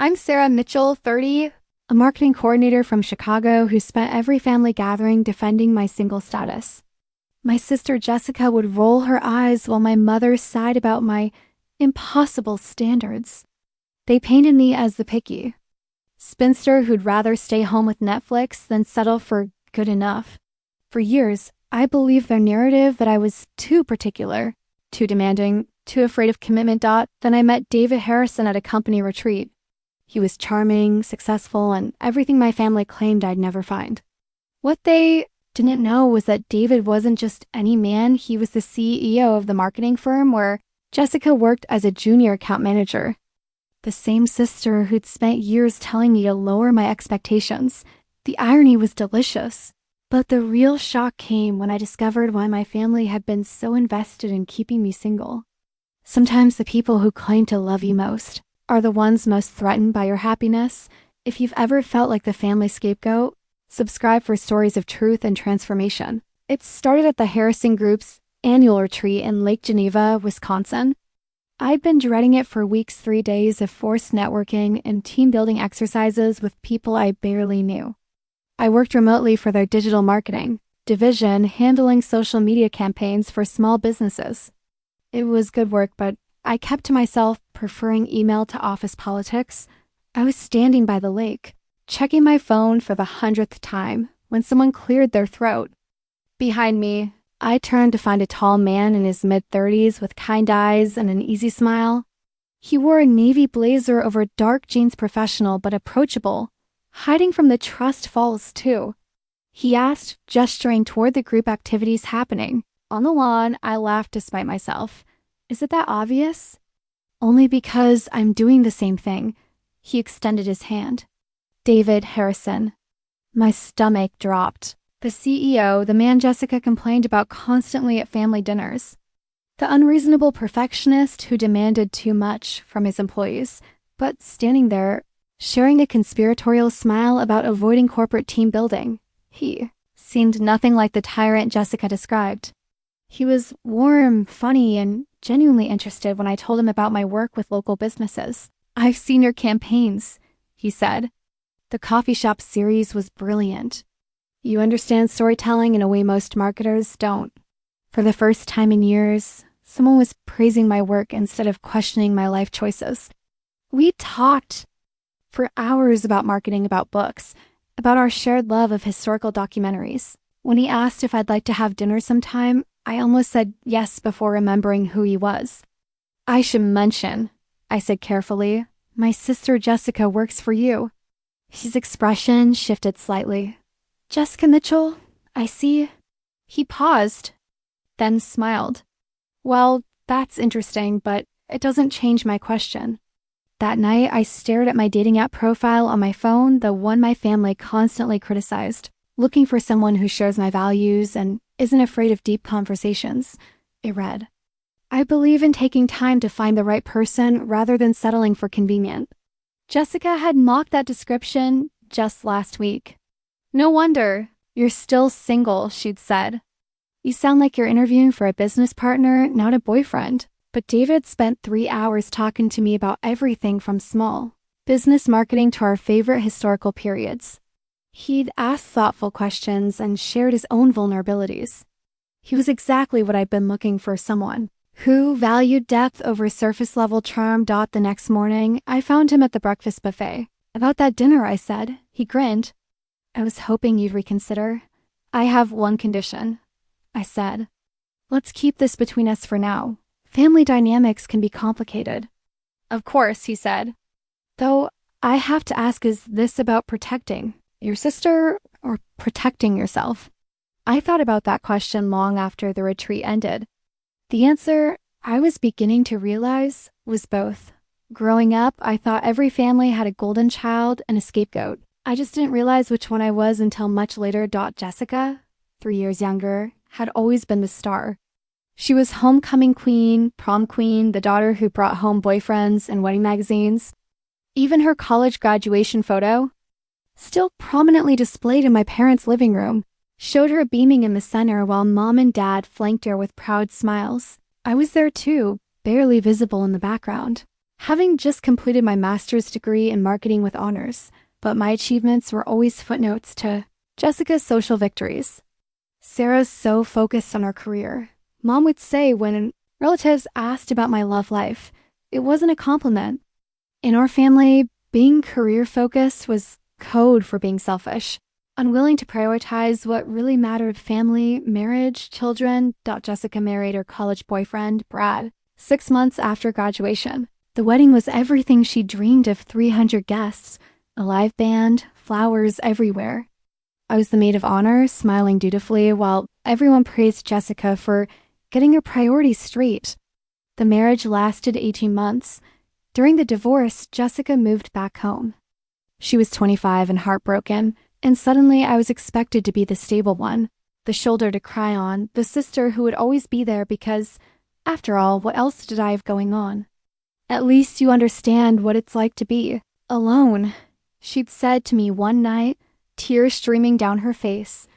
I'm Sarah Mitchell, 30, a marketing coordinator from Chicago who spent every family gathering defending my single status. My sister Jessica would roll her eyes while my mother sighed about my impossible standards. They painted me as the picky spinster who'd rather stay home with Netflix than settle for good enough. For years, I believed their narrative that I was too particular, too demanding, too afraid of commitment. Then I met David Harrison at a company retreat. He was charming, successful, and everything my family claimed I'd never find. What they didn't know was that David wasn't just any man, he was the CEO of the marketing firm where Jessica worked as a junior account manager. The same sister who'd spent years telling me to lower my expectations. The irony was delicious. But the real shock came when I discovered why my family had been so invested in keeping me single. Sometimes the people who claim to love you most are the ones most threatened by your happiness. If you've ever felt like the family scapegoat, subscribe for stories of truth and transformation. It started at the Harrison Group's annual retreat in Lake Geneva, Wisconsin. I'd been dreading it for weeks, 3 days of forced networking and team-building exercises with people I barely knew. I worked remotely for their digital marketing division, handling social media campaigns for small businesses. It was good work, but I kept to myself, preferring email to office politics. I was standing by the lake, checking my phone for the 100th time, when someone cleared their throat. Behind me, I turned to find a tall man in his mid-30s with kind eyes and an easy smile. He wore a navy blazer over dark jeans, professional but approachable, hiding from the trust falls too. He asked, gesturing toward the group activities happening. On the lawn, I laughed despite myself. Is it that obvious? Only because I'm doing the same thing. He extended his hand. David Harrison. My stomach dropped. The CEO, the man Jessica complained about constantly at family dinners. The unreasonable perfectionist who demanded too much from his employees, but standing there, sharing a conspiratorial smile about avoiding corporate team building. He seemed nothing like the tyrant Jessica described. He was warm, funny, and genuinely interested when I told him about my work with local businesses. I've seen your campaigns, he said. The coffee shop series was brilliant. You understand storytelling in a way most marketers don't. For the first time in years, someone was praising my work instead of questioning my life choices. We talked for hours about marketing, about books, about our shared love of historical documentaries. When he asked if I'd like to have dinner sometime, I almost said yes before remembering who he was. I should mention, I said carefully, my sister Jessica works for you. His expression shifted slightly. Jessica Mitchell, I see. He paused, then smiled. Well, that's interesting, but it doesn't change my question. That night, I stared at my dating app profile on my phone, the one my family constantly criticized, looking for someone who shares my values and isn't afraid of deep conversations. It read, I believe in taking time to find the right person rather than settling for convenient. Jessica had mocked that description just last week. No wonder. You're still single, she'd said. You sound like you're interviewing for a business partner, not a boyfriend. But David spent 3 hours talking to me about everything from small business marketing to our favorite historical periods. He'd asked thoughtful questions and shared his own vulnerabilities. He was exactly what I'd been looking for, someone who valued depth over surface-level charm. The next morning, I found him at the breakfast buffet. About that dinner, I said. He grinned. I was hoping you'd reconsider. I have one condition, I said. Let's keep this between us for now. Family dynamics can be complicated. Of course, he said. Though I have to ask, is this about protecting your sister or protecting yourself? I thought about that question long after the retreat ended. The answer, I was beginning to realize, was both. Growing up, I thought every family had a golden child and a scapegoat. I just didn't realize which one I was until much later. Jessica, 3 years younger, had always been the star. She was homecoming queen, prom queen, the daughter who brought home boyfriends and wedding magazines. Even her college graduation photo, still prominently displayed in my parents' living room, showed her beaming in the center while mom and dad flanked her with proud smiles. I was there too, barely visible in the background. having just completed my master's degree in marketing with honors, but my achievements were always footnotes to Jessica's social victories. Sarah's so focused on her career. Mom would say when relatives asked about my love life, it wasn't a compliment. In our family, being career-focused was code for being selfish, unwilling to prioritize what really mattered: family, marriage, children. Jessica married her college boyfriend, Brad, 6 months after graduation. The wedding was everything she dreamed of: 300 guests, a live band, flowers everywhere. I was the maid of honor, smiling dutifully while everyone praised Jessica for getting her priorities straight. The marriage lasted 18 months. During the divorce, Jessica moved back home. She was 25 and heartbroken, and suddenly I was expected to be the stable one, the shoulder to cry on, the sister who would always be there because, after all, what else did I have going on? At least you understand what it's like to be alone, she'd said to me one night, tears streaming down her face.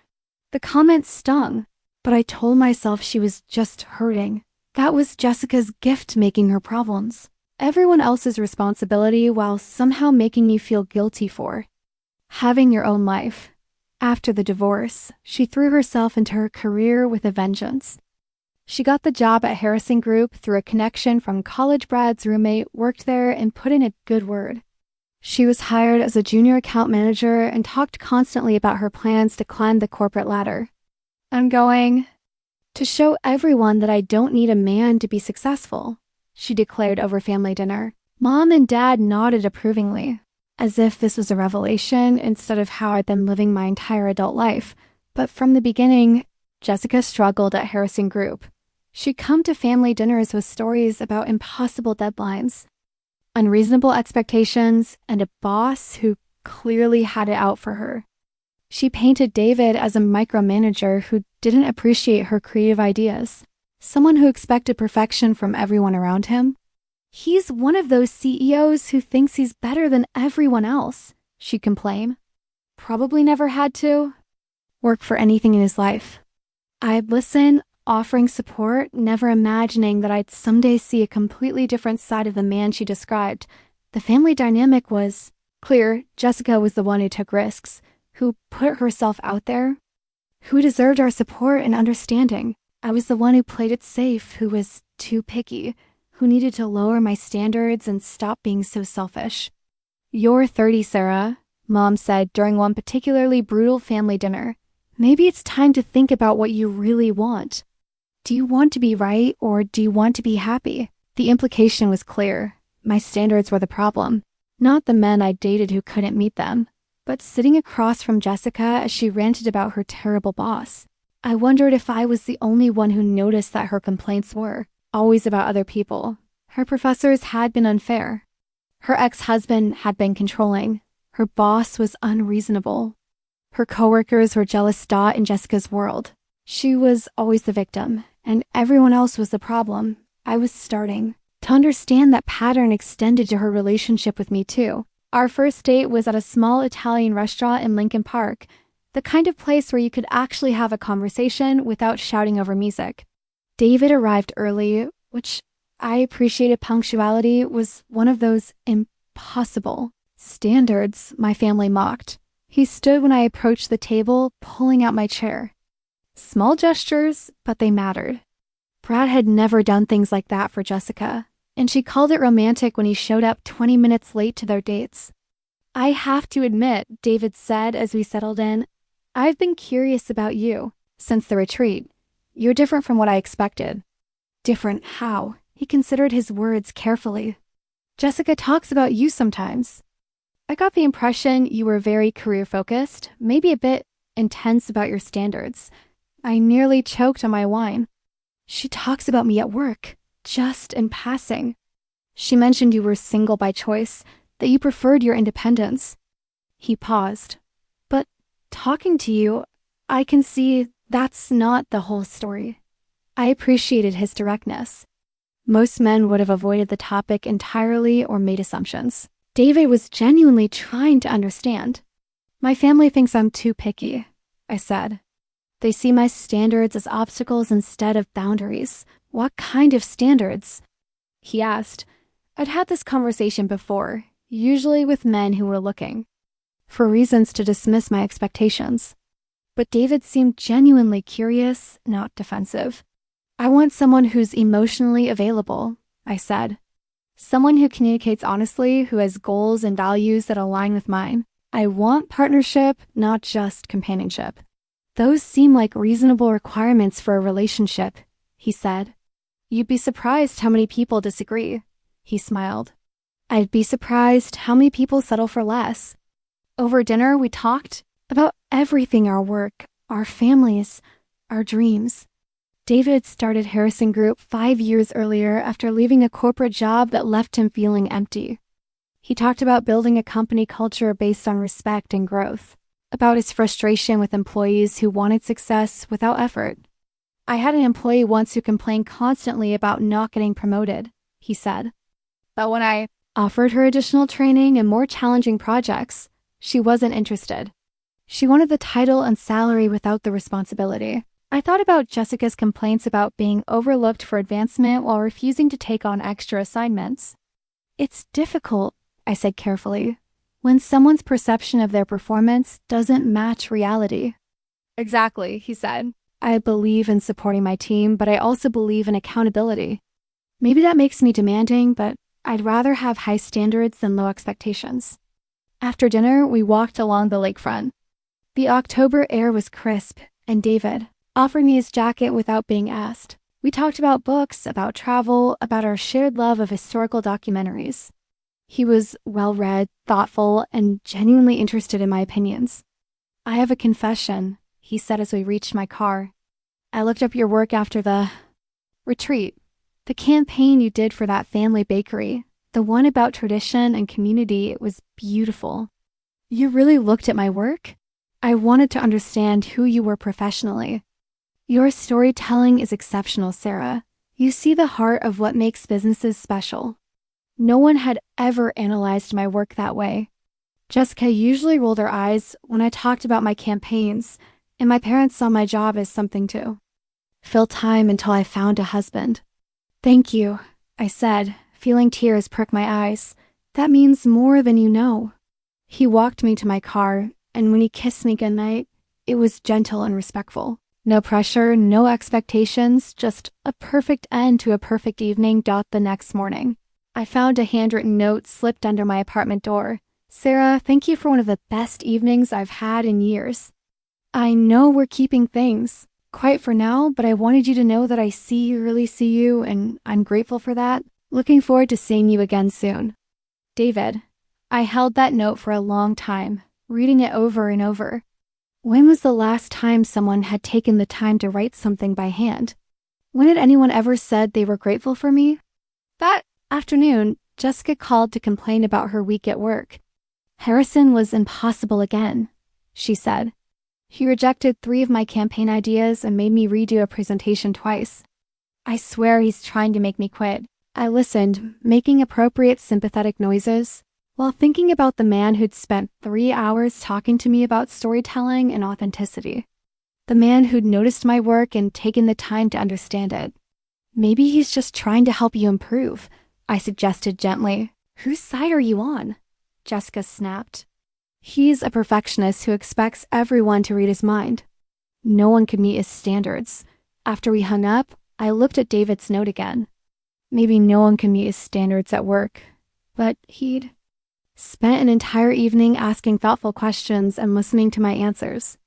The comment stung, but I told myself she was just hurting. That was Jessica's gift, making her problems everyone else's responsibility while somehow making me feel guilty for having your own life. After the divorce, she threw herself into her career with a vengeance. She got the job at Harrison Group through a connection from college. Brad's roommate worked there and put in a good word. She was hired as a junior account manager and talked constantly about her plans to climb the corporate ladder. I'm going to show everyone that I don't need a man to be successful, she declared over family dinner. Mom and Dad nodded approvingly, as if this was a revelation instead of how I'd been living my entire adult life. But from the beginning, Jessica struggled at Harrison Group. She'd come to family dinners with stories about impossible deadlines, unreasonable expectations, and a boss who clearly had it out for her. She painted David as a micromanager who didn't appreciate her creative ideas, someone who expected perfection from everyone around him. He's one of those CEOs who thinks he's better than everyone else, she'd complain. Probably never had to work for anything in his life. I'd listen, offering support, never imagining that I'd someday see a completely different side of the man she described. The family dynamic was clear. Jessica was the one who took risks, who put herself out there, who deserved our support and understanding. I was the one who played it safe, who was too picky, who needed to lower my standards and stop being so selfish. You're 30, Sarah, Mom said during one particularly brutal family dinner. Maybe it's time to think about what you really want. Do you want to be right, or do you want to be happy? The implication was clear. My standards were the problem, not the men I dated who couldn't meet them. But sitting across from Jessica as she ranted about her terrible boss, I wondered if I was the only one who noticed that her complaints were always about other people. Her professors had been unfair. Her ex-husband had been controlling. Her boss was unreasonable. Her coworkers were jealous. In Jessica's world, she was always the victim, and everyone else was the problem. I was starting to understand that pattern extended to her relationship with me too. Our first date was at a small Italian restaurant in Lincoln Park, the kind of place where you could actually have a conversation without shouting over music. David arrived early, which I appreciated. Punctuality was one of those impossible standards my family mocked. He stood when I approached the table, pulling out my chair. Small gestures, but they mattered. Brad had never done things like that for Jessica, and she called it romantic when he showed up 20 minutes late to their dates. I have to admit, David said as we settled in, I've been curious about you since the retreat. You're different from what I expected. Different how? He considered his words carefully. Jessica talks about you sometimes. I got the impression you were very career-focused, maybe a bit intense about your standards. I nearly choked on my wine. She talks about me at work, just in passing. She mentioned you were single by choice, that you preferred your independence. He paused. But talking to you, I can see that's not the whole story. I appreciated his directness. Most men would have avoided the topic entirely or made assumptions. David was genuinely trying to understand. My family thinks I'm too picky, I said. They see my standards as obstacles instead of boundaries. What kind of standards? He asked. I'd had this conversation before, usually with men who were looking for reasons to dismiss my expectations. But David seemed genuinely curious, not defensive. I want someone who's emotionally available, I said. Someone who communicates honestly, who has goals and values that align with mine. I want partnership, not just companionship. Those seem like reasonable requirements for a relationship, he said. You'd be surprised how many people disagree, he smiled. I'd be surprised how many people settle for less. Over dinner, we talked about everything: our work, our families, our dreams. David started Harrison Group 5 years earlier after leaving a corporate job that left him feeling empty. He talked about building a company culture based on respect and growth, about his frustration with employees who wanted success without effort. I had an employee once who complained constantly about not getting promoted, he said. But when I offered her additional training and more challenging projects, she wasn't interested. She wanted the title and salary without the responsibility. I thought about Jessica's complaints about being overlooked for advancement while refusing to take on extra assignments. It's difficult, I said carefully, when someone's perception of their performance doesn't match reality. Exactly, he said. I believe in supporting my team, but I also believe in accountability. Maybe that makes me demanding, but I'd rather have high standards than low expectations. After dinner, we walked along the lakefront. The October air was crisp, and David offered me his jacket without being asked. We talked about books, about travel, about our shared love of historical documentaries. He was well-read, thoughtful, and genuinely interested in my opinions. I have a confession, he said as we reached my car. I looked up your work after the retreat, the campaign you did for that family bakery, the one about tradition and community. It was beautiful. You really looked at my work? I wanted to understand who you were professionally. Your storytelling is exceptional, Sarah. You see the heart of what makes businesses special. No one had ever analyzed my work that way. Jessica usually rolled her eyes when I talked about my campaigns, and my parents saw my job as something to fill time until I found a husband. Thank you, I said, feeling tears prick my eyes. That means more than you know. He walked me to my car, and when he kissed me goodnight, it was gentle and respectful. No pressure, no expectations, just a perfect end to a perfect evening. The next morning, I found a handwritten note slipped under my apartment door. Sarah, thank you for one of the best evenings I've had in years. I know we're keeping things quiet for now, but I wanted you to know that I really see you, and I'm grateful for that. Looking forward to seeing you again soon. David. I held that note for a long time, reading it over and over. When was the last time someone had taken the time to write something by hand? When had anyone ever said they were grateful for me? That afternoon, Jessica called to complain about her week at work. Harrison was impossible again, she said. He rejected 3 of my campaign ideas and made me redo a presentation twice. I swear he's trying to make me quit. I listened, making appropriate sympathetic noises, while thinking about the man who'd spent 3 hours talking to me about storytelling and authenticity. The man who'd noticed my work and taken the time to understand it. Maybe he's just trying to help you improve, I suggested gently. Whose side are you on? Jessica snapped. He's a perfectionist who expects everyone to read his mind. No one could meet his standards. After we hung up, I looked at David's note again. Maybe no one can meet his standards at work, but he'd spent an entire evening asking thoughtful questions and listening to my answers.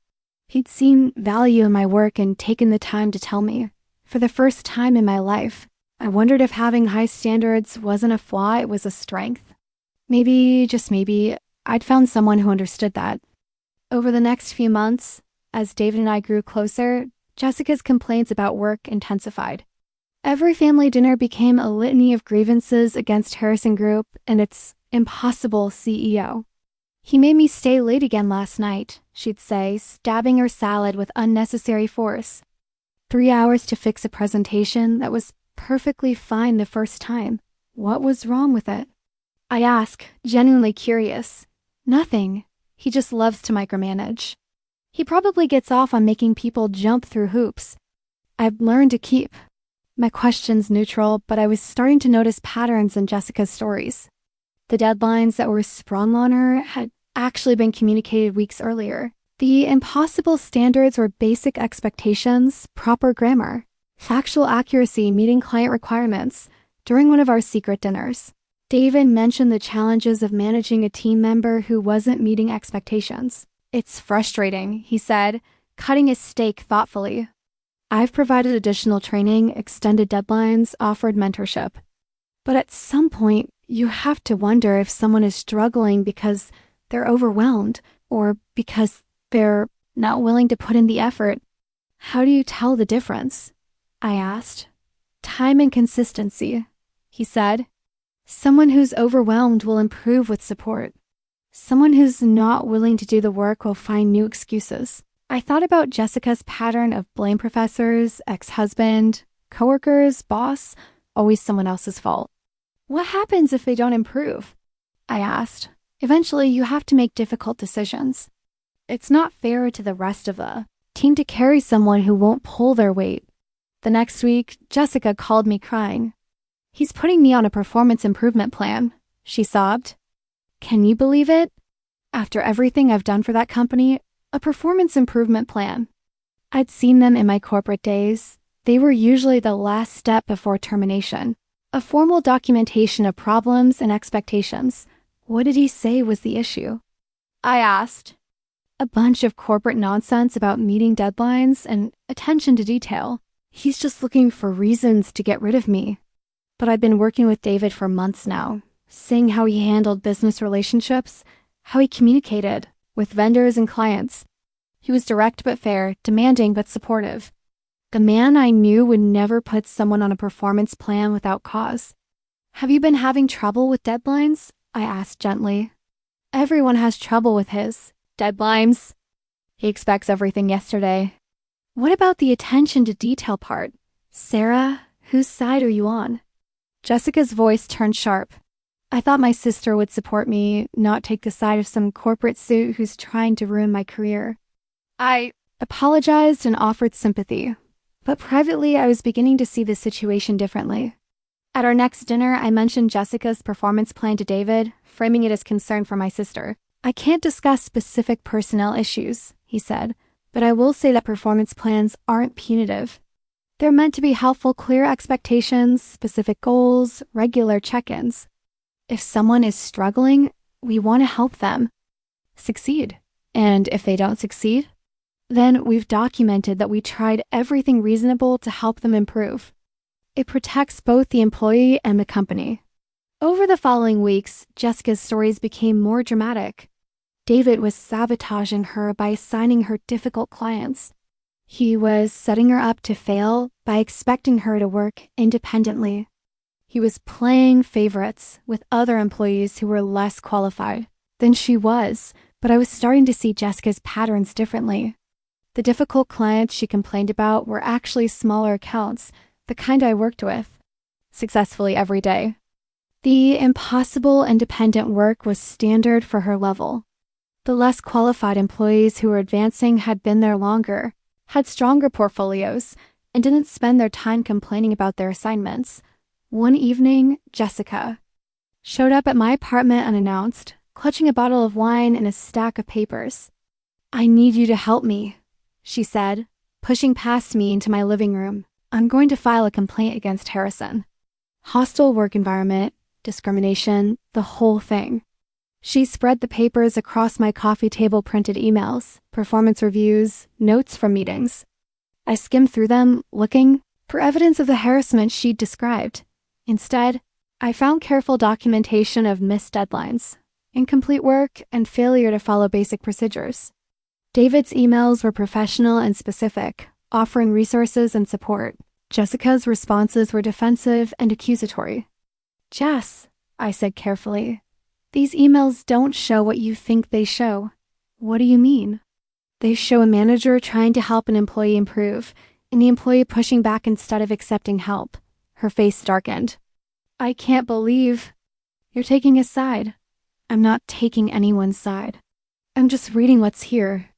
He'd seen value in my work and taken the time to tell me. For the first time in my life, I wondered if having high standards wasn't a flaw, it was a strength. Maybe, just maybe, I'd found someone who understood that. Over the next few months, as David and I grew closer, Jessica's complaints about work intensified. Every family dinner became a litany of grievances against Harrison Group and its impossible CEO. He made me stay late again last night, she'd say, stabbing her salad with unnecessary force. 3 hours to fix a presentation that was perfectly fine the first time. What was wrong with it? I asked, genuinely curious. Nothing. He just loves to micromanage. He probably gets off on making people jump through hoops. I've learned to keep My question's neutral, but I was starting to notice patterns in Jessica's stories. The deadlines that were sprung on her had actually been communicated weeks earlier. The impossible standards were basic expectations, proper grammar, factual accuracy meeting client requirements. During one of our secret dinners, David mentioned the challenges of managing a team member who wasn't meeting expectations. "It's frustrating," he said, cutting his steak thoughtfully. "I've provided additional training, extended deadlines, offered mentorship. But at some point, you have to wonder if someone is struggling because they're overwhelmed or because they're not willing to put in the effort. How do you tell the difference?" I asked. "Time and consistency," he said. "Someone who's overwhelmed will improve with support. Someone who's not willing to do the work will find new excuses." I thought about Jessica's pattern of blame professors, ex-husband, coworkers, boss, always someone else's fault. What happens if they don't improve? I asked. Eventually, you have to make difficult decisions. It's not fair to the rest of the team to carry someone who won't pull their weight. The next week, Jessica called me crying. "He's putting me on a performance improvement plan," she sobbed. "Can you believe it? After everything I've done for that company, a performance improvement plan." I'd seen them in my corporate days. They were usually the last step before termination. A formal documentation of problems and expectations. What did he say was the issue? I asked. A bunch of corporate nonsense about meeting deadlines and attention to detail. He's just looking for reasons to get rid of me. But I've been working with David for months now, seeing how he handled business relationships, how he communicated with vendors and clients. He was direct but fair, demanding but supportive. The man I knew would never put someone on a performance plan without cause. "Have you been having trouble with deadlines?" I asked gently. "Everyone has trouble with his deadlines. He expects everything yesterday." "What about the attention to detail part? Sarah, whose side are you on?" Jessica's voice turned sharp. I thought my sister would support me, not take the side of some corporate suit who's trying to ruin my career. I apologized and offered sympathy, but privately I was beginning to see the situation differently. At our next dinner, I mentioned Jessica's performance plan to David, framing it as concern for my sister. "I can't discuss specific personnel issues," he said, "but I will say that performance plans aren't punitive. They're meant to be helpful, clear expectations, specific goals, regular check-ins. If someone is struggling, we want to help them succeed. And if they don't succeed, then we've documented that we tried everything reasonable to help them improve. It protects both the employee and the company." Over the following weeks, Jessica's stories became more dramatic. David was sabotaging her by assigning her difficult clients. He was setting her up to fail by expecting her to work independently. He was playing favorites with other employees who were less qualified than she was, but I was starting to see Jessica's patterns differently. The difficult clients she complained about were actually smaller accounts, the kind I worked with successfully every day. The impossible independent work was standard for her level. The less qualified employees who were advancing had been there longer, had stronger portfolios, and didn't spend their time complaining about their assignments. One evening, Jessica showed up at my apartment unannounced, clutching a bottle of wine and a stack of papers. "I need you to help me," she said, pushing past me into my living room. "I'm going to file a complaint against Harrison. Hostile work environment, discrimination, the whole thing." She spread the papers across my coffee table, printed emails, performance reviews, notes from meetings. I skimmed through them, looking for evidence of the harassment she'd described. Instead, I found careful documentation of missed deadlines, incomplete work, and failure to follow basic procedures. David's emails were professional and specific, offering resources and support. Jessica's responses were defensive and accusatory. "Jess," I said carefully, "these emails don't show what you think they show." "What do you mean?" "They show a manager trying to help an employee improve, and the employee pushing back instead of accepting help." Her face darkened. "I can't believe you're taking a side." "I'm not taking anyone's side. I'm just reading what's here.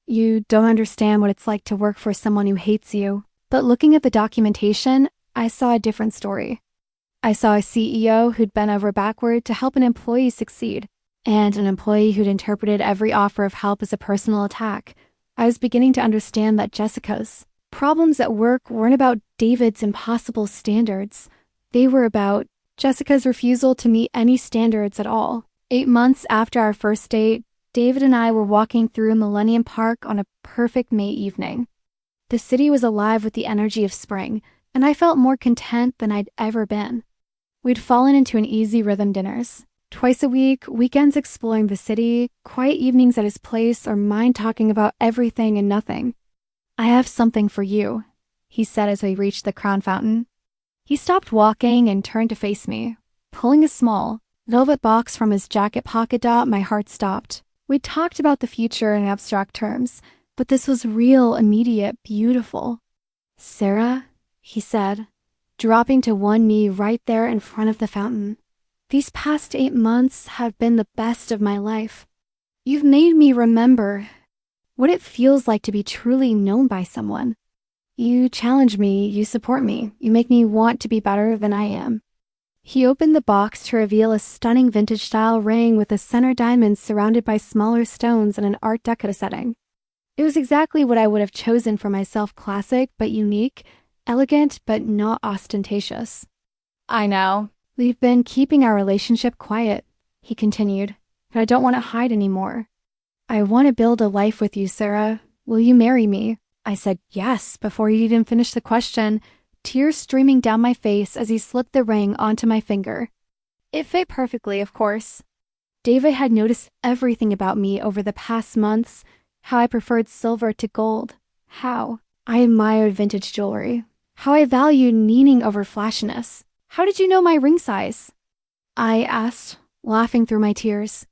You don't understand what it's like to work for someone who hates you." But looking at the documentation, I saw a different story. I saw a CEO who'd bent over backward to help an employee succeed, and an employee who'd interpreted every offer of help as a personal attack. I was beginning to understand that Jessica's problems at work weren't about David's impossible standards. They were about Jessica's refusal to meet any standards at all. 8 months after our first date, David and I were walking through Millennium Park on a perfect May evening. The city was alive with the energy of spring, and I felt more content than I'd ever been. We'd fallen into an easy rhythm dinners. Twice a week, weekends exploring the city, quiet evenings at his place, or mine talking about everything and nothing. "I have something for you," he said as we reached the crown fountain. He stopped walking and turned to face me. Pulling a small, velvet box from his jacket pocket dot, my heart stopped. We'd talked about the future in abstract terms, but this was real, immediate, beautiful. "Sarah," he said, dropping to one knee right there in front of the fountain. "These past 8 months have been the best of my life. You've made me remember what it feels like to be truly known by someone. You challenge me, you support me, you make me want to be better than I am." He opened the box to reveal a stunning vintage-style ring with a center diamond surrounded by smaller stones in an Art Deco setting. It was exactly what I would have chosen for myself, classic but unique, elegant but not ostentatious. "I know. We've been keeping our relationship quiet," he continued, "but I don't want to hide anymore. I want to build a life with you, Sarah. Will you marry me?" I said yes before he'd even finished the question, tears streaming down my face as he slipped the ring onto my finger. It fit perfectly, of course. David had noticed everything about me over the past months, how I preferred silver to gold, how I admired vintage jewelry, how I valued meaning over flashiness. "How did you know my ring size?" I asked, laughing through my tears.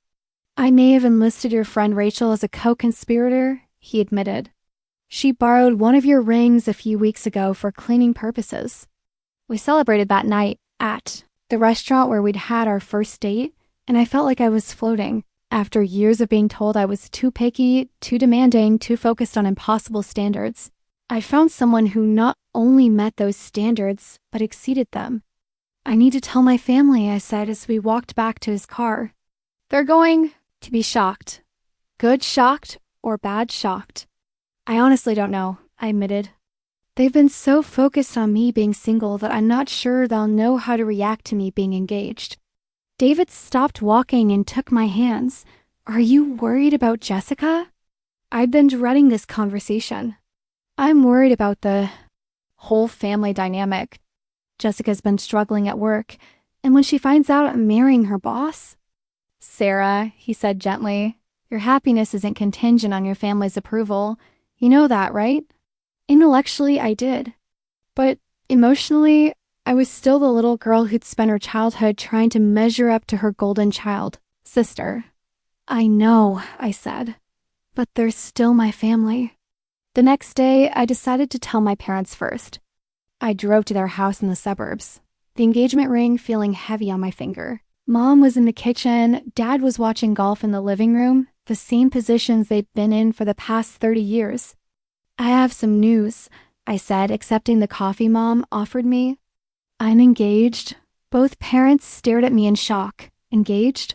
"I may have enlisted your friend Rachel as a co-conspirator," he admitted. "She borrowed one of your rings a few weeks ago for cleaning purposes." We celebrated that night at the restaurant where we'd had our first date, and I felt like I was floating. After years of being told I was too picky, too demanding, too focused on impossible standards, I found someone who not only met those standards, but exceeded them. "I need to tell my family," I said as we walked back to his car. "They're going to be shocked. Good shocked or bad shocked. I honestly don't know," I admitted. "They've been so focused on me being single that I'm not sure they'll know how to react to me being engaged." David stopped walking and took my hands. "Are you worried about Jessica?" I'd been dreading this conversation. "I'm worried about the whole family dynamic. Jessica's been struggling at work, and when she finds out I'm marrying her boss..." "Sarah," he said gently, "your happiness isn't contingent on your family's approval. You know that, right?" Intellectually, I did. But emotionally, I was still the little girl who'd spent her childhood trying to measure up to her golden child, sister. "I know," I said, "but they're still my family." The next day, I decided to tell my parents first. I drove to their house in the suburbs, the engagement ring feeling heavy on my finger. Mom was in the kitchen, Dad was watching golf in the living room, the same positions they'd been in for the past 30 years. "I have some news," I said, accepting the coffee Mom offered me. "I'm engaged." Both parents stared at me in shock. "Engaged?"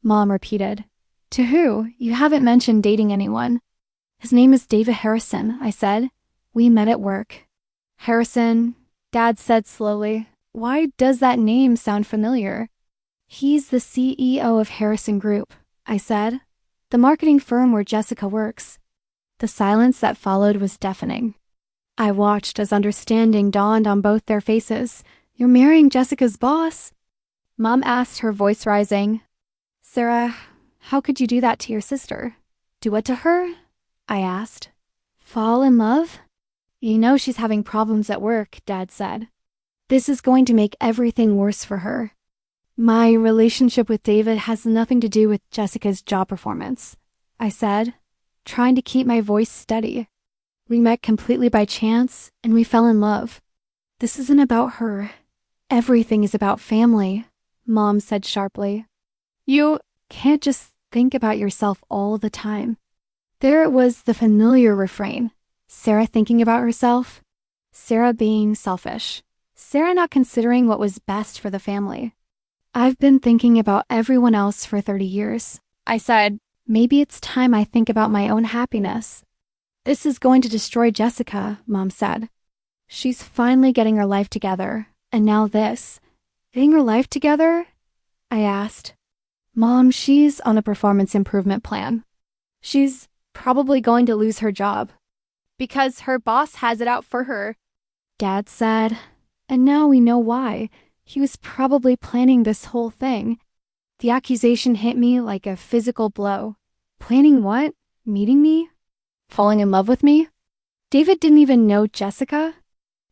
Mom repeated. "To who? You haven't mentioned dating anyone." "His name is David Harrison," I said. "We met at work." "Harrison," Dad said slowly. "Why does that name sound familiar?" "He's the CEO of Harrison Group," I said. "The marketing firm where Jessica works." The silence that followed was deafening. I watched as understanding dawned on both their faces. "You're marrying Jessica's boss?" Mom asked, her voice rising. "Sarah, how could you do that to your sister?" "Do what to her?" I asked. "Fall in love?" "You know she's having problems at work," Dad said. "This is going to make everything worse for her." "My relationship with David has nothing to do with Jessica's job performance," I said, trying to keep my voice steady. "We met completely by chance, and we fell in love. This isn't about her. Everything is about family," Mom said sharply. "You can't just think about yourself all the time." There it was, the familiar refrain. Sarah thinking about herself. Sarah being selfish. Sarah not considering what was best for the family. I've been thinking about everyone else for 30 years. I said, maybe it's time I think about my own happiness. This is going to destroy Jessica, Mom said. She's finally getting her life together, and now this. Getting her life together? I asked. Mom, she's on a performance improvement plan. She's probably going to lose her job because her boss has it out for her, Dad said. And now we know why. He was probably planning this whole thing. The accusation hit me like a physical blow. Planning what? Meeting me? Falling in love with me? David didn't even know Jessica.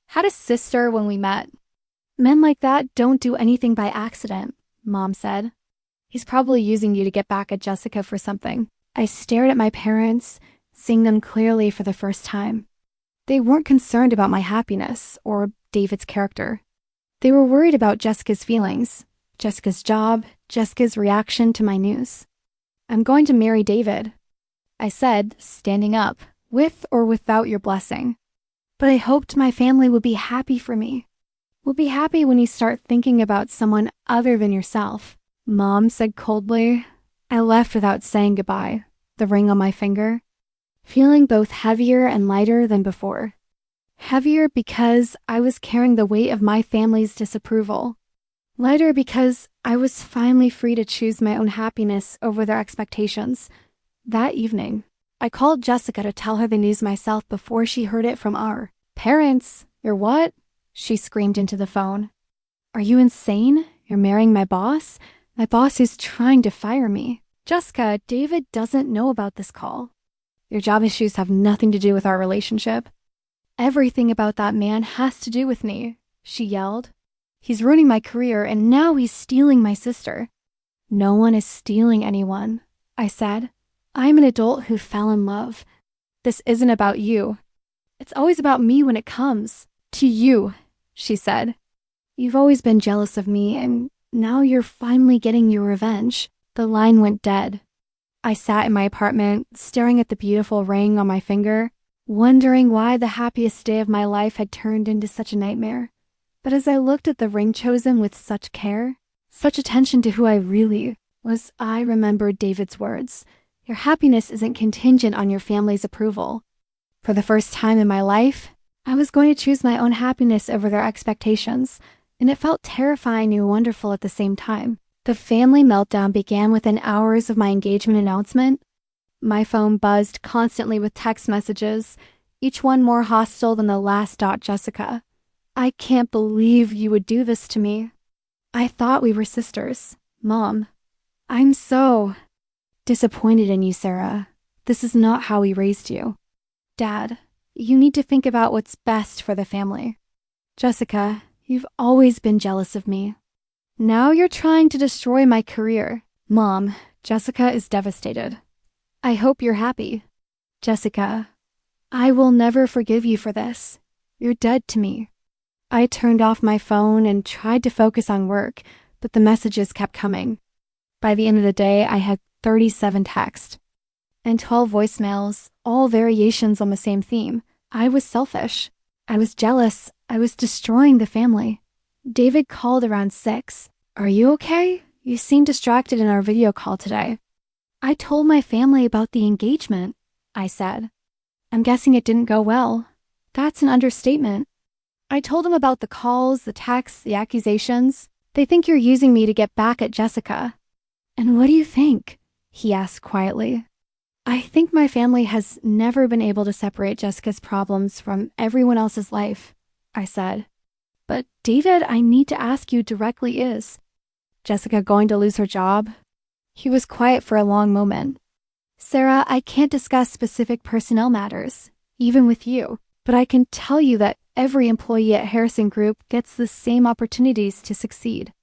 Had a sister when we met. Men like that don't do anything by accident, Mom said. He's probably using you to get back at Jessica for something. I stared at my parents, seeing them clearly for the first time. They weren't concerned about my happiness or David's character. They were worried about Jessica's feelings, Jessica's job, Jessica's reaction to my news. I'm going to marry David, I said, standing up, with or without your blessing. But I hoped my family would be happy for me. We'll be happy when you start thinking about someone other than yourself, Mom said coldly. I left without saying goodbye, the ring on my finger, feeling both heavier and lighter than before. Heavier because I was carrying the weight of my family's disapproval. Lighter because I was finally free to choose my own happiness over their expectations. That evening, I called Jessica to tell her the news myself before she heard it from our parents. You're what? She screamed into the phone. Are you insane? You're marrying my boss? My boss is trying to fire me. Jessica, David doesn't know about this call. Your job issues have nothing to do with our relationship. Everything about that man has to do with me, she yelled. He's ruining my career and now he's stealing my sister. No one is stealing anyone, I said. I'm an adult who fell in love. This isn't about you. It's always about me when it comes to you, she said. You've always been jealous of me and now you're finally getting your revenge. The line went dead. I sat in my apartment, staring at the beautiful ring on my finger, wondering why the happiest day of my life had turned into such a nightmare. But as I looked at the ring chosen with such care, such attention to who I really was, I remembered David's words. Your happiness isn't contingent on your family's approval. For the first time in my life, I was going to choose my own happiness over their expectations, and it felt terrifying and wonderful at the same time. The family meltdown began within hours of my engagement announcement. My phone buzzed constantly with text messages, each one more hostile than the last. Jessica, I can't believe you would do this to me. I thought we were sisters. Mom, I'm so disappointed in you, Sarah. This is not how we raised you. Dad, you need to think about what's best for the family. Jessica, you've always been jealous of me. Now you're trying to destroy my career. Mom, Jessica is devastated. I hope you're happy. Jessica, I will never forgive you for this. You're dead to me. I turned off my phone and tried to focus on work, but the messages kept coming. By the end of the day, I had 37 texts and 12 voicemails, all variations on the same theme. I was selfish. I was jealous. I was destroying the family. David called around 6. Are you okay? You seem distracted in our video call today. I told my family about the engagement, I said. I'm guessing it didn't go well. That's an understatement. I told them about the calls, the texts, the accusations. They think you're using me to get back at Jessica. And what do you think? He asked quietly. I think my family has never been able to separate Jessica's problems from everyone else's life, I said. But David, I need to ask you directly, is Jessica going to lose her job? He was quiet for a long moment. Sarah, I can't discuss specific personnel matters, even with you, but I can tell you that every employee at Harrison Group gets the same opportunities to succeed.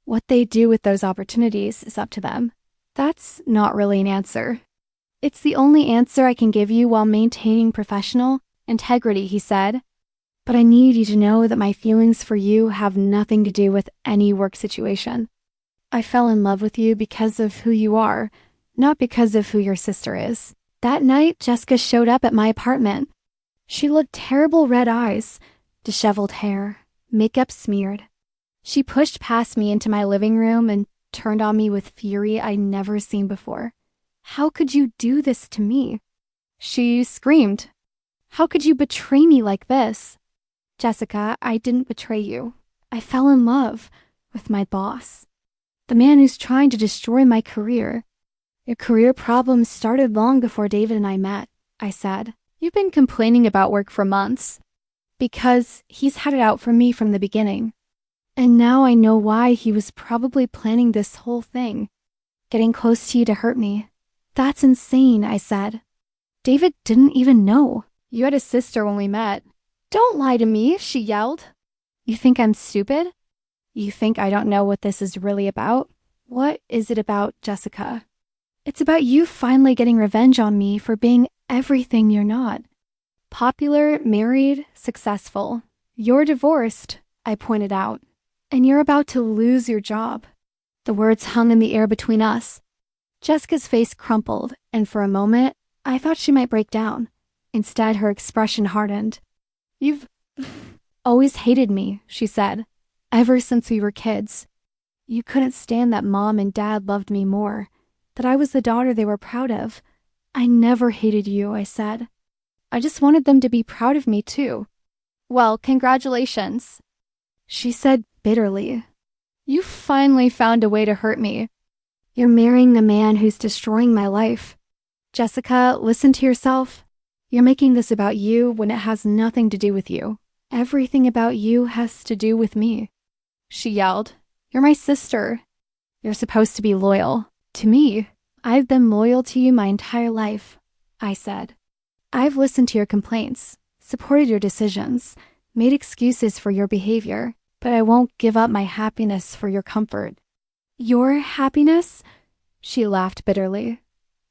What they do with those opportunities is up to them. That's not really an answer. It's the only answer I can give you while maintaining professional integrity, he said. But I need you to know that my feelings for you have nothing to do with any work situation. I fell in love with you because of who you are, not because of who your sister is. That night, Jessica showed up at my apartment. She looked terrible red eyes, disheveled hair, makeup smeared. She pushed past me into my living room and turned on me with fury I'd never seen before. How could you do this to me? She screamed. How could you betray me like this? Jessica, I didn't betray you. I fell in love with my boss, the man who's trying to destroy my career. Your career problems started long before David and I met, I said. You've been complaining about work for months. Because he's had it out for me from the beginning. And now I know why he was probably planning this whole thing. Getting close to you to hurt me. That's insane, I said. David didn't even know. You had a sister when we met. Don't lie to me, she yelled. You think I'm stupid? You think I don't know what this is really about? What is it about, Jessica? It's about you finally getting revenge on me for being everything you're not. Popular, married, successful. You're divorced, I pointed out. And you're about to lose your job. The words hung in the air between us. Jessica's face crumpled, and for a moment, I thought she might break down. Instead, her expression hardened. You've always hated me, she said, ever since we were kids. You couldn't stand that Mom and Dad loved me more, that I was the daughter they were proud of. I never hated you, I said. I just wanted them to be proud of me, too. Well, congratulations, she said bitterly. You finally found a way to hurt me. You're marrying the man who's destroying my life. Jessica, listen to yourself. You're making this about you when it has nothing to do with you. Everything about you has to do with me. She yelled. You're my sister. You're supposed to be loyal. To me. I've been loyal to you my entire life, I said. I've listened to your complaints, supported your decisions, made excuses for your behavior, but I won't give up my happiness for your comfort. Your happiness? She laughed bitterly.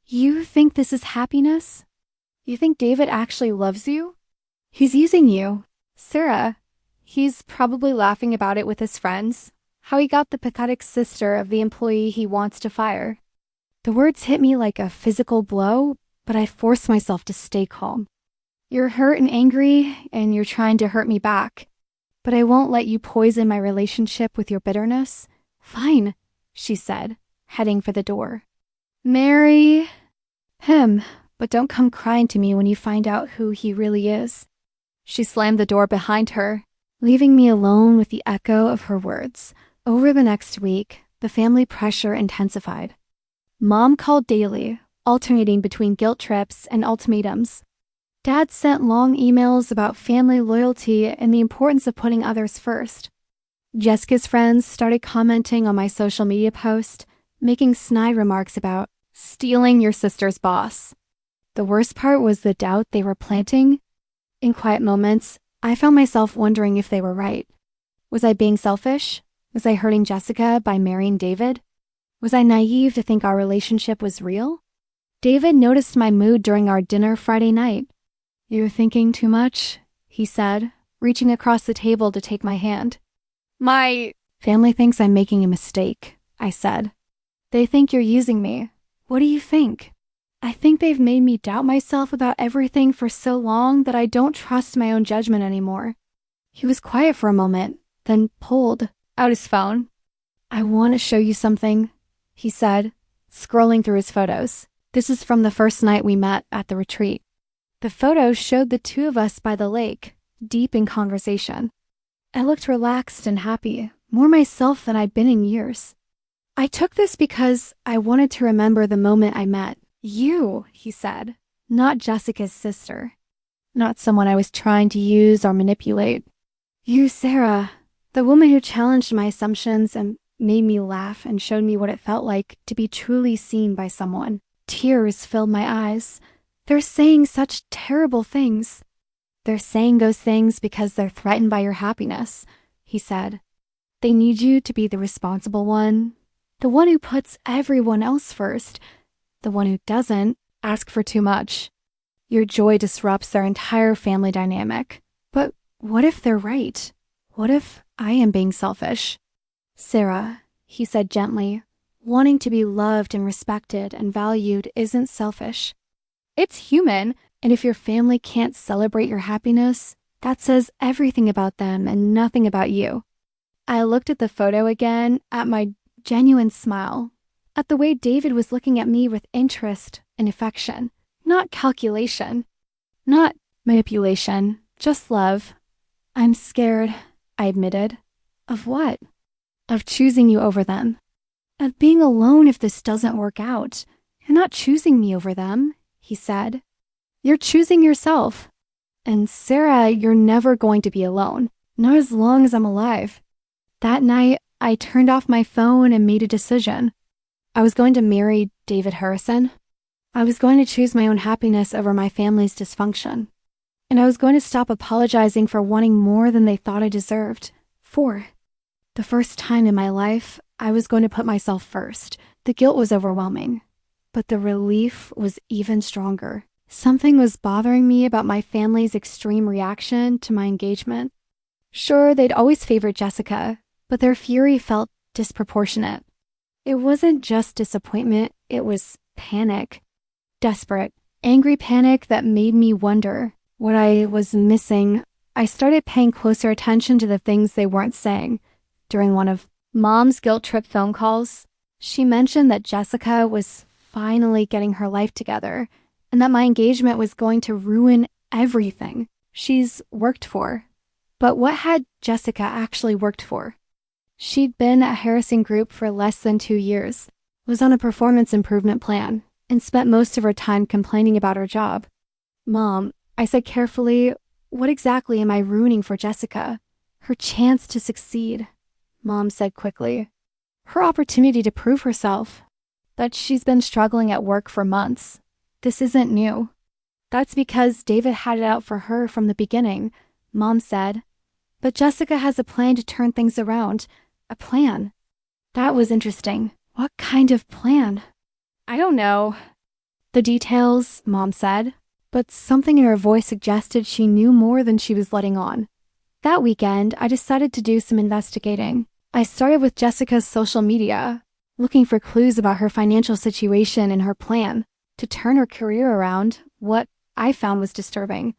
You think this is happiness? You think David actually loves you? He's using you. Sarah, he's probably laughing about it with his friends, how he got the pathetic sister of the employee he wants to fire. The words hit me like a physical blow, but I forced myself to stay calm. You're hurt and angry, and you're trying to hurt me back. But I won't let you poison my relationship with your bitterness. Fine, she said, heading for the door. Marry him, but don't come crying to me when you find out who he really is. She slammed the door behind her, leaving me alone with the echo of her words. Over the next week, the family pressure intensified. Mom called daily, alternating between guilt trips and ultimatums. Dad sent long emails about family loyalty and the importance of putting others first. Jessica's friends started commenting on my social media post, making snide remarks about stealing your sister's boss. The worst part was the doubt they were planting. In quiet moments, I found myself wondering if they were right. Was I being selfish? Was I hurting Jessica by marrying David? Was I naive to think our relationship was real? David noticed my mood during our dinner Friday night. You're thinking too much, he said, reaching across the table to take my hand. My family thinks I'm making a mistake, I said. They think you're using me. What do you think? I think they've made me doubt myself about everything for so long that I don't trust my own judgment anymore. He was quiet for a moment, then pulled out his phone. I want to show you something, he said, scrolling through his photos. This is from the first night we met at the retreat. The photos showed the two of us by the lake, deep in conversation. I looked relaxed and happy, more myself than I'd been in years. I took this because I wanted to remember the moment I met. You, he said, not Jessica's sister. Not someone I was trying to use or manipulate. You, Sarah, the woman who challenged my assumptions and made me laugh and showed me what it felt like to be truly seen by someone. Tears filled my eyes. They're saying such terrible things. They're saying those things because they're threatened by your happiness, he said. They need you to be the responsible one, the one who puts everyone else first, the one who doesn't ask for too much. Your joy disrupts their entire family dynamic. But what if they're right? What if I am being selfish? Sarah, he said gently, wanting to be loved and respected and valued isn't selfish. It's human, and if your family can't celebrate your happiness, That says everything about them and nothing about you." I looked at the photo again, at my genuine smile, at the way David was looking at me with interest and affection, not calculation, not manipulation, just love. "I'm scared," I admitted. "Of what?" "Of choosing you over them. Of being alone if this doesn't work out. You're not choosing me over them," he said. "You're choosing yourself. And Sarah, you're never going to be alone. Not as long as I'm alive." That night, I turned off my phone and made a decision. I was going to marry David Harrison. I was going to choose my own happiness over my family's dysfunction. And I was going to stop apologizing for wanting more than they thought I deserved. For the first time in my life, I was going to put myself first. The guilt was overwhelming, but the relief was even stronger. Something was bothering me about my family's extreme reaction to my engagement. Sure, they'd always favored Jessica, but their fury felt disproportionate. It wasn't just disappointment, it was panic. Desperate, angry panic that made me wonder what I was missing. I started paying closer attention to the things they weren't saying. During one of Mom's guilt trip phone calls, she mentioned that Jessica was finally getting her life together and that my engagement was going to ruin everything she's worked for. But what had Jessica actually worked for? She'd been at Harrison Group for less than 2 years, was on a performance improvement plan, and spent most of her time complaining about her job. "Mom," I said carefully, "what exactly am I ruining for Jessica? Her chance to succeed." Mom said quickly, "Her opportunity to prove herself. That she's been struggling at work for months. This isn't new. That's because David had it out for her from the beginning," Mom said. "But Jessica has a plan to turn things around. A plan." That was interesting. What kind of plan? "I don't know the details," Mom said, but something in her voice suggested she knew more than she was letting on. That weekend, I decided to do some investigating. I started with Jessica's social media, looking for clues about her financial situation and her plan to turn her career around. What I found was disturbing.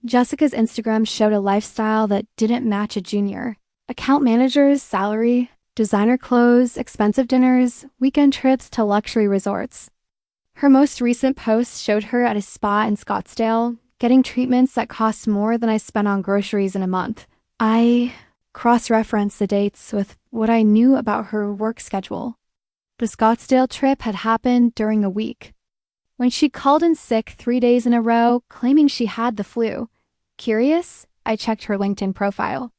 Jessica's Instagram showed a lifestyle that didn't match a junior. Account manager's salary, designer clothes, expensive dinners, weekend trips to luxury resorts. Her most recent post showed her at a spa in Scottsdale, getting treatments that cost more than I spent on groceries in a month. I cross-referenced the dates with what I knew about her work schedule. The Scottsdale trip had happened during a week, when she called in sick 3 days in a row, claiming she had the flu. Curious, I checked her LinkedIn profile.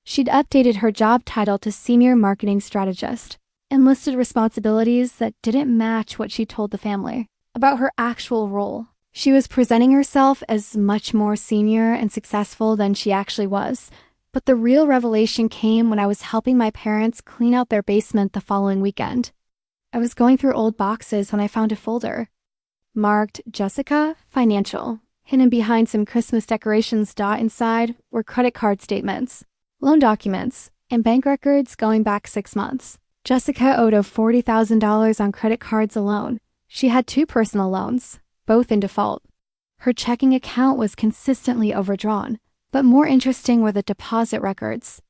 She'd updated her job title to Senior Marketing Strategist and listed responsibilities that didn't match what she told the family about her actual role. She was presenting herself as much more senior and successful than she actually was. But the real revelation came when I was helping my parents clean out their basement the following weekend. I was going through old boxes when I found a folder marked Jessica Financial. Hidden behind some Christmas decorations inside were credit card statements, loan documents, and bank records going back 6 months. Jessica owed over $40,000 on credit cards alone. She had 2 personal loans, both in default. Her checking account was consistently overdrawn, but more interesting were the deposit records.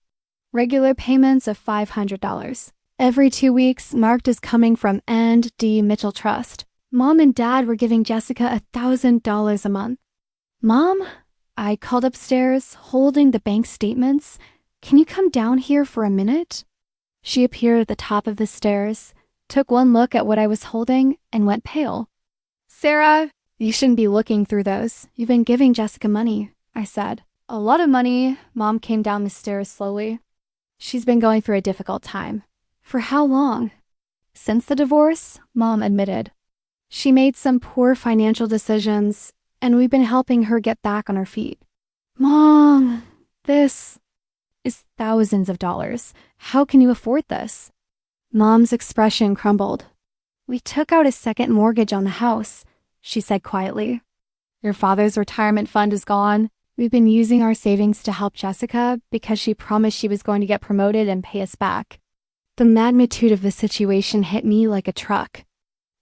Regular payments of $500. Every 2 weeks, marked as coming from &D Mitchell Trust. Mom and Dad were giving Jessica $1,000 a month. "Mom," I called upstairs, holding the bank statements. "Can you come down here for a minute?" She appeared at the top of the stairs, took one look at what I was holding, and went pale. "Sarah, you shouldn't be looking through those. You've been giving Jessica money," I said. "A lot of money." Mom came down the stairs slowly. "She's been going through a difficult time." "For how long?" "Since the divorce," Mom admitted. "She made some poor financial decisions, and we've been helping her get back on her feet." "Mom, this is thousands of dollars. How can you afford this?" Mom's expression crumbled. "We took out a second mortgage on the house," she said quietly. "Your father's retirement fund is gone. We've been using our savings to help Jessica because she promised she was going to get promoted and pay us back." The magnitude of the situation hit me like a truck.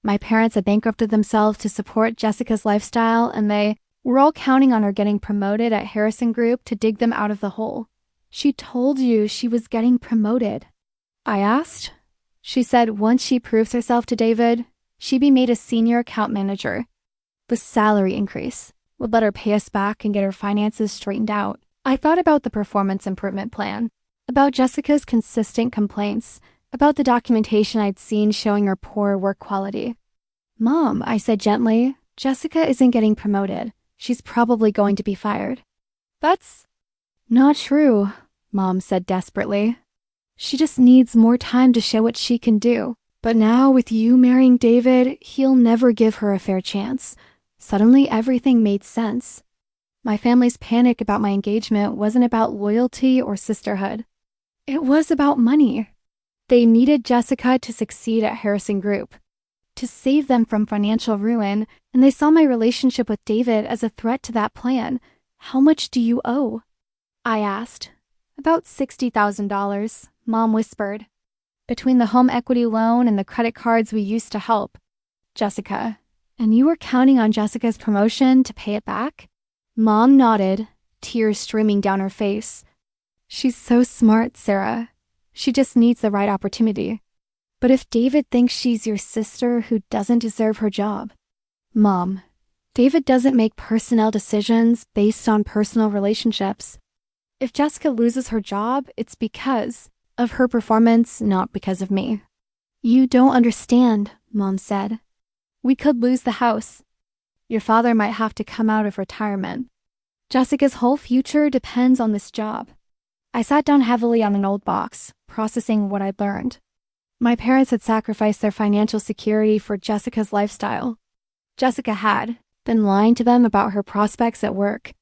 My parents had bankrupted themselves to support Jessica's lifestyle, and they We're all counting on her getting promoted at Harrison Group to dig them out of the hole. She told you she was getting promoted. I asked. She said once she proves herself to David, she'd be made a senior account manager. The salary increase would let her pay us back and get her finances straightened out. I thought about the performance improvement plan, about Jessica's consistent complaints, about the documentation I'd seen showing her poor work quality. Mom, I said gently, Jessica isn't getting promoted. She's probably going to be fired. That's not true, Mom said desperately. She just needs more time to show what she can do. But now with you marrying David, he'll never give her a fair chance. Suddenly everything made sense. My family's panic about my engagement wasn't about loyalty or sisterhood. It was about money. They needed Jessica to succeed at Harrison Group, to save them from financial ruin, and they saw my relationship with David as a threat to that plan. How much do you owe? I asked. About $60,000, Mom whispered. Between the home equity loan and the credit cards we used to help. Jessica, and you were counting on Jessica's promotion to pay it back? Mom nodded, tears streaming down her face. She's so smart, Sarah. She just needs the right opportunity. But if David thinks she's your sister who doesn't deserve her job? Mom, David doesn't make personnel decisions based on personal relationships. If Jessica loses her job, it's because of her performance, not because of me. You don't understand, Mom said. We could lose the house. Your father might have to come out of retirement. Jessica's whole future depends on this job. I sat down heavily on an old box, processing what I'd learned. My parents had sacrificed their financial security for Jessica's lifestyle. Jessica had been lying to them about her prospects at work,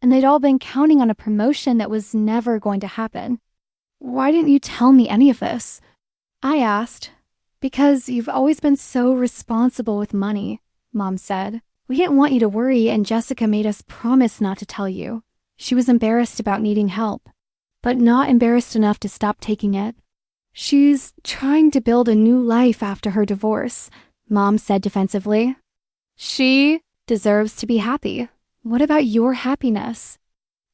and they'd all been counting on a promotion that was never going to happen. Why didn't you tell me any of this? I asked. Because you've always been so responsible with money, Mom said. We didn't want you to worry, and Jessica made us promise not to tell you. She was embarrassed about needing help, but not embarrassed enough to stop taking it. She's trying to build a new life after her divorce, Mom said defensively. She deserves to be happy. What about your happiness?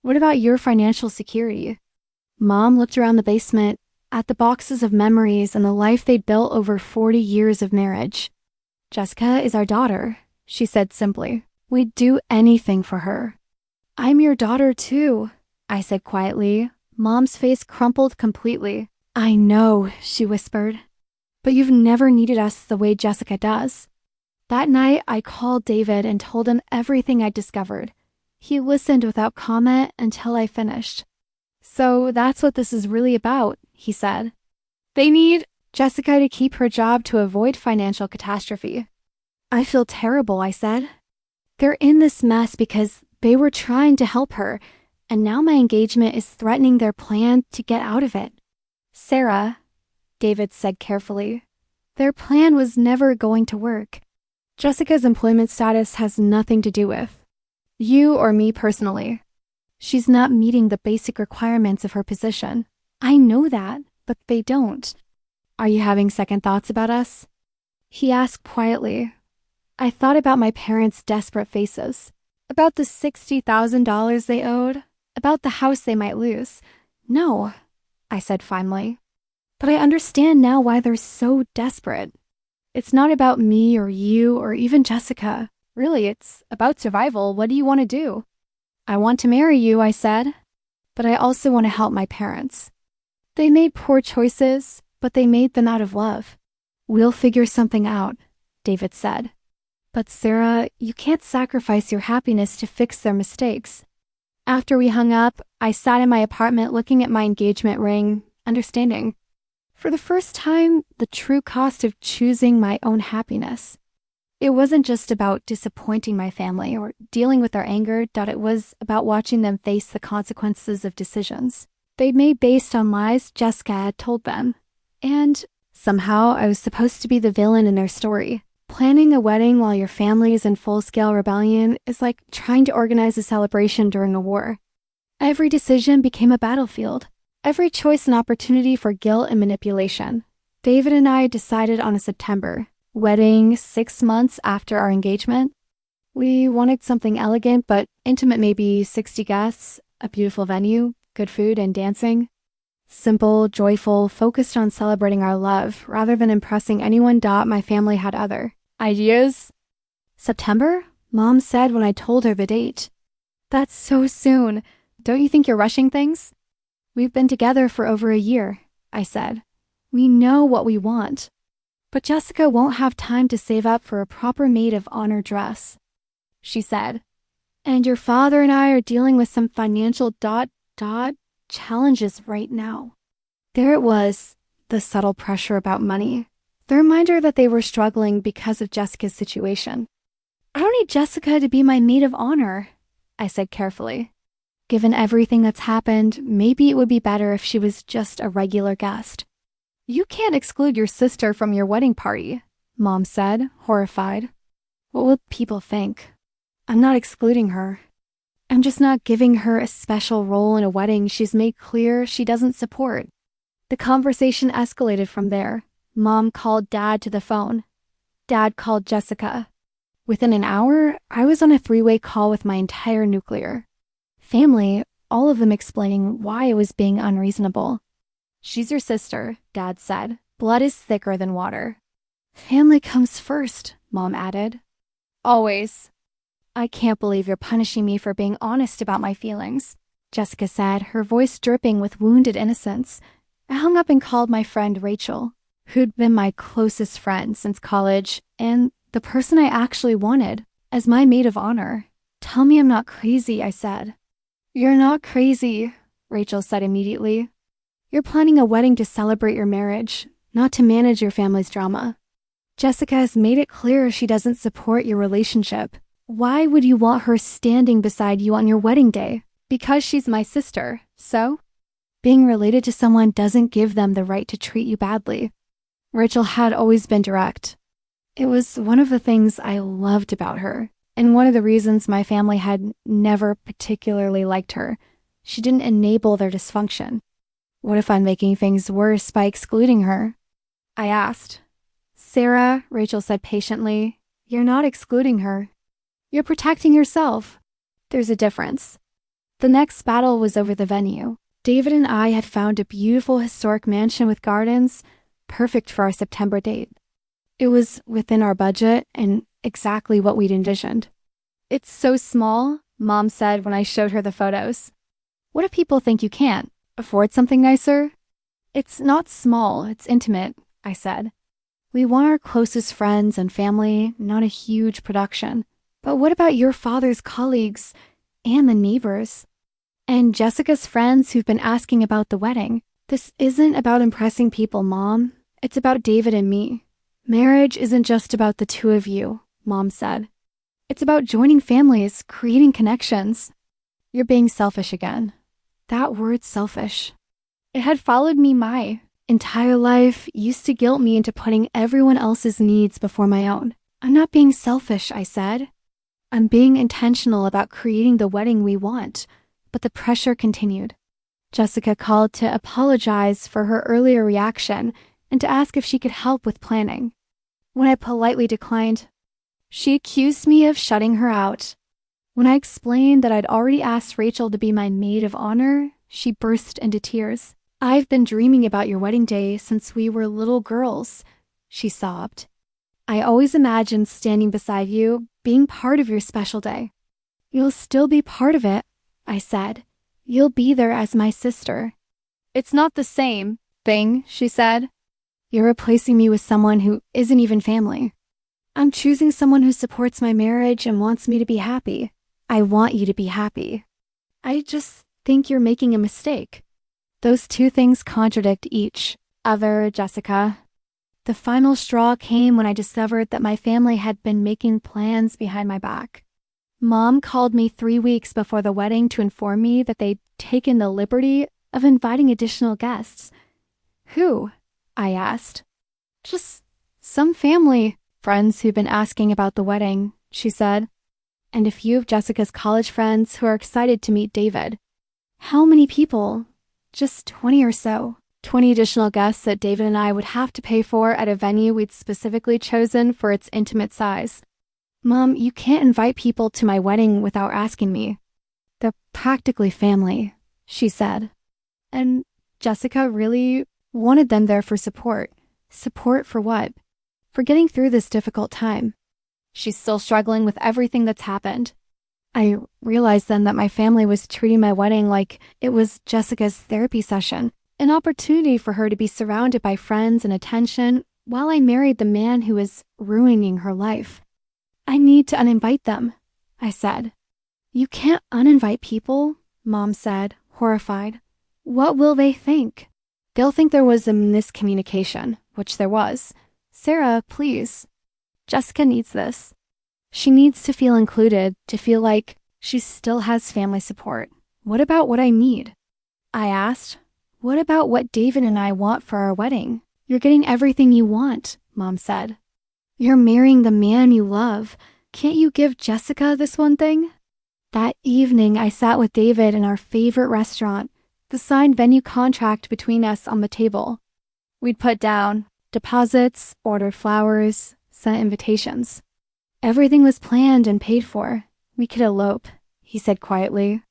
What about your financial security? Mom looked around the basement at the boxes of memories and the life they'd built over 40 years of marriage. Jessica is our daughter, she said simply. We'd do anything for her. I'm your daughter too, I said quietly. Mom's face crumpled completely. I know, she whispered. But you've never needed us the way Jessica does. That night, I called David and told him everything I'd discovered. He listened without comment until I finished. So that's what this is really about, he said. They need Jessica to keep her job to avoid financial catastrophe. I feel terrible, I said. They're in this mess because they were trying to help her, and now my engagement is threatening their plan to get out of it. Sarah, David said carefully, their plan was never going to work. Jessica's employment status has nothing to do with you or me personally. She's not meeting the basic requirements of her position. I know that, but they don't. Are you having second thoughts about us? He asked quietly. I thought about my parents' desperate faces, about the $60,000 they owed, about the house they might lose. No, I said finally. But I understand now why they're so desperate. It's not about me or you or even Jessica. Really, it's about survival. What do you want to do? I want to marry you, I said. But I also want to help my parents. They made poor choices, but they made them out of love. We'll figure something out, David said. But Sarah, you can't sacrifice your happiness to fix their mistakes. After we hung up, I sat in my apartment looking at my engagement ring, understanding, for the first time, the true cost of choosing my own happiness. It wasn't just about disappointing my family or dealing with their anger, but it was about watching them face the consequences of decisions they'd made based on lies Jessica had told them. And somehow I was supposed to be the villain in their story. Planning a wedding while your family is in full-scale rebellion is like trying to organize a celebration during a war. Every decision became a battlefield. Every choice an opportunity for guilt and manipulation. David and I decided on a September wedding 6 months after our engagement. We wanted something elegant but intimate, maybe 60 guests, a beautiful venue, good food and dancing. Simple, joyful, focused on celebrating our love rather than impressing anyone. My family had other ideas. September? Mom said when I told her the date. That's so soon. Don't you think you're rushing things? We've been together for over a year, I said. We know what we want. But Jessica won't have time to save up for a proper maid of honor dress, she said. And your father and I are dealing with some financial challenges right now. There it was, the subtle pressure about money. The reminder that they were struggling because of Jessica's situation. I don't need Jessica to be my maid of honor, I said carefully. Given everything that's happened, maybe it would be better if she was just a regular guest. You can't exclude your sister from your wedding party, Mom said, horrified. What will people think? I'm not excluding her. I'm just not giving her a special role in a wedding she's made clear she doesn't support. The conversation escalated from there. Mom called Dad to the phone. Dad called Jessica. Within an hour, I was on a three-way call with my entire nuclear family, all of them explaining why I was being unreasonable. She's your sister, Dad said. Blood is thicker than water. Family comes first, Mom added. Always. I can't believe you're punishing me for being honest about my feelings, Jessica said, her voice dripping with wounded innocence. I hung up and called my friend Rachel, who'd been my closest friend since college, and the person I actually wanted as my maid of honor. Tell me I'm not crazy, I said. You're not crazy, Rachel said immediately. You're planning a wedding to celebrate your marriage, not to manage your family's drama. Jessica has made it clear she doesn't support your relationship. Why would you want her standing beside you on your wedding day? Because she's my sister, so? Being related to someone doesn't give them the right to treat you badly. Rachel had always been direct. It was one of the things I loved about her, and one of the reasons my family had never particularly liked her. She didn't enable their dysfunction. What if I'm making things worse by excluding her? I asked. Sarah, Rachel said patiently, you're not excluding her. You're protecting yourself. There's a difference. The next battle was over the venue. David and I had found a beautiful historic mansion with gardens, perfect for our September date. It was within our budget and exactly what we'd envisioned. It's so small, Mom said when I showed her the photos. What if people think you can't afford something nicer? It's not small, it's intimate, I said. We want our closest friends and family, not a huge production. But what about your father's colleagues and the neighbors? And Jessica's friends who've been asking about the wedding? This isn't about impressing people, Mom. It's about David and me. Marriage isn't just about the two of you, Mom said. It's about joining families, creating connections. You're being selfish again. That word selfish. It had followed me my entire life, used to guilt me into putting everyone else's needs before my own. I'm not being selfish, I said. I'm being intentional about creating the wedding we want. But the pressure continued. Jessica called to apologize for her earlier reaction and to ask if she could help with planning. When I politely declined, she accused me of shutting her out. When I explained that I'd already asked Rachel to be my maid of honor, she burst into tears. I've been dreaming about your wedding day since we were little girls, she sobbed. I always imagined standing beside you, being part of your special day. You'll still be part of it, I said. You'll be there as my sister. It's not the same thing, she said. You're replacing me with someone who isn't even family. I'm choosing someone who supports my marriage and wants me to be happy. I want you to be happy. I just think you're making a mistake. Those two things contradict each other, Jessica. The final straw came when I discovered that my family had been making plans behind my back. Mom called me 3 weeks before the wedding to inform me that they'd taken the liberty of inviting additional guests. Who? I asked. Just some family friends who've been asking about the wedding, she said. And a few of Jessica's college friends who are excited to meet David. How many people? Just 20 or so. 20 additional guests that David and I would have to pay for at a venue we'd specifically chosen for its intimate size. Mom, you can't invite people to my wedding without asking me. They're practically family, she said. And Jessica really wanted them there for support. Support for what? For getting through this difficult time. She's still struggling with everything that's happened. I realized then that my family was treating my wedding like it was Jessica's therapy session, an opportunity for her to be surrounded by friends and attention while I married the man who was ruining her life. I need to uninvite them, I said. You can't uninvite people, Mom said, horrified. What will they think? They'll think there was a miscommunication, which there was. Sarah, please. Jessica needs this. She needs to feel included, to feel like she still has family support. What about what I need? I asked. What about what David and I want for our wedding? You're getting everything you want, Mom said. You're marrying the man you love. Can't you give Jessica this one thing? That evening, I sat with David in our favorite restaurant, the signed venue contract between us on the table. We'd put down deposits, ordered flowers, sent invitations. Everything was planned and paid for. We could elope, he said quietly.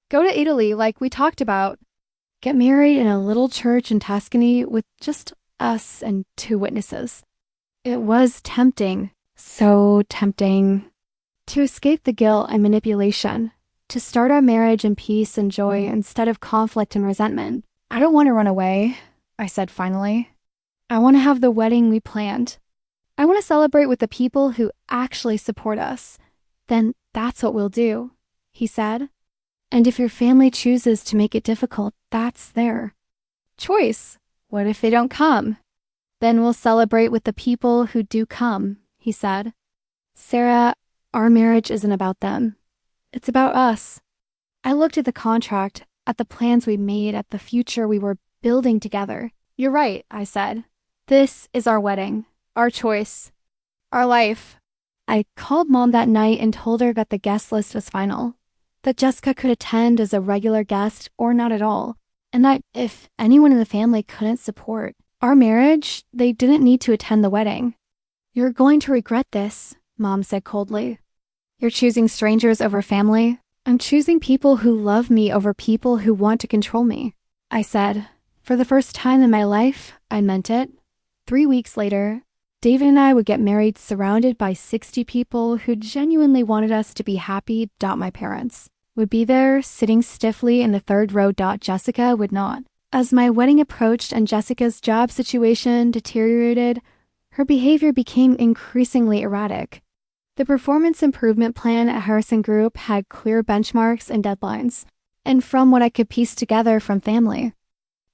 Go to Italy like we talked about. Get married in a little church in Tuscany with just us and 2 witnesses. It was tempting, so tempting. To escape the guilt and manipulation, to start our marriage in peace and joy instead of conflict and resentment. I don't want to run away, I said finally. I want to have the wedding we planned. I want to celebrate with the people who actually support us. Then that's what we'll do, he said. And if your family chooses to make it difficult, that's their choice. What if they don't come? Then we'll celebrate with the people who do come, he said. Sarah, our marriage isn't about them. It's about us. I looked at the contract, at the plans we made, at the future we were building together. You're right, I said. This is our wedding, our choice, our life. I called Mom that night and told her that the guest list was final, that Jessica could attend as a regular guest or not at all, and that if anyone in the family couldn't support our marriage, they didn't need to attend the wedding. You're going to regret this, Mom said coldly. You're choosing strangers over family. I'm choosing people who love me over people who want to control me. I said, for the first time in my life, I meant it. 3 weeks later, David and I would get married surrounded by 60 people who genuinely wanted us to be happy. My parents would be there, sitting stiffly in the 3rd row. Jessica would not. As my wedding approached and Jessica's job situation deteriorated, her behavior became increasingly erratic. The performance improvement plan at Harrison Group had clear benchmarks and deadlines, and from what I could piece together from family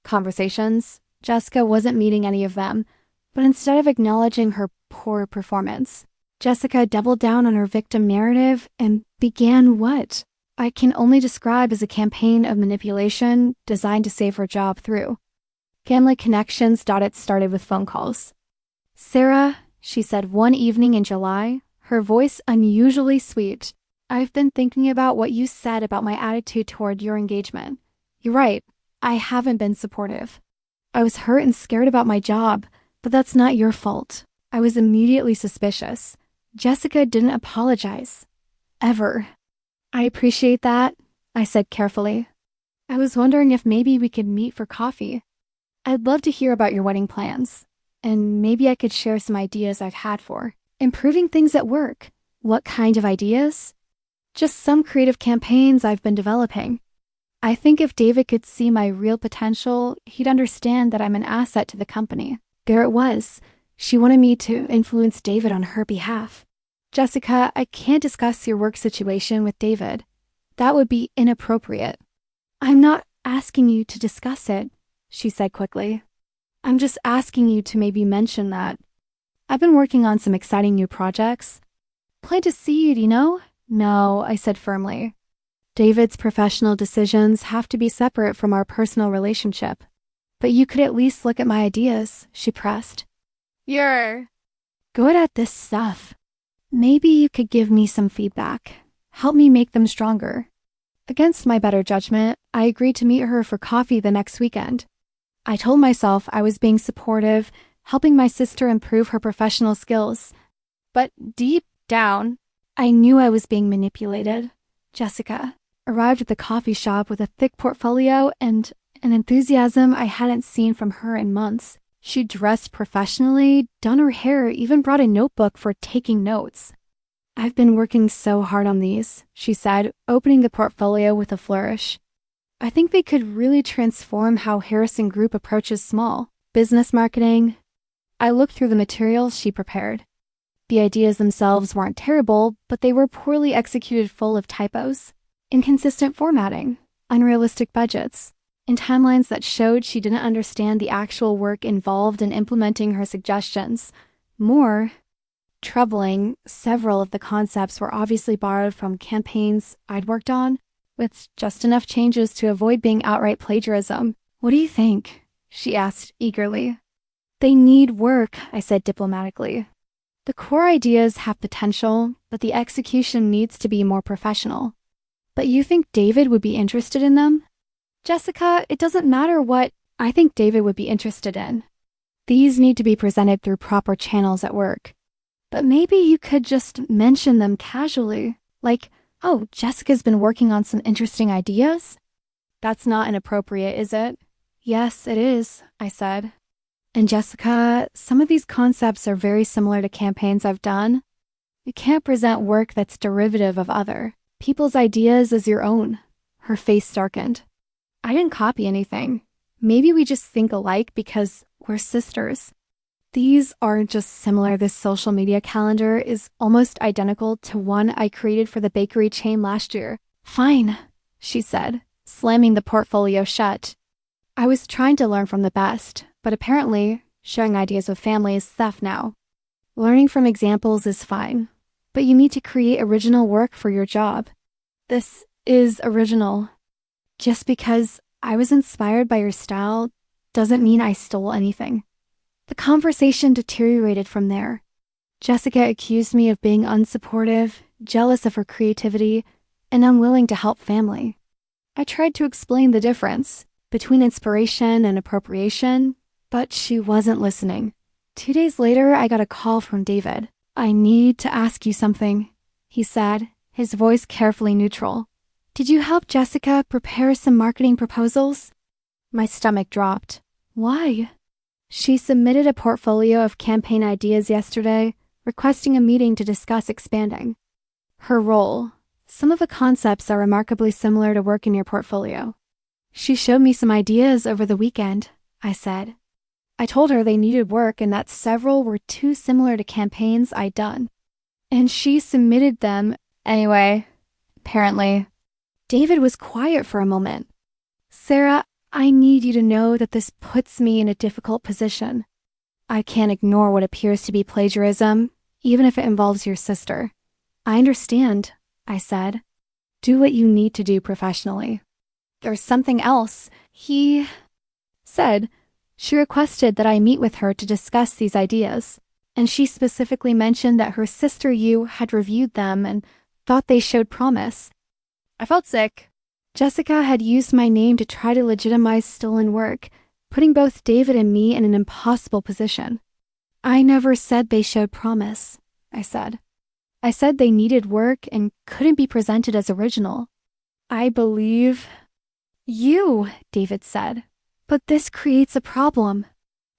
conversations, Jessica wasn't meeting any of them, but instead of acknowledging her poor performance, Jessica doubled down on her victim narrative and began what I can only describe as a campaign of manipulation designed to save her job through family connections. It started with phone calls. Sarah, she said one evening in July, her voice unusually sweet. I've been thinking about what you said about my attitude toward your engagement. You're right, I haven't been supportive. I was hurt and scared about my job, but that's not your fault. I was immediately suspicious. Jessica didn't apologize. Ever. I appreciate that, I said carefully. I was wondering if maybe we could meet for coffee. I'd love to hear about your wedding plans, and maybe I could share some ideas I've had for improving things at work. What kind of ideas? Just some creative campaigns I've been developing. I think if David could see my real potential, he'd understand that I'm an asset to the company. There it was. She wanted me to influence David on her behalf. Jessica, I can't discuss your work situation with David. That would be inappropriate. I'm not asking you to discuss it, she said quickly. I'm just asking you to maybe mention that. I've been working on some exciting new projects. Plant a seed, you know? No, I said firmly. David's professional decisions have to be separate from our personal relationship. But you could at least look at my ideas, she pressed. You're good at this stuff. Maybe you could give me some feedback. Help me make them stronger. Against my better judgment, I agreed to meet her for coffee the next weekend. I told myself I was being supportive, helping my sister improve her professional skills. But deep down, I knew I was being manipulated. Jessica arrived at the coffee shop with a thick portfolio and an enthusiasm I hadn't seen from her in months. She dressed professionally, done her hair, even brought a notebook for taking notes. "I've been working so hard on these," she said, opening the portfolio with a flourish. "I think they could really transform how Harrison Group approaches small business marketing." I looked through the materials she prepared. The ideas themselves weren't terrible, but they were poorly executed, full of typos, inconsistent formatting, unrealistic budgets, and timelines that showed she didn't understand the actual work involved in implementing her suggestions. More troubling, several of the concepts were obviously borrowed from campaigns I'd worked on, with just enough changes to avoid being outright plagiarism. "What do you think?" she asked eagerly. "They need work," I said diplomatically. "The core ideas have potential, but the execution needs to be more professional." "But you think David would be interested in them?" "Jessica, it doesn't matter what I think David would be interested in. These need to be presented through proper channels at work. But maybe you could just mention them casually, like, 'Oh, Jessica's been working on some interesting ideas.'" "That's not inappropriate, is it?" "Yes, it is," I said. "And Jessica, some of these concepts are very similar to campaigns I've done. You can't present work that's derivative of other people's ideas as your own." Her face darkened. "I didn't copy anything. Maybe we just think alike because we're sisters. These aren't just similar. This social media calendar is almost identical to one I created for the bakery chain last year." "Fine," she said, slamming the portfolio shut. I was trying to learn from the best, but apparently sharing ideas with family is theft now. Learning from examples is fine, but you need to create original work for your job. This is original. Just because I was inspired by your style doesn't mean I stole anything. The conversation deteriorated from there. Jessica accused me of being unsupportive, jealous of her creativity, and unwilling to help family. I tried to explain the difference between inspiration and appropriation, but she wasn't listening. 2 days later, I got a call from David. "I need to ask you something," he said, his voice carefully neutral. "Did you help Jessica prepare some marketing proposals?" My stomach dropped. "Why?" "She submitted a portfolio of campaign ideas yesterday, requesting a meeting to discuss expanding her role. Some of the concepts are remarkably similar to work in your portfolio." "She showed me some ideas over the weekend," I said. I told her they needed work and that several were too similar to campaigns I'd done. And she submitted them anyway, apparently. David was quiet for a moment. "Sarah, I need you to know that this puts me in a difficult position. I can't ignore what appears to be plagiarism, even if it involves your sister." "I understand," I said. "Do what you need to do professionally." "There's something else," he said. "She requested that I meet with her to discuss these ideas, and she specifically mentioned that her sister you had reviewed them and thought they showed promise." I felt sick. Jessica had used my name to try to legitimize stolen work, putting both David and me in an impossible position. "I never said they showed promise," I said. "I said they needed work and couldn't be presented as original." "I believe you," David said. "But this creates a problem.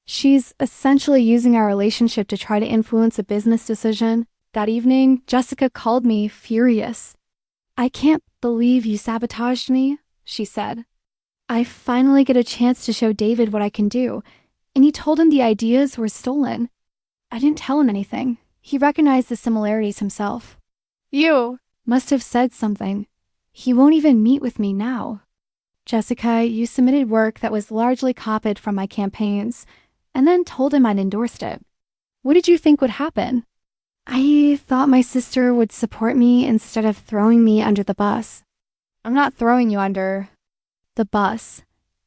She's essentially using our relationship to try to influence a business decision." That evening, Jessica called me furious. "I can't believe you sabotaged me," she said. "I finally get a chance to show David what I can do, and you told him the ideas were stolen." "I didn't tell him anything. He recognized the similarities himself." "You must have said something. He won't even meet with me now." "Jessica, you submitted work that was largely copied from my campaigns, and then told him I'd endorsed it. What did you think would happen?" "I thought my sister would support me instead of throwing me under the bus." "I'm not throwing you under the bus.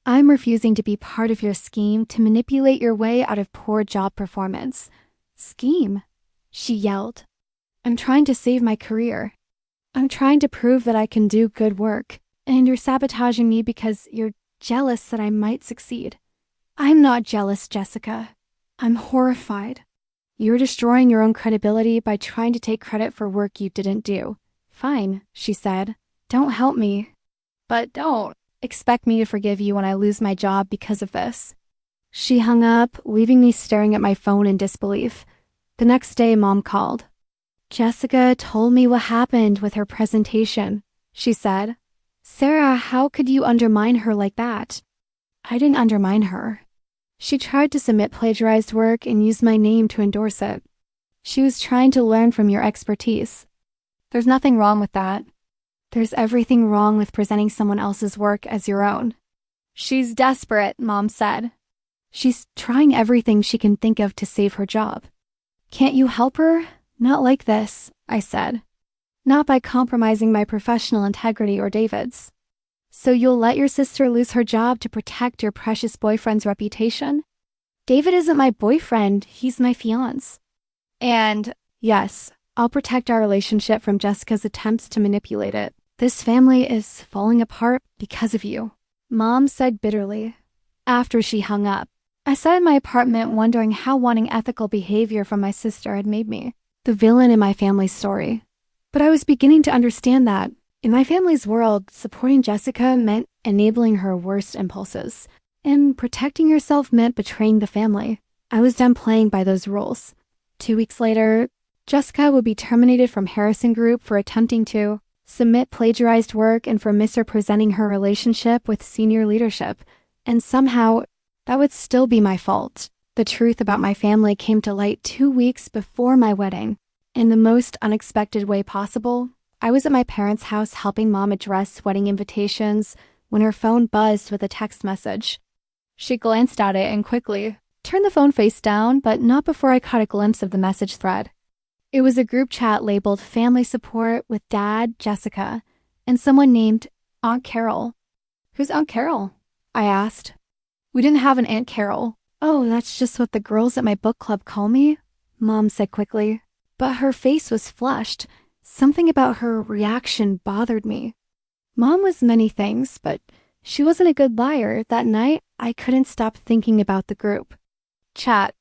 I'm refusing to be part of your scheme to manipulate your way out of poor job performance." "Scheme?" she yelled. "I'm trying to save my career. I'm trying to prove that I can do good work, and you're sabotaging me because you're jealous that I might succeed." "I'm not jealous, Jessica. I'm horrified." You're destroying your own credibility by trying to take credit for work you didn't do. Fine, she said. Don't help me. But don't expect me to forgive you when I lose my job because of this. She hung up, leaving me staring at my phone in disbelief. The next day, Mom called. Jessica told me what happened with her presentation, she said. Sarah, how could you undermine her like that? I didn't undermine her. She tried to submit plagiarized work and use my name to endorse it. She was trying to learn from your expertise. There's nothing wrong with that. There's everything wrong with presenting someone else's work as your own. She's desperate, Mom said. She's trying everything she can think of to save her job. Can't you help her? Not like this, I said. Not by compromising my professional integrity or David's. So you'll let your sister lose her job to protect your precious boyfriend's reputation? David isn't my boyfriend, he's my fiancé. And, yes, I'll protect our relationship from Jessica's attempts to manipulate it. This family is falling apart because of you, Mom said bitterly, after she hung up. I sat in my apartment wondering how wanting ethical behavior from my sister had made me the villain in my family's story. But I was beginning to understand that, in my family's world, supporting Jessica meant enabling her worst impulses, and protecting yourself meant betraying the family. I was done playing by those rules. 2 weeks later, Jessica would be terminated from Harrison Group for attempting to submit plagiarized work and for misrepresenting her relationship with senior leadership, and somehow that would still be my fault. The truth about my family came to light 2 weeks before my wedding. In the most unexpected way possible, I was at my parents' house helping Mom address wedding invitations when her phone buzzed with a text message. She glanced at it and quickly turned the phone face down, but not before I caught a glimpse of the message thread. It was a group chat labeled Family Support with Dad, Jessica, and someone named Aunt Carol. Who's Aunt Carol? I asked. We didn't have an Aunt Carol. Oh, that's just what the girls at my book club call me, Mom said quickly. But her face was flushed. Something about her reaction bothered me. Mom was many things, but she wasn't a good liar. That night, I couldn't stop thinking about the group chat.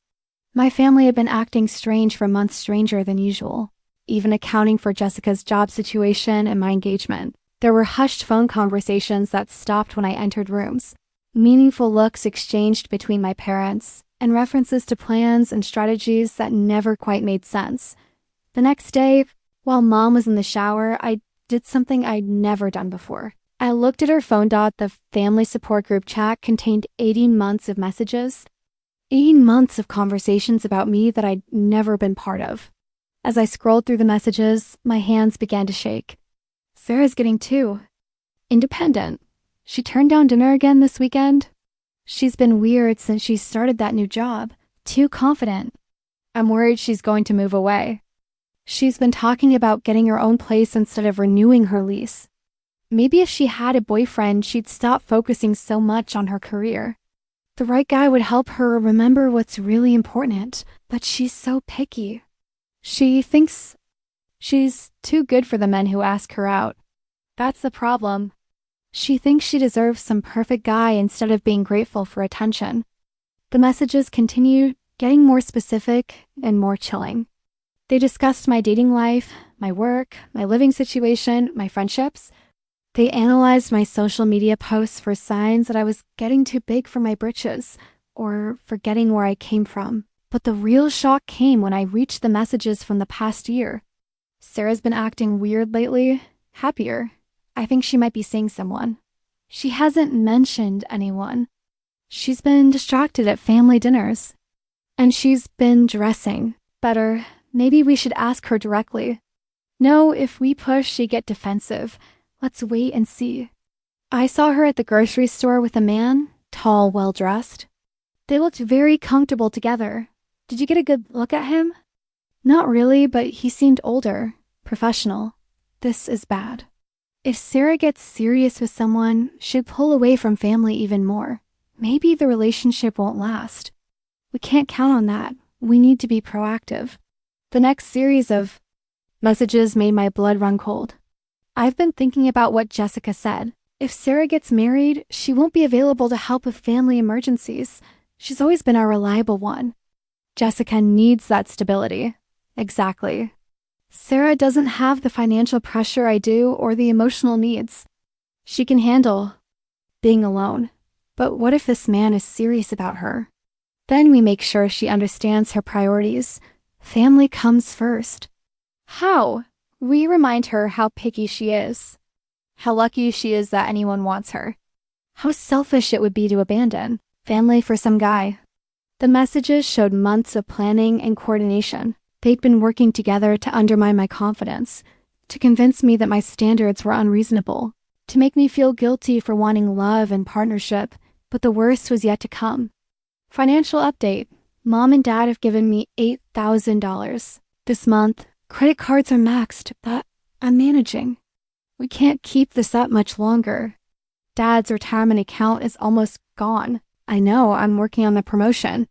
My family had been acting strange for months, stranger than usual, even accounting for Jessica's job situation and my engagement. There were hushed phone conversations that stopped when I entered rooms, meaningful looks exchanged between my parents, and references to plans and strategies that never quite made sense. The next day, while Mom was in the shower, I did something I'd never done before. I looked at her phone. The family support group chat contained 18 months of messages. 18 months of conversations about me that I'd never been part of. As I scrolled through the messages, my hands began to shake. Sarah's getting too independent. She turned down dinner again this weekend. She's been weird since she started that new job. Too confident. I'm worried she's going to move away. She's been talking about getting her own place instead of renewing her lease. Maybe if she had a boyfriend, she'd stop focusing so much on her career. The right guy would help her remember what's really important, but she's so picky. She thinks she's too good for the men who ask her out. That's the problem. She thinks she deserves some perfect guy instead of being grateful for attention. The messages continued, getting more specific and more chilling. They discussed my dating life, my work, my living situation, my friendships. They analyzed my social media posts for signs that I was getting too big for my britches or forgetting where I came from. But the real shock came when I reached the messages from the past year. Sarah's been acting weird lately, happier. I think she might be seeing someone. She hasn't mentioned anyone. She's been distracted at family dinners. And she's been dressing better. Maybe we should ask her directly. No, if we push, she'd get defensive. Let's wait and see. I saw her at the grocery store with a man, tall, well-dressed. They looked very comfortable together. Did you get a good look at him? Not really, but he seemed older, professional. This is bad. If Sarah gets serious with someone, she'd pull away from family even more. Maybe the relationship won't last. We can't count on that. We need to be proactive. The next series of messages made my blood run cold. I've been thinking about what Jessica said. If Sarah gets married, she won't be available to help with family emergencies. She's always been our reliable one. Jessica needs that stability. Exactly. Sarah doesn't have the financial pressure I do or the emotional needs. She can handle being alone. But what if this man is serious about her? Then we make sure she understands her priorities. Family comes first. How? We remind her how picky she is. How lucky she is that anyone wants her. How selfish it would be to abandon family for some guy. The messages showed months of planning and coordination. They'd been working together to undermine my confidence, to convince me that my standards were unreasonable, to make me feel guilty for wanting love and partnership, but the worst was yet to come. Financial update. Mom and Dad have given me $8,000. This month, credit cards are maxed, but I'm managing. We can't keep this up much longer. Dad's retirement account is almost gone. I know, I'm working on the promotion.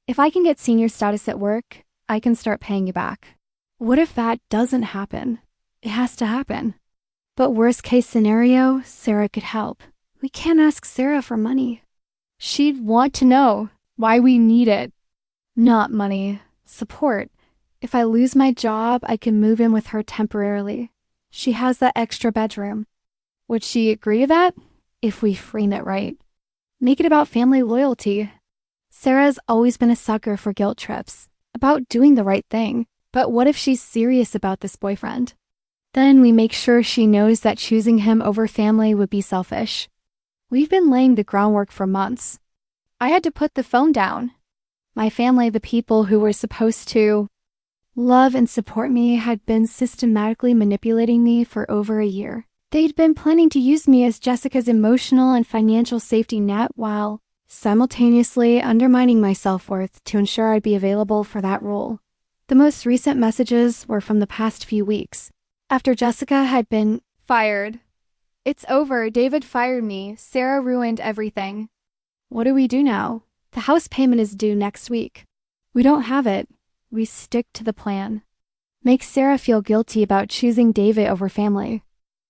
If I can get senior status at work, I can start paying you back. What if that doesn't happen? It has to happen. But worst case scenario, Sarah could help. We can't ask Sarah for money. She'd want to know why we need it. Not money, support. If I lose my job, I can move in with her temporarily. She has that extra bedroom. Would she agree to that? If we frame it right. Make it about family loyalty. Sarah's always been a sucker for guilt trips, about doing the right thing. But what if she's serious about this boyfriend? Then we make sure she knows that choosing him over family would be selfish. We've been laying the groundwork for months. I had to put the phone down. My family, the people who were supposed to love and support me, had been systematically manipulating me for over a year. They'd been planning to use me as Jessica's emotional and financial safety net while simultaneously undermining my self-worth to ensure I'd be available for that role. The most recent messages were from the past few weeks, after Jessica had been fired. It's over. David fired me. Sarah ruined everything. What do we do now? The house payment is due next week. We don't have it. We stick to the plan. Make Sarah feel guilty about choosing David over family.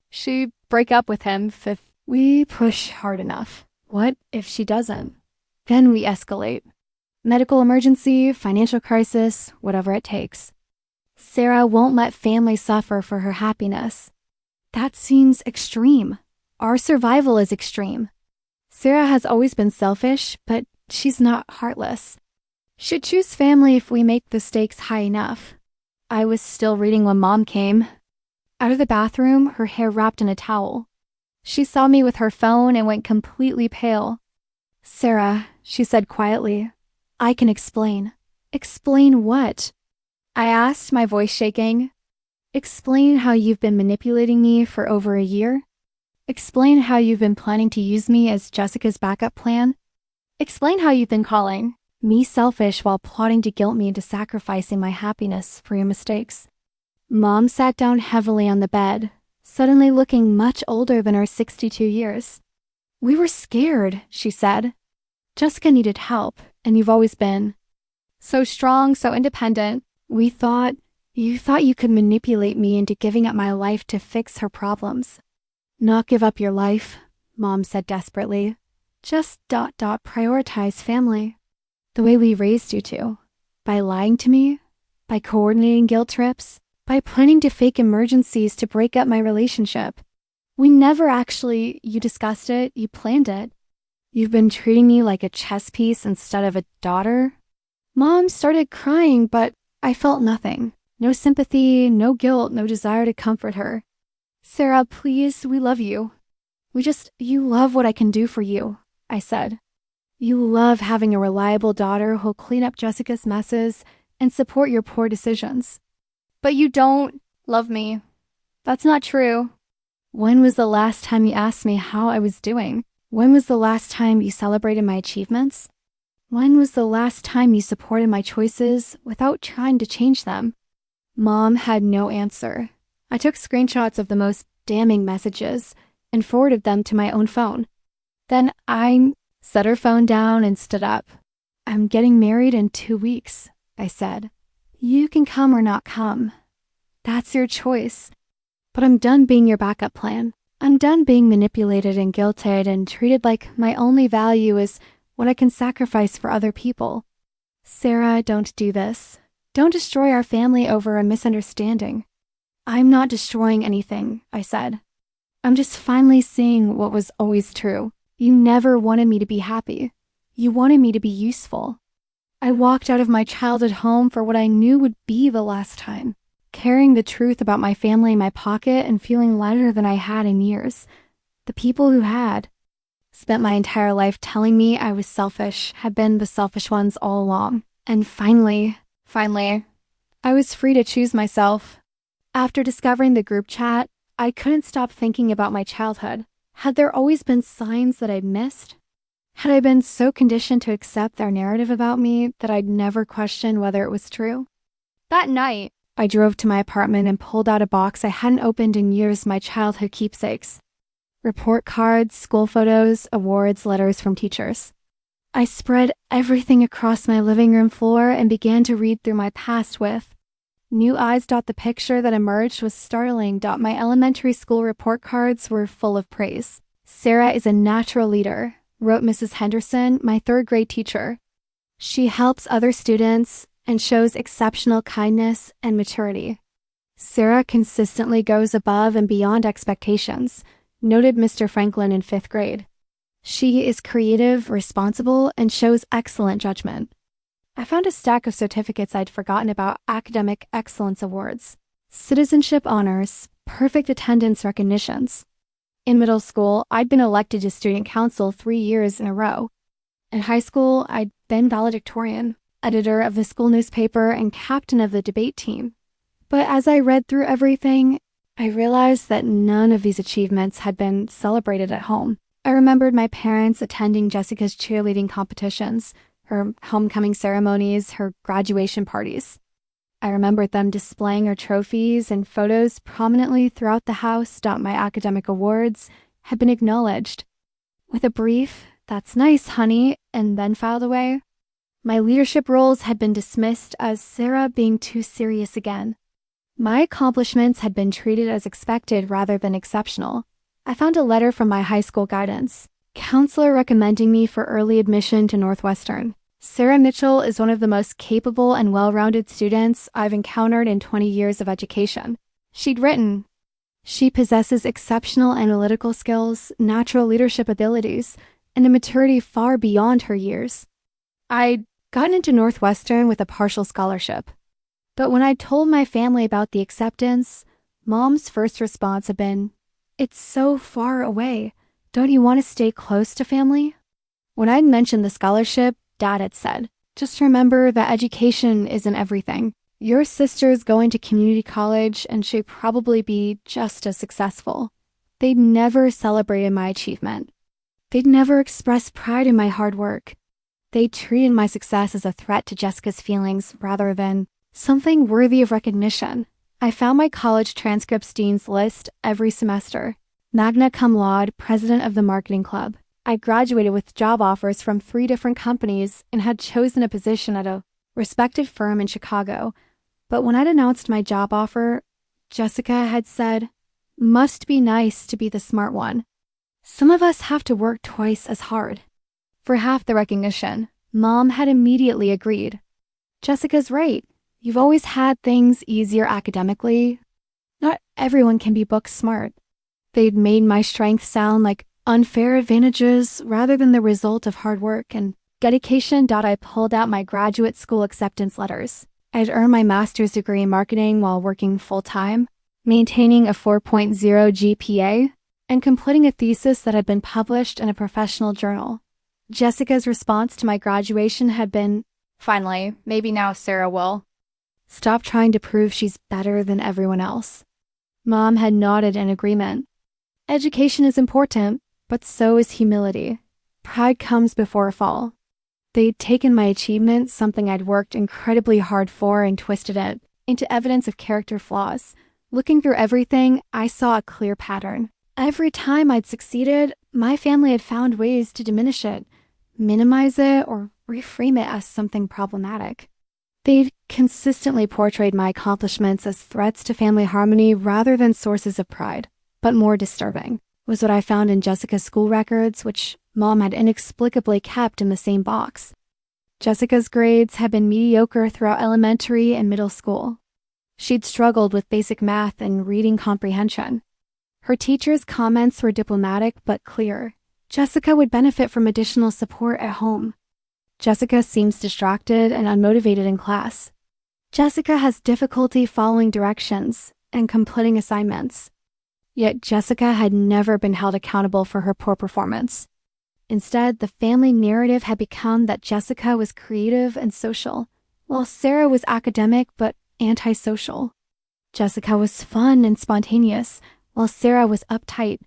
She'd break up with him if we push hard enough. What if she doesn't? Then we escalate. Medical emergency, financial crisis, whatever it takes. Sarah won't let family suffer for her happiness. That seems extreme. Our survival is extreme. Sarah has always been selfish, but she's not heartless. She'd choose family if we make the stakes high enough. I was still reading when Mom came. Out of the bathroom, her hair wrapped in a towel. She saw me with her phone and went completely pale. Sarah, she said quietly, I can explain. Explain what? I asked, my voice shaking. Explain how you've been manipulating me for over a year. Explain how you've been planning to use me as Jessica's backup plan. Explain how you've been calling me selfish while plotting to guilt me into sacrificing my happiness for your mistakes. Mom sat down heavily on the bed, suddenly looking much older than her 62 years. We were scared, she said. Jessica needed help, and you've always been so strong, so independent. You thought you could manipulate me into giving up my life to fix her problems. Not give up your life, Mom said desperately. Just ... prioritize family. The way we raised you to. By lying to me, by coordinating guilt trips, by planning to fake emergencies to break up my relationship. We never actually, you discussed it, you planned it. You've been treating me like a chess piece instead of a daughter. Mom started crying, but I felt nothing. No sympathy, no guilt, no desire to comfort her. Sarah, please, we love you. You love what I can do for you, I said. You love having a reliable daughter who'll clean up Jessica's messes and support your poor decisions. But you don't love me. That's not true. When was the last time you asked me how I was doing? When was the last time you celebrated my achievements? When was the last time you supported my choices without trying to change them? Mom had no answer. I took screenshots of the most damning messages and forwarded them to my own phone. Then I set her phone down and stood up. I'm getting married in 2 weeks, I said. You can come or not come. That's your choice. But I'm done being your backup plan. I'm done being manipulated and guilted and treated like my only value is what I can sacrifice for other people. Sarah, don't do this. Don't destroy our family over a misunderstanding. I'm not destroying anything, I said. I'm just finally seeing what was always true. You never wanted me to be happy. You wanted me to be useful. I walked out of my childhood home for what I knew would be the last time, carrying the truth about my family in my pocket and feeling lighter than I had in years. The people who had spent my entire life telling me I was selfish had been the selfish ones all along. And finally, I was free to choose myself. After discovering the group chat, I couldn't stop thinking about my childhood. Had there always been signs that I'd missed? Had I been so conditioned to accept their narrative about me that I'd never question whether it was true? That night, I drove to my apartment and pulled out a box I hadn't opened in years, my childhood keepsakes. Report cards, school photos, awards, letters from teachers. I spread everything across my living room floor and began to read through my past with new eyes. The picture that emerged was startling. My elementary school report cards were full of praise. Sarah is a natural leader, wrote Mrs. Henderson, my third-grade teacher. She helps other students and shows exceptional kindness and maturity. Sarah consistently goes above and beyond expectations, noted Mr. Franklin in 5th grade. She is creative, responsible, and shows excellent judgment. I found a stack of certificates I'd forgotten about: academic excellence awards, citizenship honors, perfect attendance recognitions. In middle school, I'd been elected to student council 3 years in a row. In high school, I'd been valedictorian, editor of the school newspaper, and captain of the debate team. But as I read through everything, I realized that none of these achievements had been celebrated at home. I remembered my parents attending Jessica's cheerleading competitions, her homecoming ceremonies, her graduation parties. I remembered them displaying her trophies and photos prominently throughout the house. My academic awards had been acknowledged with a brief, "That's nice, honey," and then filed away. My leadership roles had been dismissed as Sarah being too serious again. My accomplishments had been treated as expected rather than exceptional. I found a letter from my high school guidance counselor recommending me for early admission to Northwestern. Sarah Mitchell is one of the most capable and well-rounded students I've encountered in 20 years of education. She'd written, "She possesses exceptional analytical skills, natural leadership abilities, and a maturity far beyond her years." I'd gotten into Northwestern with a partial scholarship. But when I told my family about the acceptance, Mom's first response had been, "It's so far away. Don't you want to stay close to family?" When I'd mentioned the scholarship, Dad had said, "Just remember that education isn't everything. Your sister's going to community college and she'd probably be just as successful." They'd never celebrated my achievement. They'd never expressed pride in my hard work. They treated my success as a threat to Jessica's feelings rather than something worthy of recognition. I found my college transcripts dean's list every semester. Magna cum laude, president of the marketing club. I graduated with job offers from 3 different companies and had chosen a position at a respected firm in Chicago. But when I'd announced my job offer, Jessica had said, "Must be nice to be the smart one. Some of us have to work twice as hard." For half the recognition, Mom had immediately agreed. "Jessica's right. You've always had things easier academically. Not everyone can be book smart." They'd made my strength sound like unfair advantages rather than the result of hard work and dedication. I pulled out my graduate school acceptance letters. I'd earned my master's degree in marketing while working full-time, maintaining a 4.0 GPA, and completing a thesis that had been published in a professional journal. Jessica's response to my graduation had been, "Finally, maybe now Sarah will stop trying to prove she's better than everyone else." Mom had nodded in agreement. Education is important, but so is humility. Pride comes before a fall. They'd taken my achievement, something I'd worked incredibly hard for, and twisted it into evidence of character flaws. Looking through everything, I saw a clear pattern. Every time I'd succeeded, my family had found ways to diminish it, minimize it, or reframe it as something problematic. They'd consistently portrayed my accomplishments as threats to family harmony rather than sources of pride. But more disturbing was what I found in Jessica's school records, which Mom had inexplicably kept in the same box. Jessica's grades had been mediocre throughout elementary and middle school. She'd struggled with basic math and reading comprehension. Her teachers' comments were diplomatic but clear. Jessica would benefit from additional support at home. Jessica seems distracted and unmotivated in class. Jessica has difficulty following directions and completing assignments. Yet Jessica had never been held accountable for her poor performance. Instead, the family narrative had become that Jessica was creative and social, while Sarah was academic but antisocial. Jessica was fun and spontaneous, while Sarah was uptight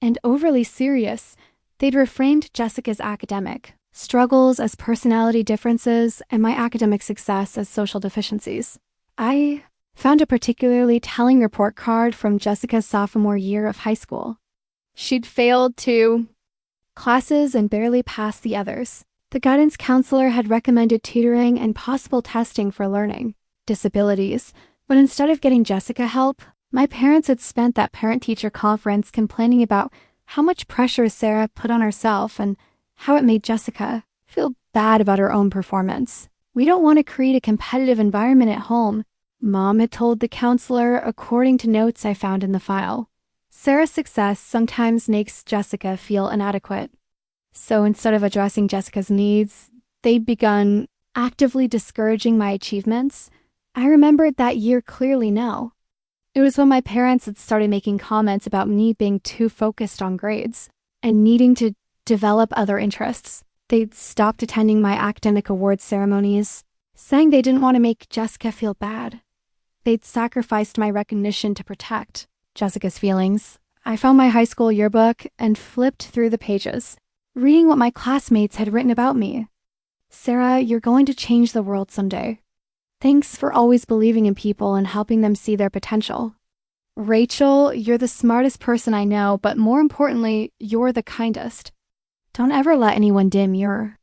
and overly serious. They'd reframed Jessica's academic struggles as personality differences and my academic success as social deficiencies. I found a particularly telling report card from Jessica's sophomore year of high school. She'd failed 2 classes and barely passed the others. The guidance counselor had recommended tutoring and possible testing for learning disabilities, but instead of getting Jessica help, my parents had spent that parent-teacher conference complaining about how much pressure Sarah put on herself and how it made Jessica feel bad about her own performance. "We don't want to create a competitive environment at home," Mom had told the counselor, according to notes I found in the file. Sarah's success sometimes makes Jessica feel inadequate. So instead of addressing Jessica's needs, they'd begun actively discouraging my achievements. I remembered that year clearly now. It was when my parents had started making comments about me being too focused on grades and needing to develop other interests. They'd stopped attending my academic awards ceremonies, saying they didn't want to make Jessica feel bad. They'd sacrificed my recognition to protect Jessica's feelings. I found my high school yearbook and flipped through the pages, reading what my classmates had written about me. "Sarah, you're going to change the world someday. Thanks for always believing in people and helping them see their potential. Rachel, you're the smartest person I know, but more importantly, you're the kindest. Don't ever let anyone dim your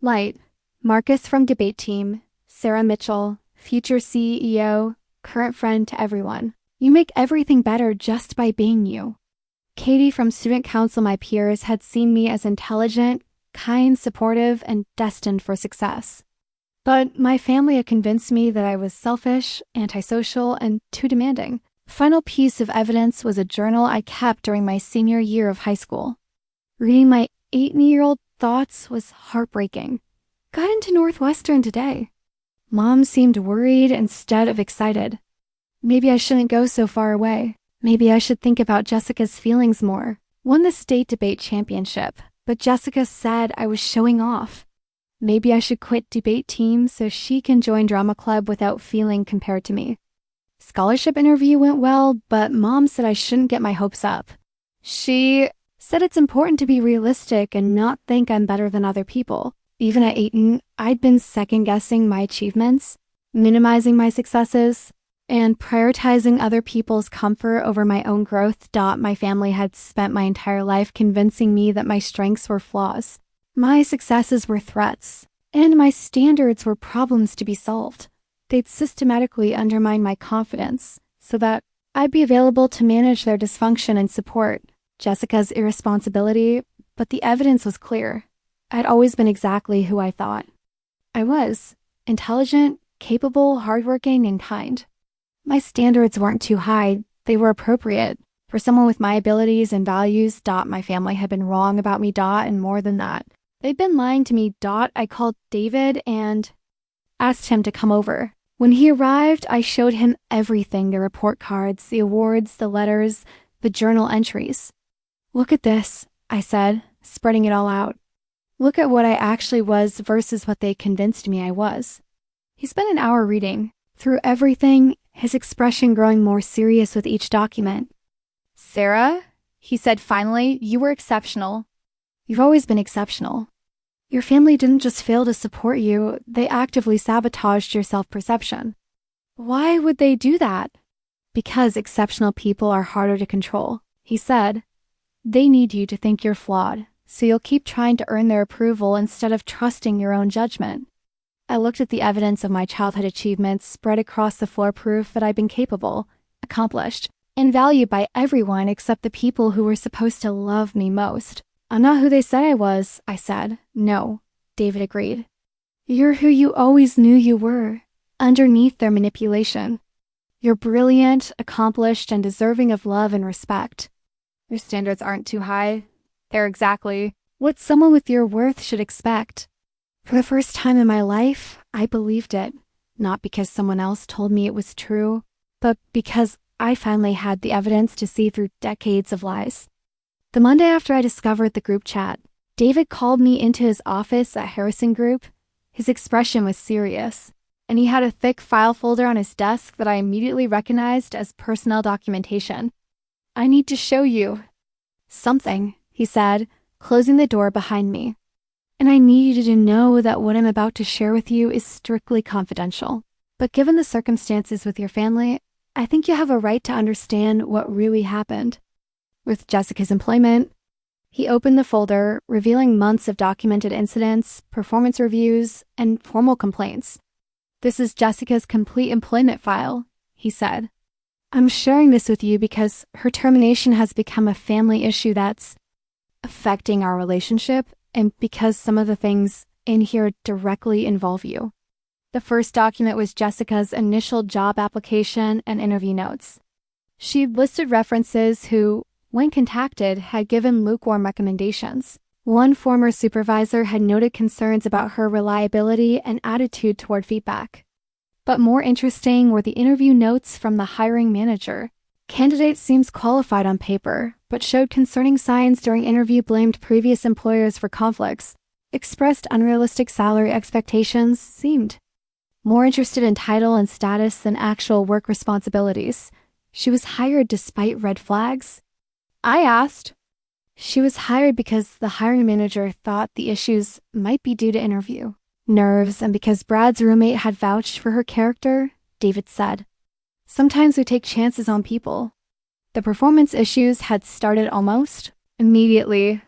light. Marcus from debate team, Sarah Mitchell, future CEO, current friend to everyone. You make everything better just by being you." Katie from student council, my peers, had seen me as intelligent, kind, supportive, and destined for success. But my family had convinced me that I was selfish, antisocial, and too demanding. Final piece of evidence was a journal I kept during my senior year of high school. Reading my 8-year-old thoughts was heartbreaking. Got into Northwestern today. Mom seemed worried instead of excited. Maybe I shouldn't go so far away. Maybe I should think about Jessica's feelings more. Won the state debate championship, but Jessica said I was showing off. Maybe I should quit debate team so she can join drama club without feeling compared to me. Scholarship interview went well, but Mom said I shouldn't get my hopes up. She said it's important to be realistic and not think I'm better than other people. Even at Eton, I'd been second-guessing my achievements, minimizing my successes, and prioritizing other people's comfort over my own growth. My family had spent my entire life convincing me that my strengths were flaws. My successes were threats, and my standards were problems to be solved. They'd systematically undermine my confidence so that I'd be available to manage their dysfunction and support Jessica's irresponsibility, but the evidence was clear. I'd always been exactly who I thought I was: intelligent, capable, hardworking, and kind. My standards weren't too high, they were appropriate. For someone with my abilities and values, my family had been wrong about me, and more than that. They'd been lying to me, I called David and asked him to come over. When he arrived, I showed him everything: the report cards, the awards, the letters, the journal entries. "Look at this," I said, spreading it all out. "Look at what I actually was versus what they convinced me I was." He spent an hour reading through everything, his expression growing more serious with each document. "Sarah," he said finally, "you were exceptional. You've always been exceptional. Your family didn't just fail to support you, they actively sabotaged your self-perception." "Why would they do that?" "Because exceptional people are harder to control," he said. "They need you to think you're flawed, so you'll keep trying to earn their approval instead of trusting your own judgment." I looked at the evidence of my childhood achievements spread across the floor, proof that I'd been capable, accomplished, and valued by everyone except the people who were supposed to love me most. "I'm not who they said I was," I said. "No," David agreed. You're who you always knew you were, underneath their manipulation. You're brilliant, accomplished, and deserving of love and respect. Your standards aren't too high. They're exactly what someone with your worth should expect. For the first time in my life, I believed it, not because someone else told me it was true, but because I finally had the evidence to see through decades of lies. The Monday after I discovered the group chat, David called me into his office at Harrison Group. His expression was serious, and he had a thick file folder on his desk that I immediately recognized as personnel documentation. "I need to show you something," he said, closing the door behind me. "And I need you to know that what I'm about to share with you is strictly confidential. But given the circumstances with your family, I think you have a right to understand what really happened." With Jessica's employment, he opened the folder, revealing months of documented incidents, performance reviews, and formal complaints. "This is Jessica's complete employment file," he said. "I'm sharing this with you because her termination has become a family issue that's affecting our relationship, and because some of the things in here directly involve you." The first document was Jessica's initial job application and interview notes. She listed references who, when contacted, had given lukewarm recommendations. One former supervisor had noted concerns about her reliability and attitude toward feedback. But more interesting were the interview notes from the hiring manager. "Candidate seems qualified on paper, but showed concerning signs during interview, blamed previous employers for conflicts, expressed unrealistic salary expectations, seemed more interested in title and status than actual work responsibilities. She was hired despite red flags." I asked. "She was hired because the hiring manager thought the issues might be due to interview nerves and because Brad's roommate had vouched for her character," David said. "Sometimes we take chances on people." The performance issues had started almost immediately.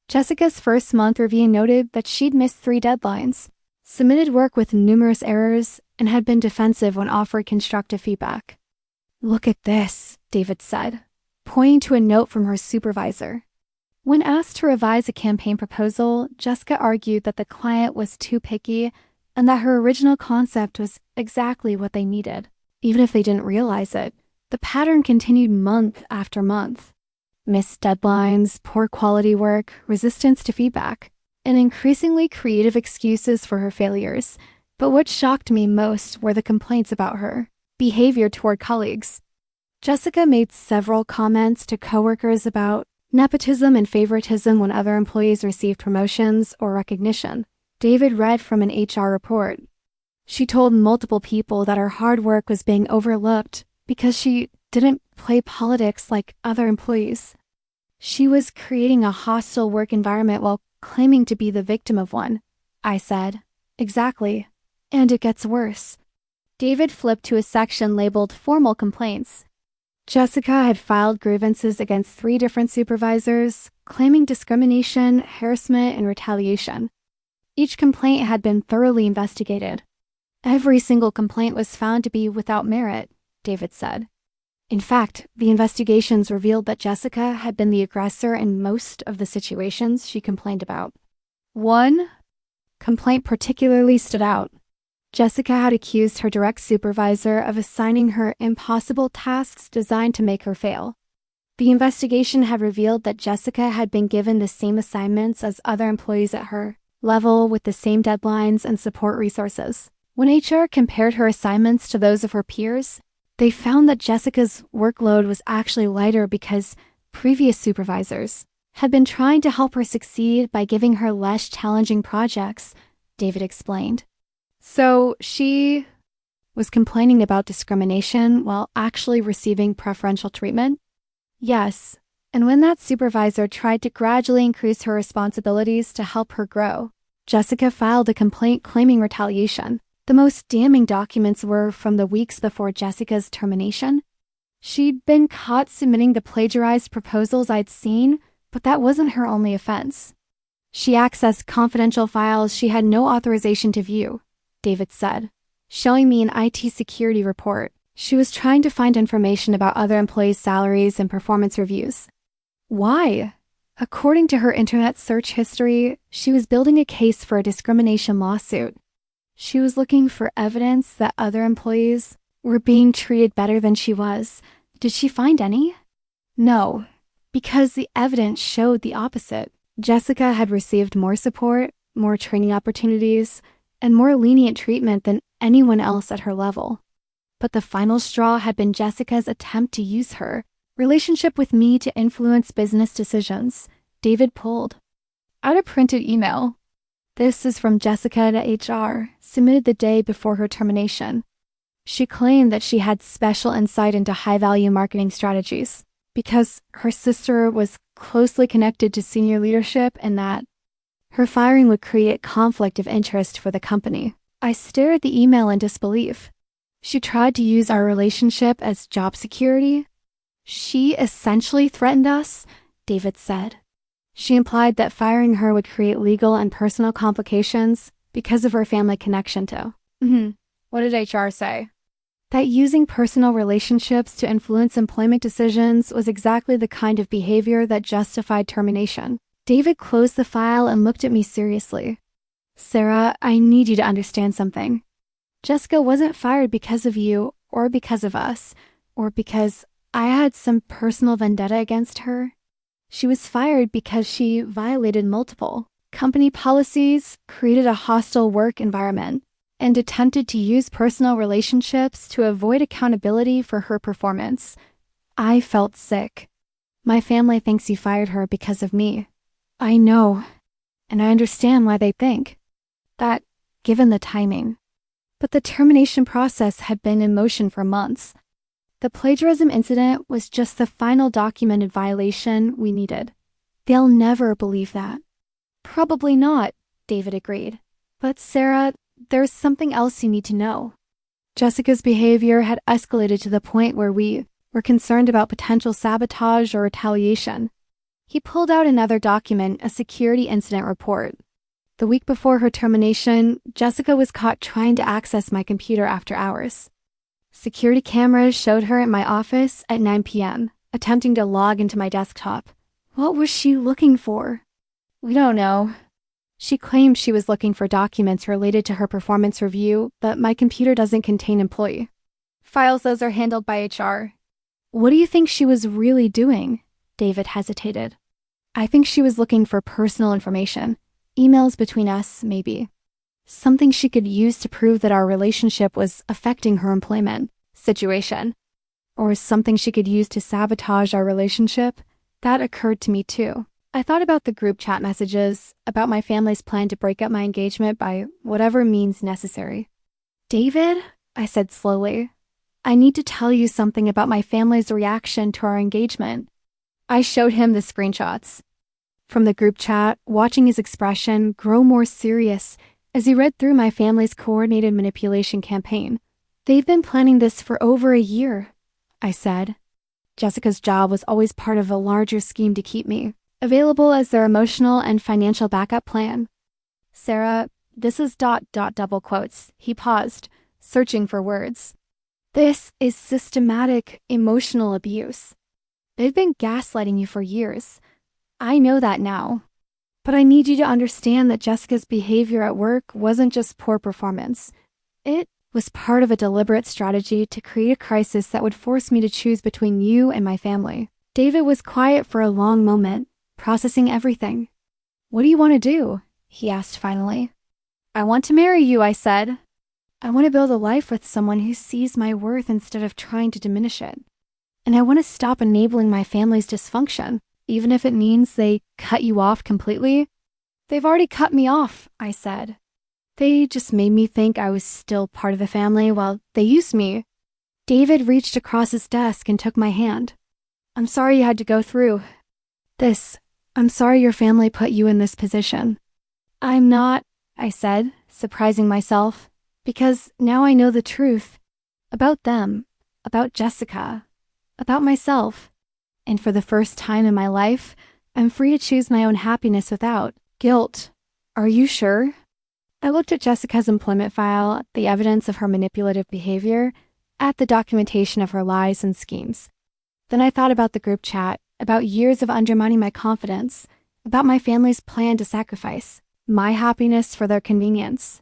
Jessica's first month review noted that she'd missed 3 deadlines, submitted work with numerous errors, and had been defensive when offered constructive feedback. "Look at this," David said, pointing to a note from her supervisor. When asked to revise a campaign proposal, Jessica argued that the client was too picky and that her original concept was exactly what they needed. Even if they didn't realize it, the pattern continued month after month. Missed deadlines, poor quality work, resistance to feedback, and increasingly creative excuses for her failures. But what shocked me most were the complaints about her behavior toward colleagues. Jessica made several comments to coworkers about nepotism and favoritism when other employees received promotions or recognition. David read from an HR report. She told multiple people that her hard work was being overlooked because she didn't play politics like other employees. She was creating a hostile work environment while claiming to be the victim of one. I said, "Exactly. And it gets worse." David flipped to a section labeled Formal Complaints. Jessica had filed grievances against 3 different supervisors, claiming discrimination, harassment, and retaliation. Each complaint had been thoroughly investigated. "Every single complaint was found to be without merit," David said. In fact, the investigations revealed that Jessica had been the aggressor in most of the situations she complained about. One complaint particularly stood out. Jessica had accused her direct supervisor of assigning her impossible tasks designed to make her fail. The investigation had revealed that Jessica had been given the same assignments as other employees at her level with the same deadlines and support resources. When HR compared her assignments to those of her peers, they found that Jessica's workload was actually lighter because previous supervisors had been trying to help her succeed by giving her less challenging projects, David explained. So she was complaining about discrimination while actually receiving preferential treatment? Yes, and when that supervisor tried to gradually increase her responsibilities to help her grow, Jessica filed a complaint claiming retaliation. The most damning documents were from the weeks before Jessica's termination. She'd been caught submitting the plagiarized proposals I'd seen, but that wasn't her only offense. She accessed confidential files she had no authorization to view, David said, showing me an IT security report. She was trying to find information about other employees' salaries and performance reviews. Why? According to her internet search history, she was building a case for a discrimination lawsuit. She was looking for evidence that other employees were being treated better than she was. Did she find any? No, because the evidence showed the opposite. Jessica had received more support, more training opportunities, and more lenient treatment than anyone else at her level. But the final straw had been Jessica's attempt to use her relationship with me to influence business decisions. David pulled out a printed email. This is from Jessica to HR, submitted the day before her termination. She claimed that she had special insight into high-value marketing strategies because her sister was closely connected to senior leadership and that her firing would create conflict of interest for the company. I stared at the email in disbelief. She tried to use our relationship as job security. She essentially threatened us, David said. She implied that firing her would create legal and personal complications because of her family connection to. What did HR say? That using personal relationships to influence employment decisions was exactly the kind of behavior that justified termination. David closed the file and looked at me seriously. Sarah, I need you to understand something. Jessica wasn't fired because of you or because of us or because I had some personal vendetta against her. She was fired because she violated multiple company policies, created a hostile work environment, and attempted to use personal relationships to avoid accountability for her performance. I felt sick. My family thinks you fired her because of me. I know, and I understand why they think that, given the timing. But the termination process had been in motion for months. The plagiarism incident was just the final documented violation we needed. They'll never believe that. Probably not, David agreed. But Sarah, there's something else you need to know. Jessica's behavior had escalated to the point where we were concerned about potential sabotage or retaliation. He pulled out another document, a security incident report. The week before her termination, Jessica was caught trying to access my computer after hours. Security cameras showed her at my office at 9 p.m., attempting to log into my desktop. What was she looking for? We don't know. She claimed she was looking for documents related to her performance review, but my computer doesn't contain employee files. Those are handled by HR. What do you think she was really doing? David hesitated. I think she was looking for personal information. Emails between us, maybe. Something she could use to prove that our relationship was affecting her employment situation. Or something she could use to sabotage our relationship. That occurred to me too. I thought about the group chat messages, about my family's plan to break up my engagement by whatever means necessary. David, I said slowly, I need to tell you something about my family's reaction to our engagement. I showed him the screenshots from the group chat, watching his expression grow more serious as he read through my family's coordinated manipulation campaign. They've been planning this for over a year, I said. Jessica's job was always part of a larger scheme to keep me available as their emotional and financial backup plan. Sarah, this is ... double quotes. He paused, searching for words. This is systematic emotional abuse. They've been gaslighting you for years. I know that now. But I need you to understand that Jessica's behavior at work wasn't just poor performance. It was part of a deliberate strategy to create a crisis that would force me to choose between you and my family. David was quiet for a long moment, processing everything. What do you want to do? He asked finally. I want to marry you, I said. I want to build a life with someone who sees my worth instead of trying to diminish it. And I want to stop enabling my family's dysfunction, even if it means they cut you off completely. They've already cut me off, I said. They just made me think I was still part of the family while they used me. David reached across his desk and took my hand. I'm sorry you had to go through this. I'm sorry your family put you in this position. I'm not, I said, surprising myself, because now I know the truth. About them, about Jessica, about myself. And for the first time in my life, I'm free to choose my own happiness without guilt. Are you sure? I looked at Jessica's employment file, the evidence of her manipulative behavior, at the documentation of her lies and schemes. Then I thought about the group chat, about years of undermining my confidence, about my family's plan to sacrifice my happiness for their convenience.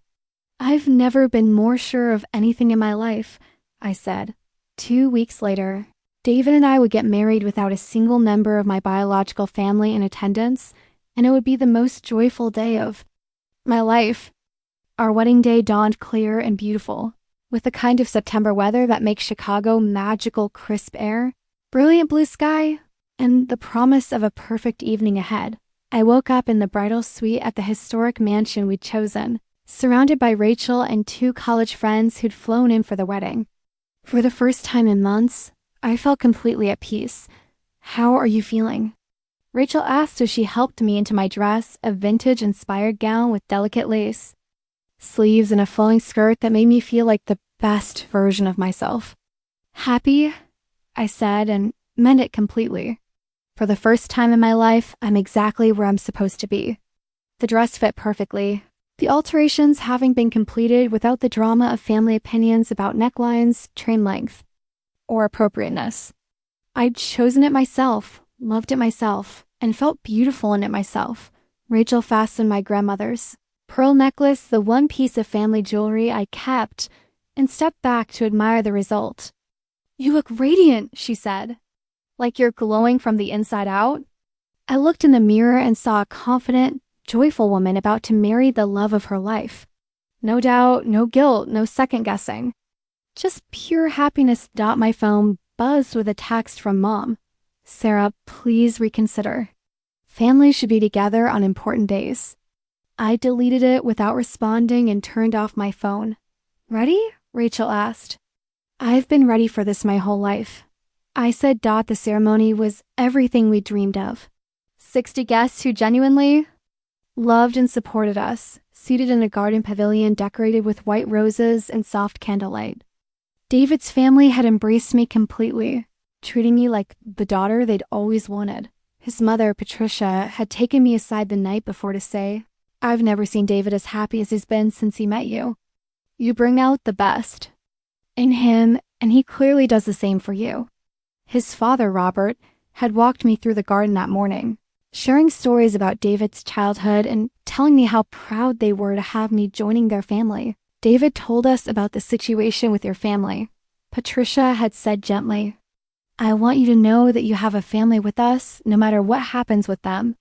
I've never been more sure of anything in my life, I said. 2 weeks later, David and I would get married without a single member of my biological family in attendance, and it would be the most joyful day of my life. Our wedding day dawned clear and beautiful, with the kind of September weather that makes Chicago magical crisp air, brilliant blue sky, and the promise of a perfect evening ahead. I woke up in the bridal suite at the historic mansion we'd chosen, surrounded by Rachel and 2 college friends who'd flown in for the wedding. For the first time in months, I felt completely at peace. "How are you feeling?" Rachel asked as she helped me into my dress, a vintage-inspired gown with delicate lace, sleeves, and a flowing skirt that made me feel like the best version of myself. "Happy?" I said, and meant it completely. For the first time in my life, I'm exactly where I'm supposed to be. The dress fit perfectly, the alterations having been completed without the drama of family opinions about necklines, train length, or appropriateness. I'd chosen it myself, loved it myself, and felt beautiful in it myself. Rachel fastened my grandmother's pearl necklace, the one piece of family jewelry I kept, and stepped back to admire the result. "You look radiant," she said. "Like you're glowing from the inside out?" I looked in the mirror and saw a confident, joyful woman about to marry the love of her life. No doubt, no guilt, no second guessing. Just pure happiness. My phone buzzed with a text from Mom. "Sarah, please reconsider. Families should be together on important days." I deleted it without responding and turned off my phone. "Ready?" Rachel asked. "I've been ready for this my whole life." I said. The ceremony was everything we dreamed of. 60 guests who genuinely loved and supported us, seated in a garden pavilion decorated with white roses and soft candlelight. David's family had embraced me completely, treating me like the daughter they'd always wanted. His mother, Patricia, had taken me aside the night before to say, "I've never seen David as happy as he's been since he met you. You bring out the best in him, and he clearly does the same for you." His father, Robert, had walked me through the garden that morning, sharing stories about David's childhood and telling me how proud they were to have me joining their family. "David told us about the situation with your family," Patricia had said gently. "I want you to know that you have a family with us, no matter what happens with them."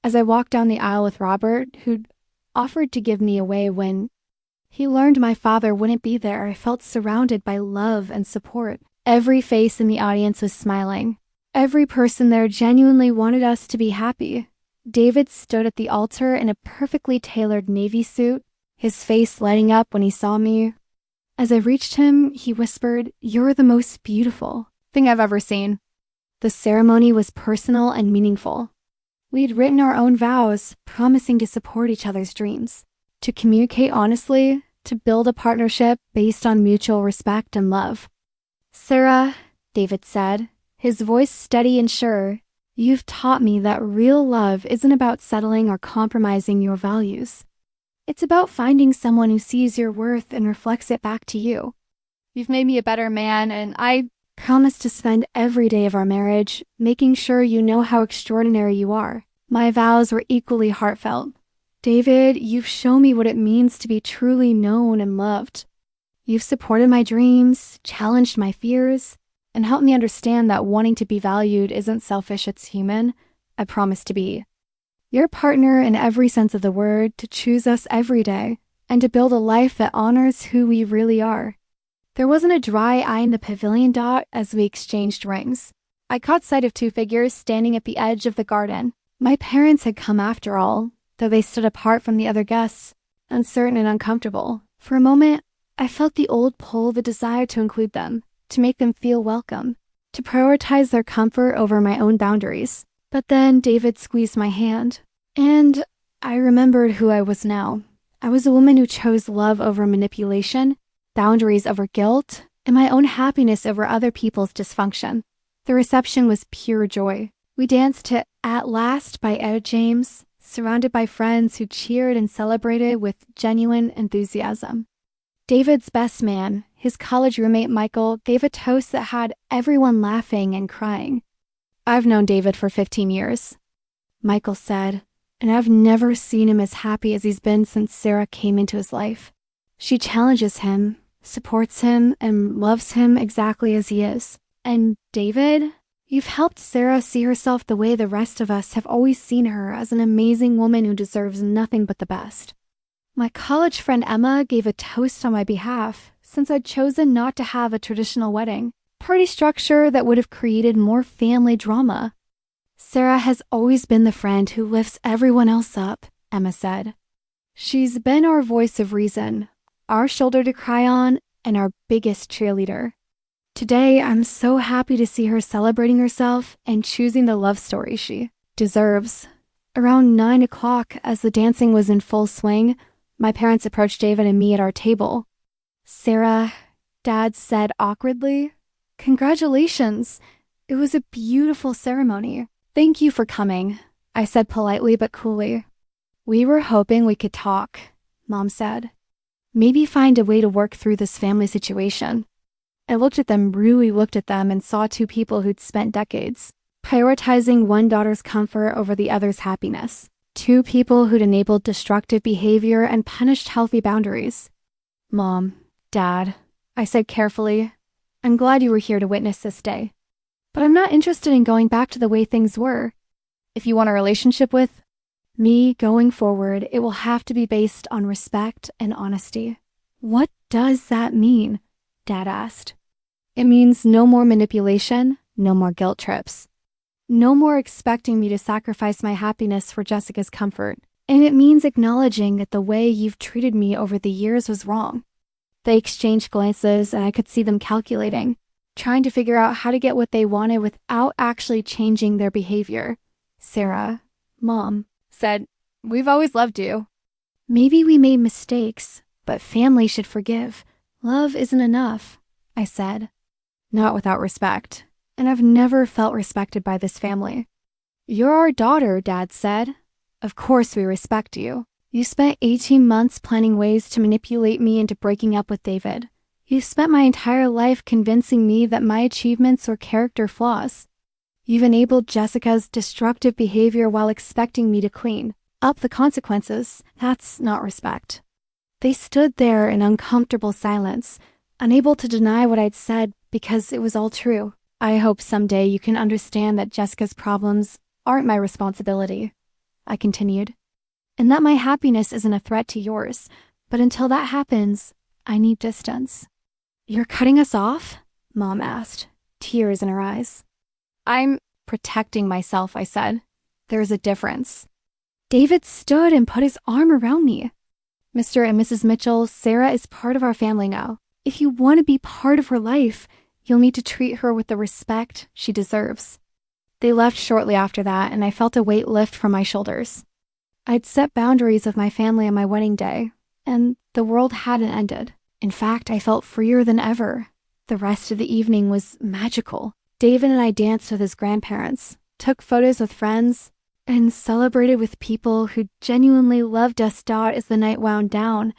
As I walked down the aisle with Robert, who'd offered to give me away when he learned my father wouldn't be there, I felt surrounded by love and support. Every face in the audience was smiling. Every person there genuinely wanted us to be happy. David stood at the altar in a perfectly tailored navy suit, his face lighting up when he saw me. As I reached him, he whispered, "You're the most beautiful thing I've ever seen." The ceremony was personal and meaningful. We'd written our own vows, promising to support each other's dreams, to communicate honestly, to build a partnership based on mutual respect and love. "Sarah," David said, his voice steady and sure, "you've taught me that real love isn't about settling or compromising your values. It's about finding someone who sees your worth and reflects it back to you. You've made me a better man, and I promise to spend every day of our marriage making sure you know how extraordinary you are." My vows were equally heartfelt. "David, you've shown me what it means to be truly known and loved. You've supported my dreams, challenged my fears, and helped me understand that wanting to be valued isn't selfish, it's human. I promise to be your partner in every sense of the word, to choose us every day, and to build a life that honors who we really are." There wasn't a dry eye in the pavilion. As we exchanged rings, I caught sight of 2 figures standing at the edge of the garden. My parents had come after all, though they stood apart from the other guests, uncertain and uncomfortable. For a moment, I felt the old pull, the desire to include them, to make them feel welcome, to prioritize their comfort over my own boundaries. But then David squeezed my hand, and I remembered who I was now. I was a woman who chose love over manipulation, boundaries over guilt, and my own happiness over other people's dysfunction. The reception was pure joy. We danced to "At Last" by Ed James, surrounded by friends who cheered and celebrated with genuine enthusiasm. David's best man, his college roommate Michael, gave a toast that had everyone laughing and crying. "I've known David for 15 years, Michael said, "and I've never seen him as happy as he's been since Sarah came into his life." She challenges him, supports him, and loves him exactly as he is. And David, you've helped Sarah see herself the way the rest of us have always seen her, as an amazing woman who deserves nothing but the best. My college friend Emma gave a toast on my behalf, since I'd chosen not to have a traditional wedding party structure that would have created more family drama. Sarah has always been the friend who lifts everyone else up, Emma said. She's been our voice of reason, our shoulder to cry on, and our biggest cheerleader. Today, I'm so happy to see her celebrating herself and choosing the love story she deserves. Around 9 o'clock, as the dancing was in full swing, my parents approached David and me at our table. Sarah, Dad said awkwardly, "Congratulations. It was a beautiful ceremony. Thank you for coming," I said politely but coolly. "We were hoping we could talk," Mom said. "Maybe find a way to work through this family situation." I really looked at them and saw two people who'd spent decades prioritizing one daughter's comfort over the other's happiness. Two people who'd enabled destructive behavior and punished healthy boundaries. "Mom, Dad," I said carefully, "I'm glad you were here to witness this day. But I'm not interested in going back to the way things were. If you want a relationship with me going forward, it will have to be based on respect and honesty." "What does that mean?" Dad asked. "It means no more manipulation, no more guilt trips. No more expecting me to sacrifice my happiness for Jessica's comfort. And it means acknowledging that the way you've treated me over the years was wrong." They exchanged glances, and I could see them calculating, trying to figure out how to get what they wanted without actually changing their behavior. Sarah, Mom, said, "We've always loved you. Maybe we made mistakes, but family should forgive. Love isn't enough," I said. "Not without respect, and I've never felt respected by this family." "You're our daughter," Dad said. "Of course we respect you. You spent 18 months planning ways to manipulate me into breaking up with David. You've spent my entire life convincing me that my achievements were character flaws. You've enabled Jessica's destructive behavior while expecting me to clean up the consequences. That's not respect." They stood there in uncomfortable silence, unable to deny what I'd said because it was all true. "I hope someday you can understand that Jessica's problems aren't my responsibility," I continued, "and that my happiness isn't a threat to yours. But until that happens, I need distance." "You're cutting us off?" Mom asked, tears in her eyes. "I'm protecting myself," I said. "There's a difference." David stood and put his arm around me. "Mr. and Mrs. Mitchell, Sarah is part of our family now. If you want to be part of her life, you'll need to treat her with the respect she deserves." They left shortly after that, and I felt a weight lift from my shoulders. I'd set boundaries with my family on my wedding day, and the world hadn't ended. In fact, I felt freer than ever. The rest of the evening was magical. David and I danced with his grandparents, took photos with friends, and celebrated with people who genuinely loved us. As the night wound down,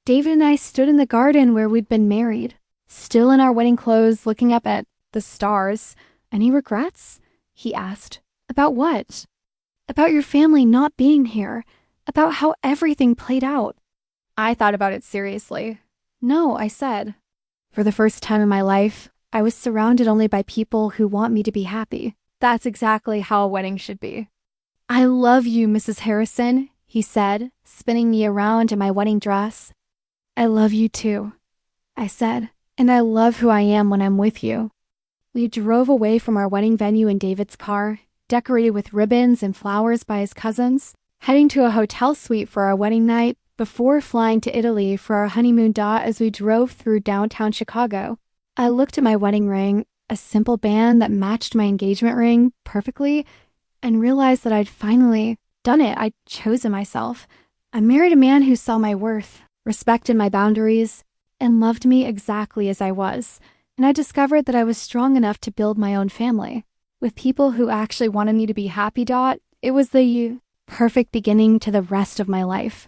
David and I stood in the garden where we'd been married, still in our wedding clothes, looking up at the stars. "Any regrets?" he asked. "About what?" "About your family not being here, about how everything played out." I thought about it seriously. "No," I said. For the first time in my life, I was surrounded only by people who want me to be happy. That's exactly how a wedding should be. "I love you, Mrs. Harrison," he said, spinning me around in my wedding dress. "I love you too," I said, "and I love who I am when I'm with you." We drove away from our wedding venue in David's car, decorated with ribbons and flowers by his cousins, heading to a hotel suite for our wedding night before flying to Italy for our honeymoon. As we drove through downtown Chicago, I looked at my wedding ring, a simple band that matched my engagement ring perfectly, and realized that I'd finally done it. I'd chosen myself. I married a man who saw my worth, respected my boundaries, and loved me exactly as I was. And I discovered that I was strong enough to build my own family with people who actually wanted me to be happy. It was the perfect beginning to the rest of my life.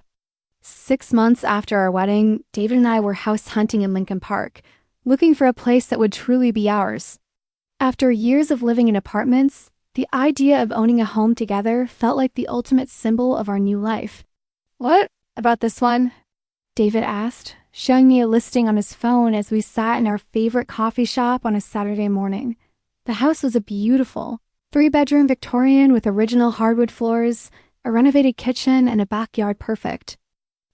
6 months after our wedding, David and I were house hunting in Lincoln Park, looking for a place that would truly be ours. After years of living in apartments, the idea of owning a home together felt like the ultimate symbol of our new life. "What about this one?" David asked, showing me a listing on his phone as we sat in our favorite coffee shop on a Saturday morning. The house was a beautiful 3-bedroom Victorian with original hardwood floors, a renovated kitchen, and a backyard perfect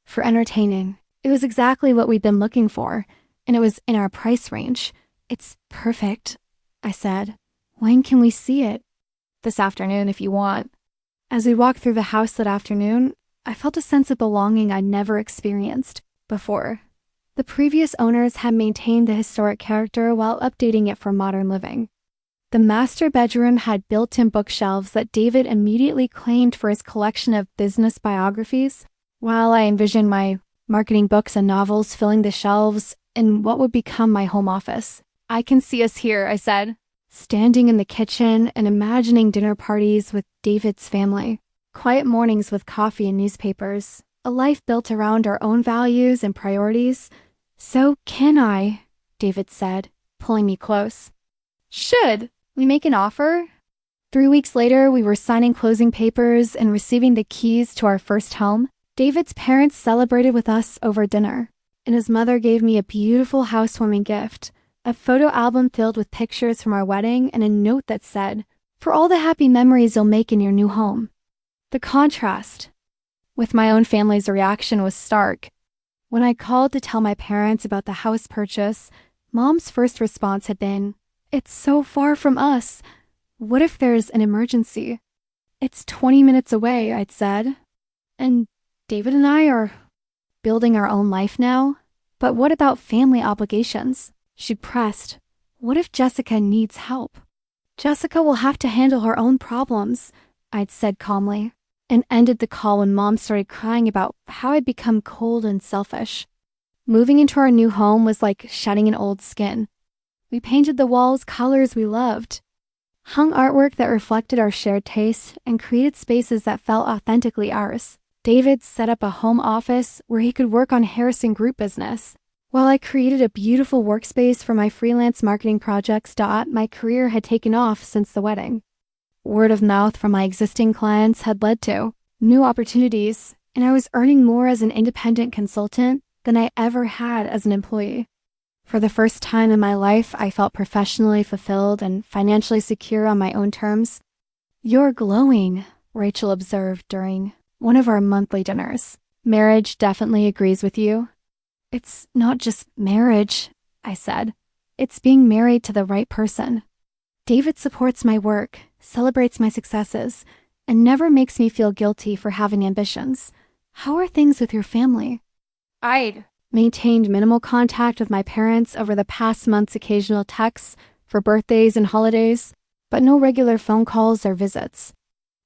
for entertaining. It was exactly what we'd been looking for, and it was in our price range. "It's perfect," I said. "When can we see it?" "This afternoon, if you want." As we walked through the house that afternoon, I felt a sense of belonging I'd never experienced before. The previous owners had maintained the historic character while updating it for modern living. The master bedroom had built-in bookshelves that David immediately claimed for his collection of business biographies, while I envisioned my marketing books and novels filling the shelves in what would become my home office. "I can see us here," I said, standing in the kitchen and imagining dinner parties with David's family, quiet mornings with coffee and newspapers, a life built around our own values and priorities. "So can I," David said, pulling me close. "Should we make an offer?" 3 weeks later, we were signing closing papers and receiving the keys to our first home. David's parents celebrated with us over dinner, and his mother gave me a beautiful housewarming gift, a photo album filled with pictures from our wedding and a note that said, "For all the happy memories you'll make in your new home." The contrast with my own family's reaction was stark. When I called to tell my parents about the house purchase, Mom's first response had been, "It's so far from us. What if there's an emergency?" "It's 20 minutes away," I'd said. "And David and I are building our own life now. But what about family obligations?" She pressed. "What if Jessica needs help?" "Jessica will have to handle her own problems," I'd said calmly, and ended the call when Mom started crying about how I'd become cold and selfish. Moving into our new home was like shedding an old skin. We painted the walls colors we loved, hung artwork that reflected our shared tastes, and created spaces that felt authentically ours. David set up a home office where he could work on Harrison Group business, while I created a beautiful workspace for my freelance marketing projects. My career had taken off since the wedding. Word of mouth from my existing clients had led to new opportunities, and I was earning more as an independent consultant than I ever had as an employee. For the first time in my life, I felt professionally fulfilled and financially secure on my own terms. "You're glowing," Rachel observed during one of our monthly dinners. "Marriage definitely agrees with you." "It's not just marriage," I said. "It's being married to the right person." David supports my work, celebrates my successes, and never makes me feel guilty for having ambitions. How are things with your family? I'd maintained minimal contact with my parents over the past month's occasional texts for birthdays and holidays, but no regular phone calls or visits.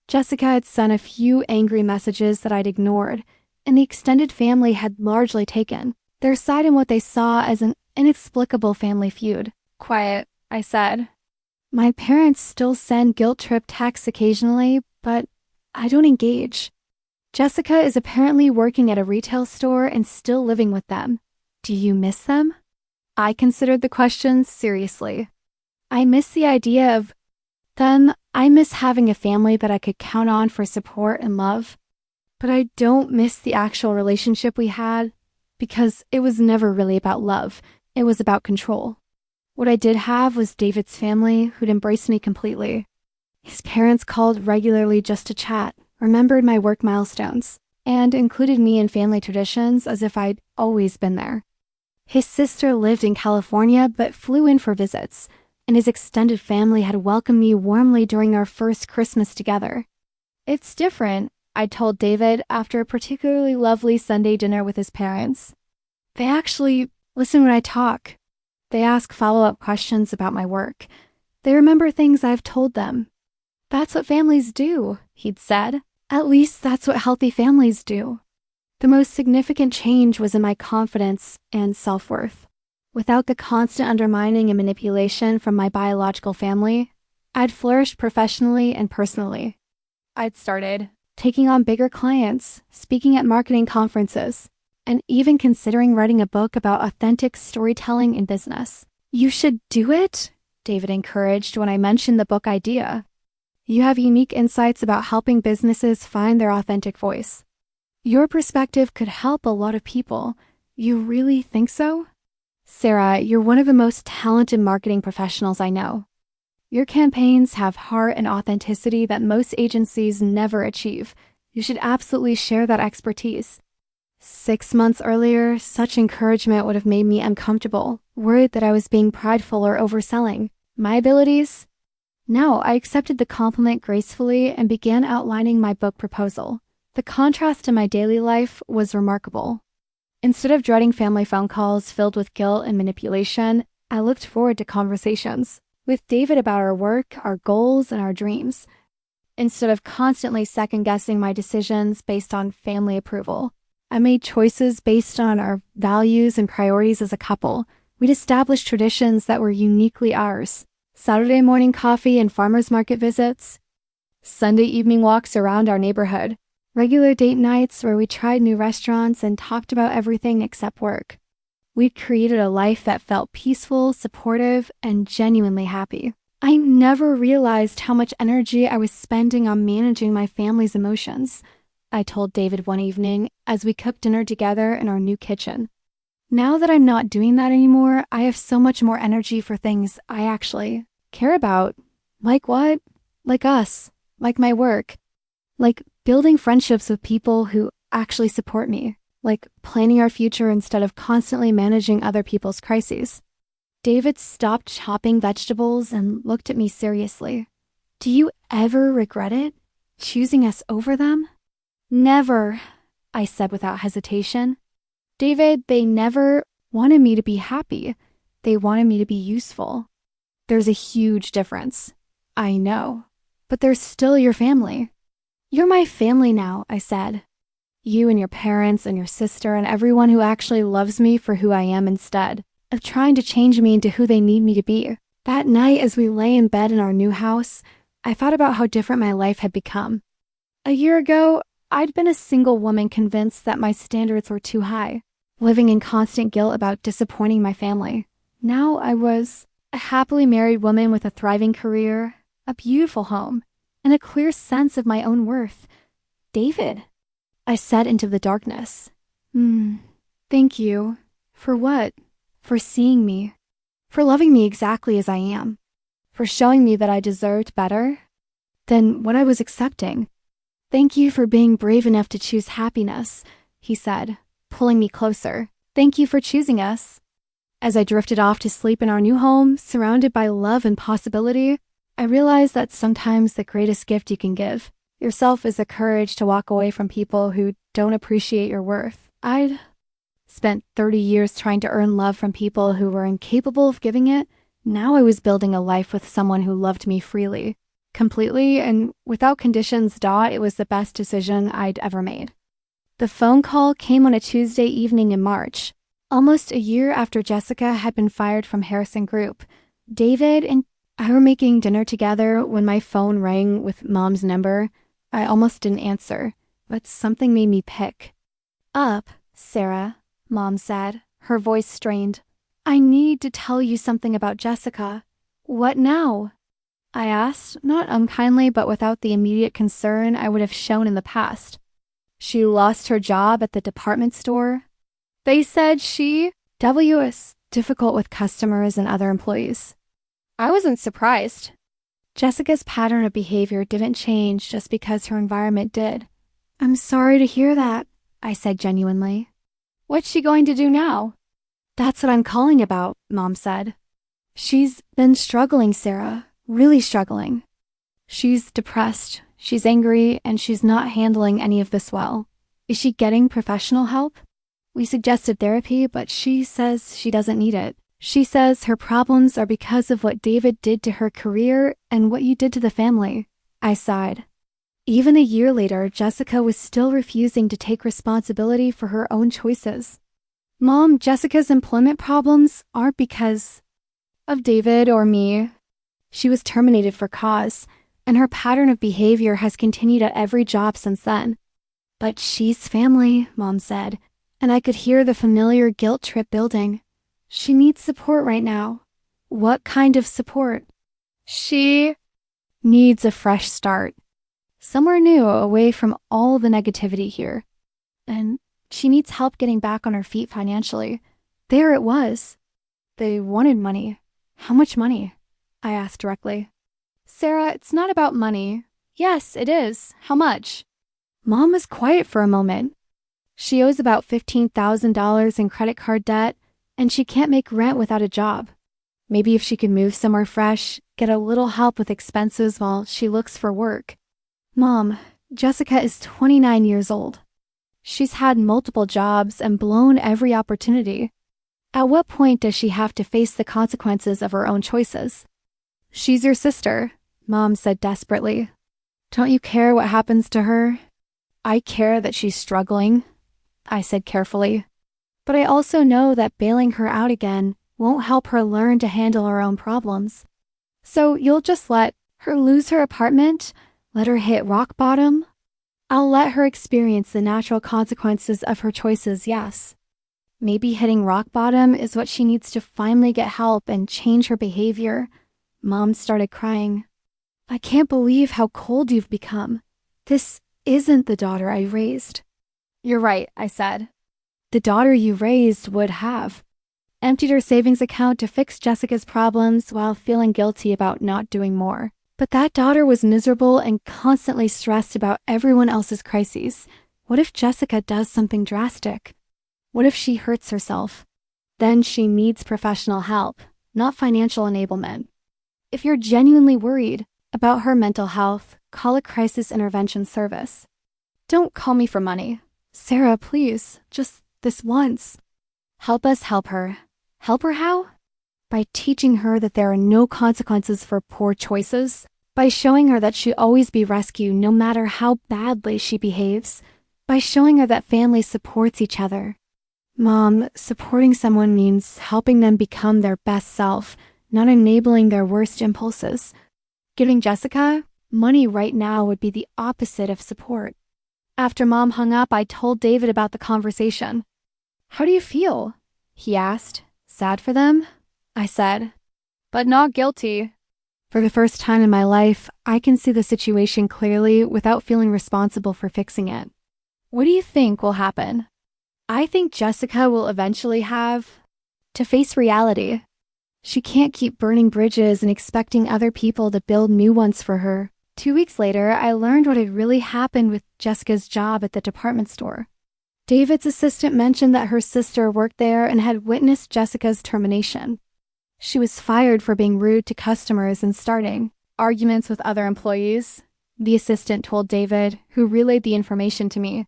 Jessica had sent a few angry messages that I'd ignored, and the extended family had largely taken their side in what they saw as an inexplicable family feud. "Quiet," I said. "My parents still send guilt trip texts occasionally, but I don't engage. Jessica is apparently working at a retail store and still living with them. Do you miss them?" I considered the question seriously. "I miss the idea of them. I miss having a family that I could count on for support and love. But I don't miss the actual relationship we had, because it was never really about love. It was about control. What I did have was David's family, who'd embraced me completely. His parents called regularly just to chat, remembered my work milestones, and included me in family traditions as if I'd always been there. His sister lived in California but flew in for visits, and his extended family had welcomed me warmly during our first Christmas together. "It's different," I told David after a particularly lovely Sunday dinner with his parents. "They actually listen when I talk. They ask follow-up questions about my work. They remember things I've told them. That's what families do," he'd said. "At least that's what healthy families do." The most significant change was in my confidence and self-worth. Without the constant undermining and manipulation from my biological family, I'd flourished professionally and personally. I'd started taking on bigger clients, speaking at marketing conferences, and even considering writing a book about authentic storytelling in business. "You should do it," David encouraged when I mentioned the book idea. "You have unique insights about helping businesses find their authentic voice. Your perspective could help a lot of people. You really think so? Sarah, you're one of the most talented marketing professionals I know. Your campaigns have heart and authenticity that most agencies never achieve. You should absolutely share that expertise. 6 months earlier, such encouragement would have made me uncomfortable, worried that I was being prideful or overselling my abilities. Now, I accepted the compliment gracefully and began outlining my book proposal. The contrast in my daily life was remarkable. Instead of dreading family phone calls filled with guilt and manipulation, I looked forward to conversations with David about our work, our goals, and our dreams. Instead of constantly second-guessing my decisions based on family approval, I made choices based on our values and priorities as a couple. We'd established traditions that were uniquely ours. Saturday morning coffee and farmers market visits, Sunday evening walks around our neighborhood, regular date nights where we tried new restaurants and talked about everything except work. We'd created a life that felt peaceful, supportive, and genuinely happy. I never realized how much energy I was spending on managing my family's emotions, I told David one evening as we cooked dinner together in our new kitchen. Now that I'm not doing that anymore, I have so much more energy for things I actually care about. Like what? Like us. Like my work. Like building friendships with people who actually support me. Like planning our future instead of constantly managing other people's crises. David stopped chopping vegetables and looked at me seriously. Do you ever regret it? Choosing us over them? Never, I said without hesitation. David, they never wanted me to be happy. They wanted me to be useful. There's a huge difference. I know. But they're still your family. You're my family now, I said. You and your parents and your sister and everyone who actually loves me for who I am instead of trying to change me into who they need me to be. That night as we lay in bed in our new house, I thought about how different my life had become. A year ago, I'd been a single woman convinced that my standards were too high, living in constant guilt about disappointing my family. Now I was a happily married woman with a thriving career, a beautiful home, and a clear sense of my own worth. David, I said into the darkness. Thank you. For what? For seeing me. For loving me exactly as I am. For showing me that I deserved better than what I was accepting. Thank you for being brave enough to choose happiness, he said, pulling me closer. Thank you for choosing us. As I drifted off to sleep in our new home, surrounded by love and possibility, I realized that sometimes the greatest gift you can give yourself is the courage to walk away from people who don't appreciate your worth. I'd spent 30 years trying to earn love from people who were incapable of giving it. Now I was building a life with someone who loved me freely, completely, and without conditions. It was the best decision I'd ever made. The phone call came on a Tuesday evening in March, almost a year after Jessica had been fired from Harrison Group. David and I were making dinner together when my phone rang with Mom's number. I almost didn't answer, but something made me pick up. Sarah, Mom said, her voice strained. I need to tell you something about Jessica. What now? I asked, not unkindly, but without the immediate concern I would have shown in the past. She lost her job at the department store. They said she was difficult with customers and other employees. I wasn't surprised. Jessica's pattern of behavior didn't change just because her environment did. I'm sorry to hear that, I said genuinely. What's she going to do now? That's what I'm calling about, Mom said. She's been struggling, Sarah, really struggling. She's depressed, she's angry, and she's not handling any of this well. Is she getting professional help? We suggested therapy, but she says she doesn't need it. She says her problems are because of what David did to her career and what you did to the family. I sighed. Even a year later, Jessica was still refusing to take responsibility for her own choices. Mom, Jessica's employment problems aren't because of David or me. She was terminated for cause, and her pattern of behavior has continued at every job since then. But she's family, Mom said, and I could hear the familiar guilt trip building. She needs support right now. What kind of support? She needs a fresh start. Somewhere new, away from all the negativity here. And She needs help getting back on her feet financially. There it was. They wanted money. How much money? I asked directly. Sarah, it's not about money. Yes, it is. How much? Mom was quiet for a moment. She owes about $15,000 in credit card debt, and she can't make rent without a job. Maybe if she could move somewhere fresh, get a little help with expenses while she looks for work. Mom, Jessica is 29 years old. She's had multiple jobs and blown every opportunity. At what point does she have to face the consequences of her own choices? She's your sister, Mom said desperately. Don't you care what happens to her? I care that she's struggling, I said carefully. But I also know that bailing her out again won't help her learn to handle her own problems. So you'll just let her lose her apartment? Let her hit rock bottom? I'll let her experience the natural consequences of her choices, yes. Maybe hitting rock bottom is what she needs to finally get help and change her behavior. Mom started crying. I can't believe how cold you've become. This isn't the daughter I raised. You're right, I said. The daughter you raised would have. Emptied her savings account to fix Jessica's problems while feeling guilty about not doing more. But that daughter was miserable and constantly stressed about everyone else's crises. What if Jessica does something drastic? What if she hurts herself? Then she needs professional help, not financial enablement. If you're genuinely worried about her mental health, call a crisis intervention service. Don't call me for money. Sarah, please, just this once. Help us help her. Help her how? By teaching her that there are no consequences for poor choices. By showing her that she'll always be rescued no matter how badly she behaves. By showing her that family supports each other. Mom, supporting someone means helping them become their best self, not enabling their worst impulses. Giving Jessica money right now would be the opposite of support. After Mom hung up, I told David about the conversation. How do you feel? He asked. Sad for them? I said, but not guilty. For the first time in my life, I can see the situation clearly without feeling responsible for fixing it. What do you think will happen? I think Jessica will eventually have to face reality. She can't keep burning bridges and expecting other people to build new ones for her. 2 weeks later, I learned what had really happened with Jessica's job at the department store. David's assistant mentioned that her sister worked there and had witnessed Jessica's termination. She was fired for being rude to customers and starting arguments with other employees, the assistant told David, who relayed the information to me.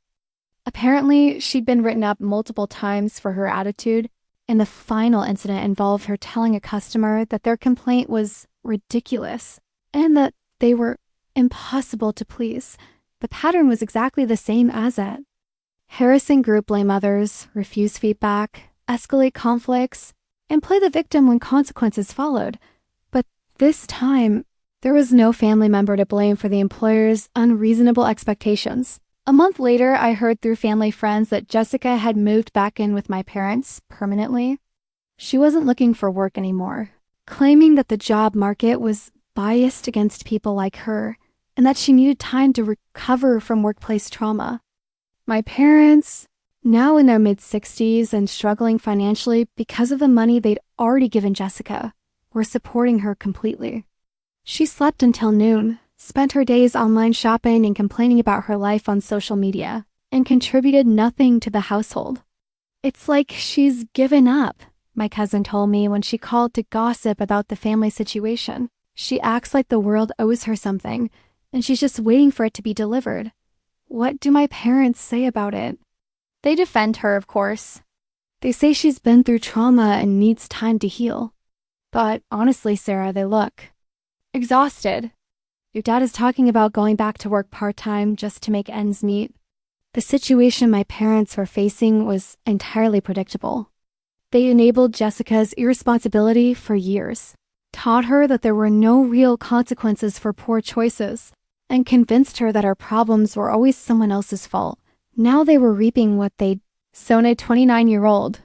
Apparently, she'd been written up multiple times for her attitude, and the final incident involved her telling a customer that their complaint was ridiculous and that they were impossible to please. The pattern was exactly the same as it. Harrison Group blame others, refuse feedback, escalate conflicts, and play the victim when consequences followed. But this time, there was no family member to blame for the employer's unreasonable expectations. A month later, I heard through family friends that Jessica had moved back in with my parents permanently. She wasn't looking for work anymore, claiming that the job market was biased against people like her and that she needed time to recover from workplace trauma. My parents, now in their mid-60s and struggling financially because of the money they'd already given Jessica, were supporting her completely. She slept until noon, spent her days online shopping and complaining about her life on social media, and contributed nothing to the household. It's like she's given up, my cousin told me when she called to gossip about the family situation. She acts like the world owes her something, and she's just waiting for it to be delivered. What do my parents say about it? They defend her, of course. They say she's been through trauma and needs time to heal. But honestly, Sarah, they look exhausted. Your dad is talking about going back to work part-time just to make ends meet. The situation my parents were facing was entirely predictable. They enabled Jessica's irresponsibility for years, taught her that there were no real consequences for poor choices, and convinced her that her problems were always someone else's fault. Now they were reaping what they'd sown. A 29-year-old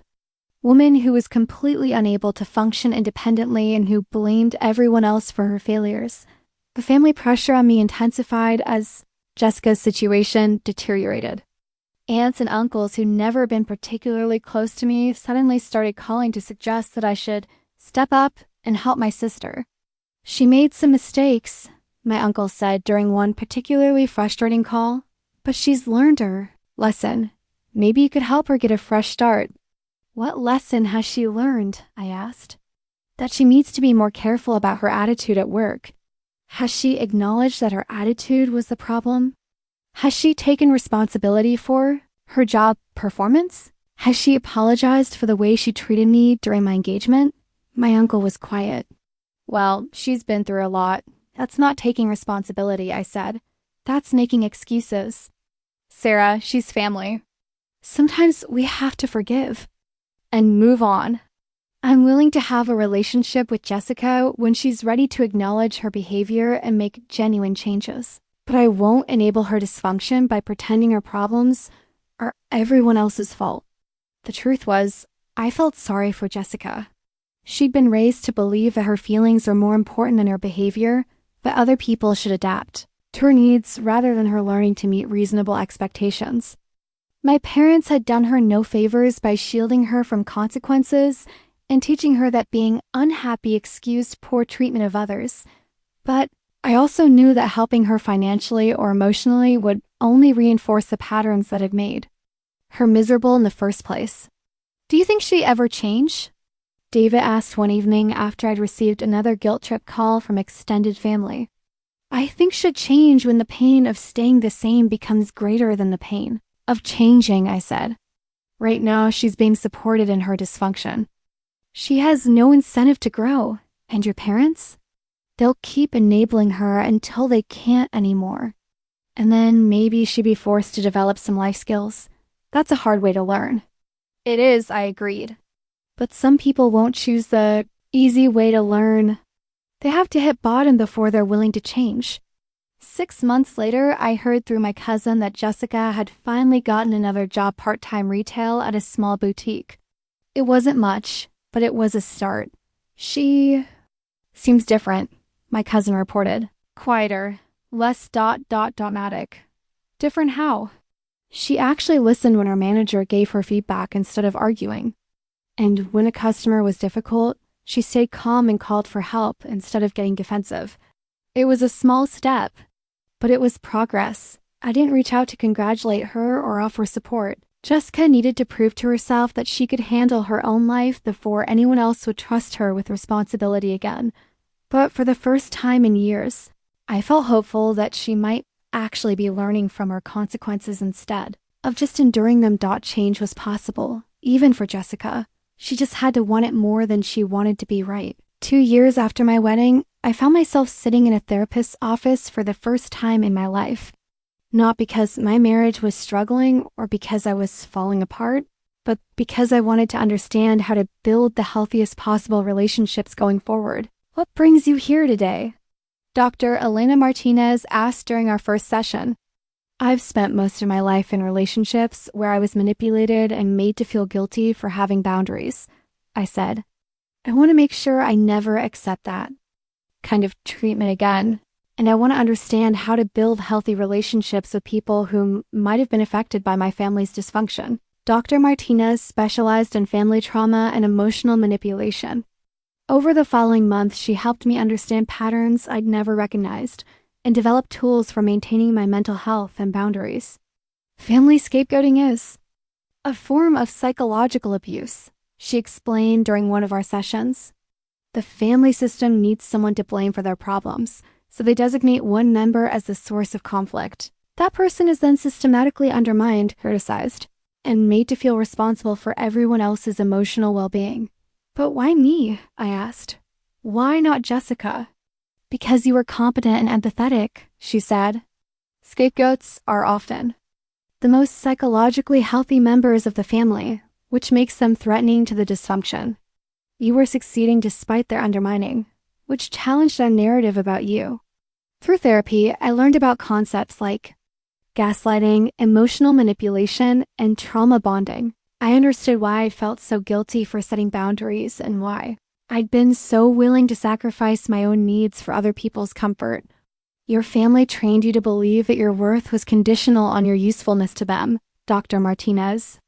woman who was completely unable to function independently and who blamed everyone else for her failures. The family pressure on me intensified as Jessica's situation deteriorated. Aunts and uncles who'd never been particularly close to me suddenly started calling to suggest that I should step up and help my sister. She made some mistakes, my uncle said during one particularly frustrating call, but she's learned her lesson. Maybe you could help her get a fresh start. What lesson has she learned? I asked. That she needs to be more careful about her attitude at work. Has she acknowledged that her attitude was the problem? Has she taken responsibility for her job performance? Has she apologized for the way she treated me during my engagement? My uncle was quiet. Well, she's been through a lot. That's not taking responsibility, I said. That's making excuses. Sarah, she's family. Sometimes we have to forgive and move on. I'm willing to have a relationship with Jessica when she's ready to acknowledge her behavior and make genuine changes. But I won't enable her dysfunction by pretending her problems are everyone else's fault. The truth was, I felt sorry for Jessica. She'd been raised to believe that her feelings are more important than her behavior, that other people should adapt to her needs rather than her learning to meet reasonable expectations. My parents had done her no favors by shielding her from consequences and teaching her that being unhappy excused poor treatment of others. But I also knew that helping her financially or emotionally would only reinforce the patterns that had made her miserable in the first place. Do you think she'd ever change? David asked one evening after I'd received another guilt trip call from extended family. I think she'd change when the pain of staying the same becomes greater than the pain of changing, I said. Right now, she's being supported in her dysfunction. She has no incentive to grow. And your parents? They'll keep enabling her until they can't anymore. And then maybe she'd be forced to develop some life skills. That's a hard way to learn. It is, I agreed. But some people won't choose the easy way to learn. They have to hit bottom before they're willing to change. 6 months later, I heard through my cousin that Jessica had finally gotten another job part-time retail at a small boutique. It wasn't much, but it was a start. She seems different, my cousin reported. Quieter, less dramatic. Different how? She actually listened when her manager gave her feedback instead of arguing. And when a customer was difficult, she stayed calm and called for help instead of getting defensive. It was a small step, but it was progress. I didn't reach out to congratulate her or offer support. Jessica needed to prove to herself that she could handle her own life before anyone else would trust her with responsibility again. But for the first time in years, I felt hopeful that she might actually be learning from her consequences instead of just enduring them. Change was possible, even for Jessica. She just had to want it more than she wanted to be right. 2 years after my wedding, I found myself sitting in a therapist's office for the first time in my life. Not because my marriage was struggling or because I was falling apart, but because I wanted to understand how to build the healthiest possible relationships going forward. What brings you here today? Dr. Elena Martinez asked during our first session. I've spent most of my life in relationships where I was manipulated and made to feel guilty for having boundaries, I said. I want to make sure I never accept that kind of treatment again, and I want to understand how to build healthy relationships with people who might have been affected by my family's dysfunction. Dr. Martinez specialized in family trauma and emotional manipulation. Over the following month, she helped me understand patterns I'd never recognized and develop tools for maintaining my mental health and boundaries. Family scapegoating is a form of psychological abuse, she explained during one of our sessions. The family system needs someone to blame for their problems, so they designate one member as the source of conflict. That person is then systematically undermined, criticized, and made to feel responsible for everyone else's emotional well-being. But why me? I asked. Why not Jessica? Because you were competent and empathetic, she said. Scapegoats are often the most psychologically healthy members of the family, which makes them threatening to the dysfunction. You were succeeding despite their undermining, which challenged their narrative about you. Through therapy, I learned about concepts like gaslighting, emotional manipulation, and trauma bonding. I understood why I felt so guilty for setting boundaries and why I'd been so willing to sacrifice my own needs for other people's comfort. Your family trained you to believe that your worth was conditional on your usefulness to them. Dr. Martinez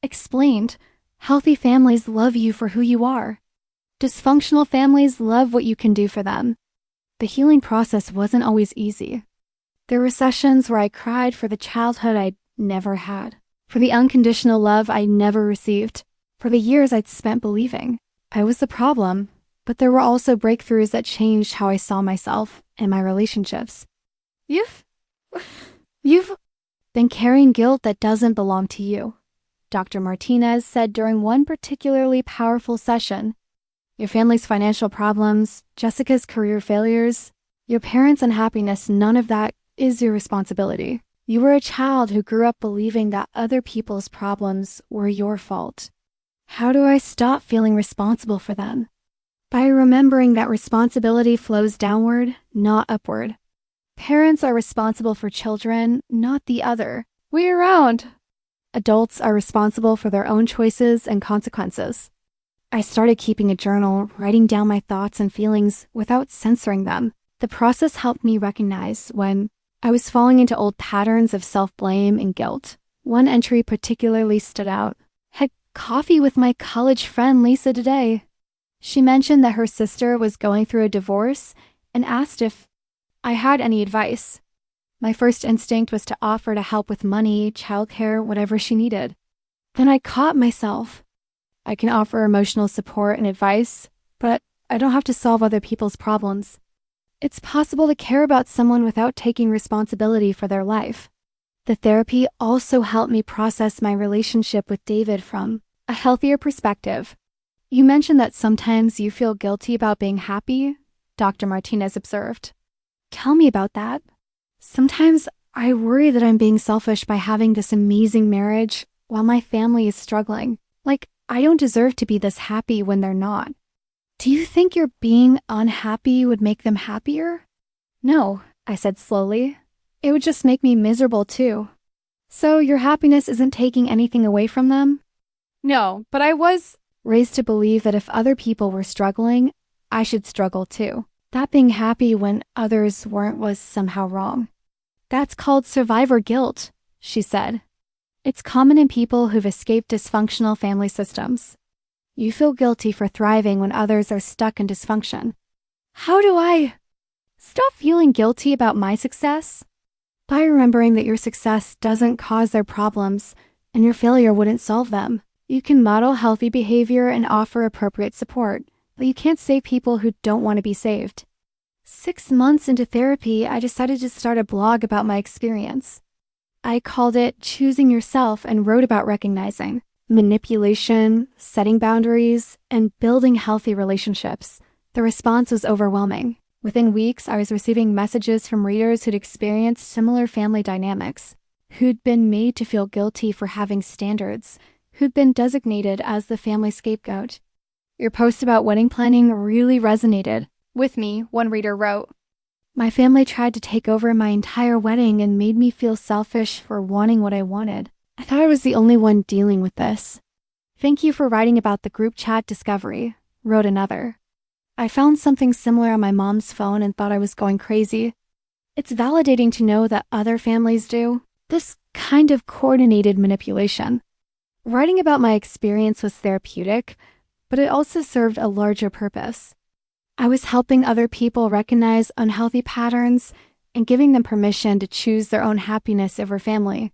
explained. Healthy families love you for who you are. Dysfunctional families love what you can do for them. The healing process wasn't always easy. There were sessions where I cried for the childhood I'd never had, for the unconditional love I never received, for the years I'd spent believing I was the problem, but there were also breakthroughs that changed how I saw myself and my relationships. You've been carrying guilt that doesn't belong to you, Dr. Martinez said during one particularly powerful session. Your family's financial problems, Jessica's career failures, your parents' unhappiness, none of that is your responsibility. You were a child who grew up believing that other people's problems were your fault. How do I stop feeling responsible for them? By remembering that responsibility flows downward, not upward. Parents are responsible for children, not the other way around. Adults are responsible for their own choices and consequences. I started keeping a journal, writing down my thoughts and feelings without censoring them. The process helped me recognize when I was falling into old patterns of self-blame and guilt. One entry particularly stood out. Had coffee with my college friend Lisa today. She mentioned that her sister was going through a divorce and asked if I had any advice. My first instinct was to offer to help with money, childcare, whatever she needed. Then I caught myself. I can offer emotional support and advice, but I don't have to solve other people's problems. It's possible to care about someone without taking responsibility for their life. The therapy also helped me process my relationship with David from a healthier perspective. You mentioned that sometimes you feel guilty about being happy, Dr. Martinez observed. Tell me about that. Sometimes I worry that I'm being selfish by having this amazing marriage while my family is struggling. Like, I don't deserve to be this happy when they're not. Do you think your being unhappy would make them happier? No, I said slowly. It would just make me miserable too. So your happiness isn't taking anything away from them? No, but I was raised to believe that if other people were struggling, I should struggle too. That being happy when others weren't was somehow wrong. That's called survivor guilt, she said. It's common in people who've escaped dysfunctional family systems. You feel guilty for thriving when others are stuck in dysfunction. How do I stop feeling guilty about my success? By remembering that your success doesn't cause their problems and your failure wouldn't solve them. You can model healthy behavior and offer appropriate support, but you can't save people who don't want to be saved. 6 months into therapy, I decided to start a blog about my experience. I called it Choosing Yourself and wrote about recognizing manipulation, setting boundaries, and building healthy relationships. The response was overwhelming. Within weeks, I was receiving messages from readers who'd experienced similar family dynamics, who'd been made to feel guilty for having standards, who'd been designated as the family scapegoat. Your post about wedding planning really resonated with me, one reader wrote. My family tried to take over my entire wedding and made me feel selfish for wanting what I wanted. I thought I was the only one dealing with this. Thank you for writing about the group chat discovery, wrote another. I found something similar on my mom's phone and thought I was going crazy. It's validating to know that other families do this kind of coordinated manipulation. Writing about my experience was therapeutic, but it also served a larger purpose. I was helping other people recognize unhealthy patterns and giving them permission to choose their own happiness over family.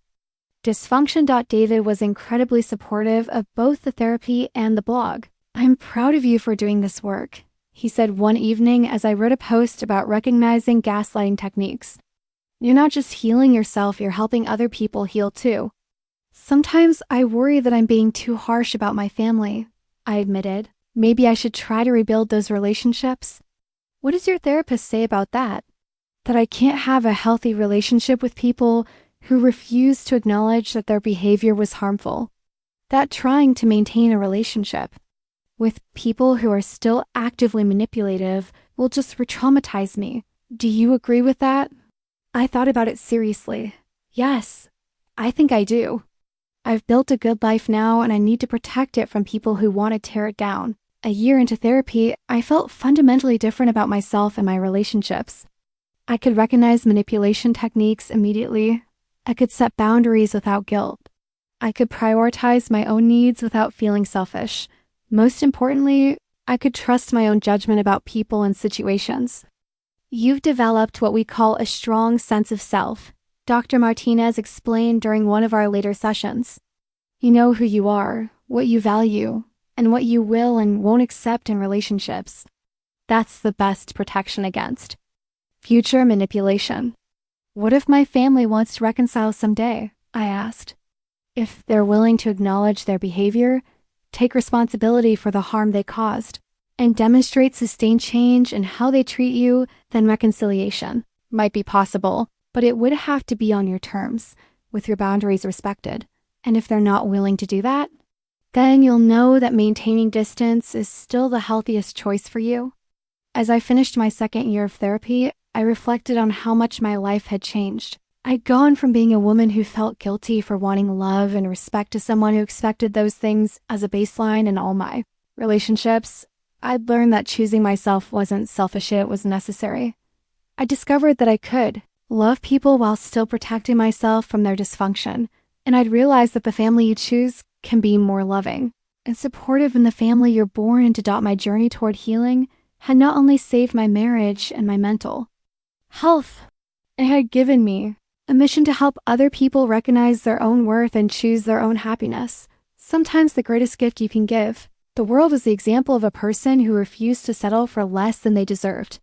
Dysfunction.David was incredibly supportive of both the therapy and the blog. I'm proud of you for doing this work, he said one evening as I wrote a post about recognizing gaslighting techniques. You're not just healing yourself, you're helping other people heal too. Sometimes I worry that I'm being too harsh about my family, I admitted. Maybe I should try to rebuild those relationships. What does your therapist say about that? That I can't have a healthy relationship with people who refuse to acknowledge that their behavior was harmful. That trying to maintain a relationship with people who are still actively manipulative will just re-traumatize me. Do you agree with that? I thought about it seriously. Yes, I think I do. I've built a good life now and I need to protect it from people who want to tear it down. A year into therapy, I felt fundamentally different about myself and my relationships. I could recognize manipulation techniques immediately. I could set boundaries without guilt. I could prioritize my own needs without feeling selfish. Most importantly, I could trust my own judgment about people and situations. You've developed what we call a strong sense of self, Dr. Martinez explained during one of our later sessions. You know who you are, what you value, and what you will and won't accept in relationships. That's the best protection against future manipulation. What if my family wants to reconcile someday? I asked. If they're willing to acknowledge their behavior, take responsibility for the harm they caused, and demonstrate sustained change in how they treat you, then reconciliation might be possible, but it would have to be on your terms, with your boundaries respected. And if they're not willing to do that, then you'll know that maintaining distance is still the healthiest choice for you. As I finished my second year of therapy, I reflected on how much my life had changed. I'd gone from being a woman who felt guilty for wanting love and respect to someone who expected those things as a baseline in all my relationships. I'd learned that choosing myself wasn't selfish, it was necessary. I discovered that I could love people while still protecting myself from their dysfunction, and I'd realized that the family you choose can be more loving and supportive in the family you're born in. To dot my journey toward healing had not only saved my marriage and my mental health, it had given me a mission to help other people recognize their own worth and choose their own happiness. Sometimes the greatest gift you can give the world is the example of a person who refused to settle for less than they deserved.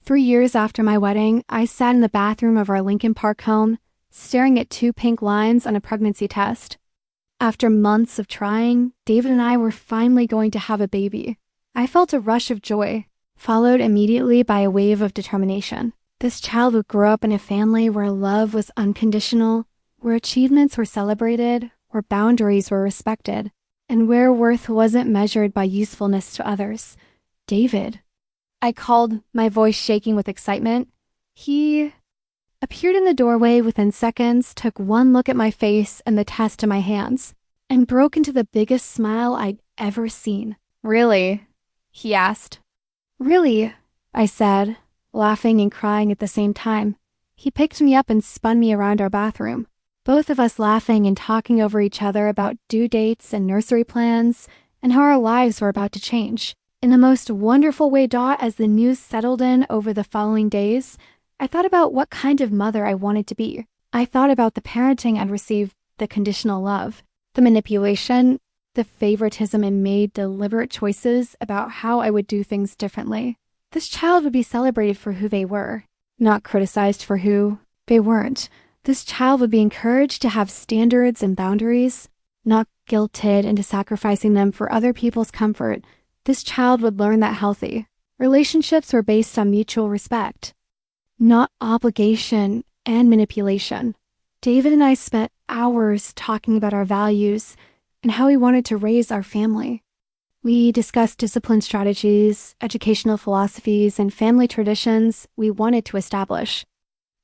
3 years after my wedding, I sat in the bathroom of our Lincoln Park home, staring at 2 pink lines on a pregnancy test. After months of trying, David and I were finally going to have a baby. I felt a rush of joy, followed immediately by a wave of determination. This child would grow up in a family where love was unconditional, where achievements were celebrated, where boundaries were respected, and where worth wasn't measured by usefulness to others. David, I called, my voice shaking with excitement. He appeared in the doorway within seconds, took one look at my face and the test in my hands, and broke into the biggest smile I'd ever seen. Really? He asked. Really, I said, laughing and crying at the same time. He picked me up and spun me around our bathroom, both of us laughing and talking over each other about due dates and nursery plans and how our lives were about to change. In the most wonderful way, Dot, as the news settled in over the following days, I thought about what kind of mother I wanted to be. I thought about the parenting I'd received, the conditional love, the manipulation, the favoritism, and made deliberate choices about how I would do things differently. This child would be celebrated for who they were, not criticized for who they weren't. This child would be encouraged to have standards and boundaries, not guilted into sacrificing them for other people's comfort. This child would learn that healthy relationships were based on mutual respect, not obligation and manipulation. David and I spent hours talking about our values and how we wanted to raise our family. We discussed discipline strategies, educational philosophies, and family traditions we wanted to establish.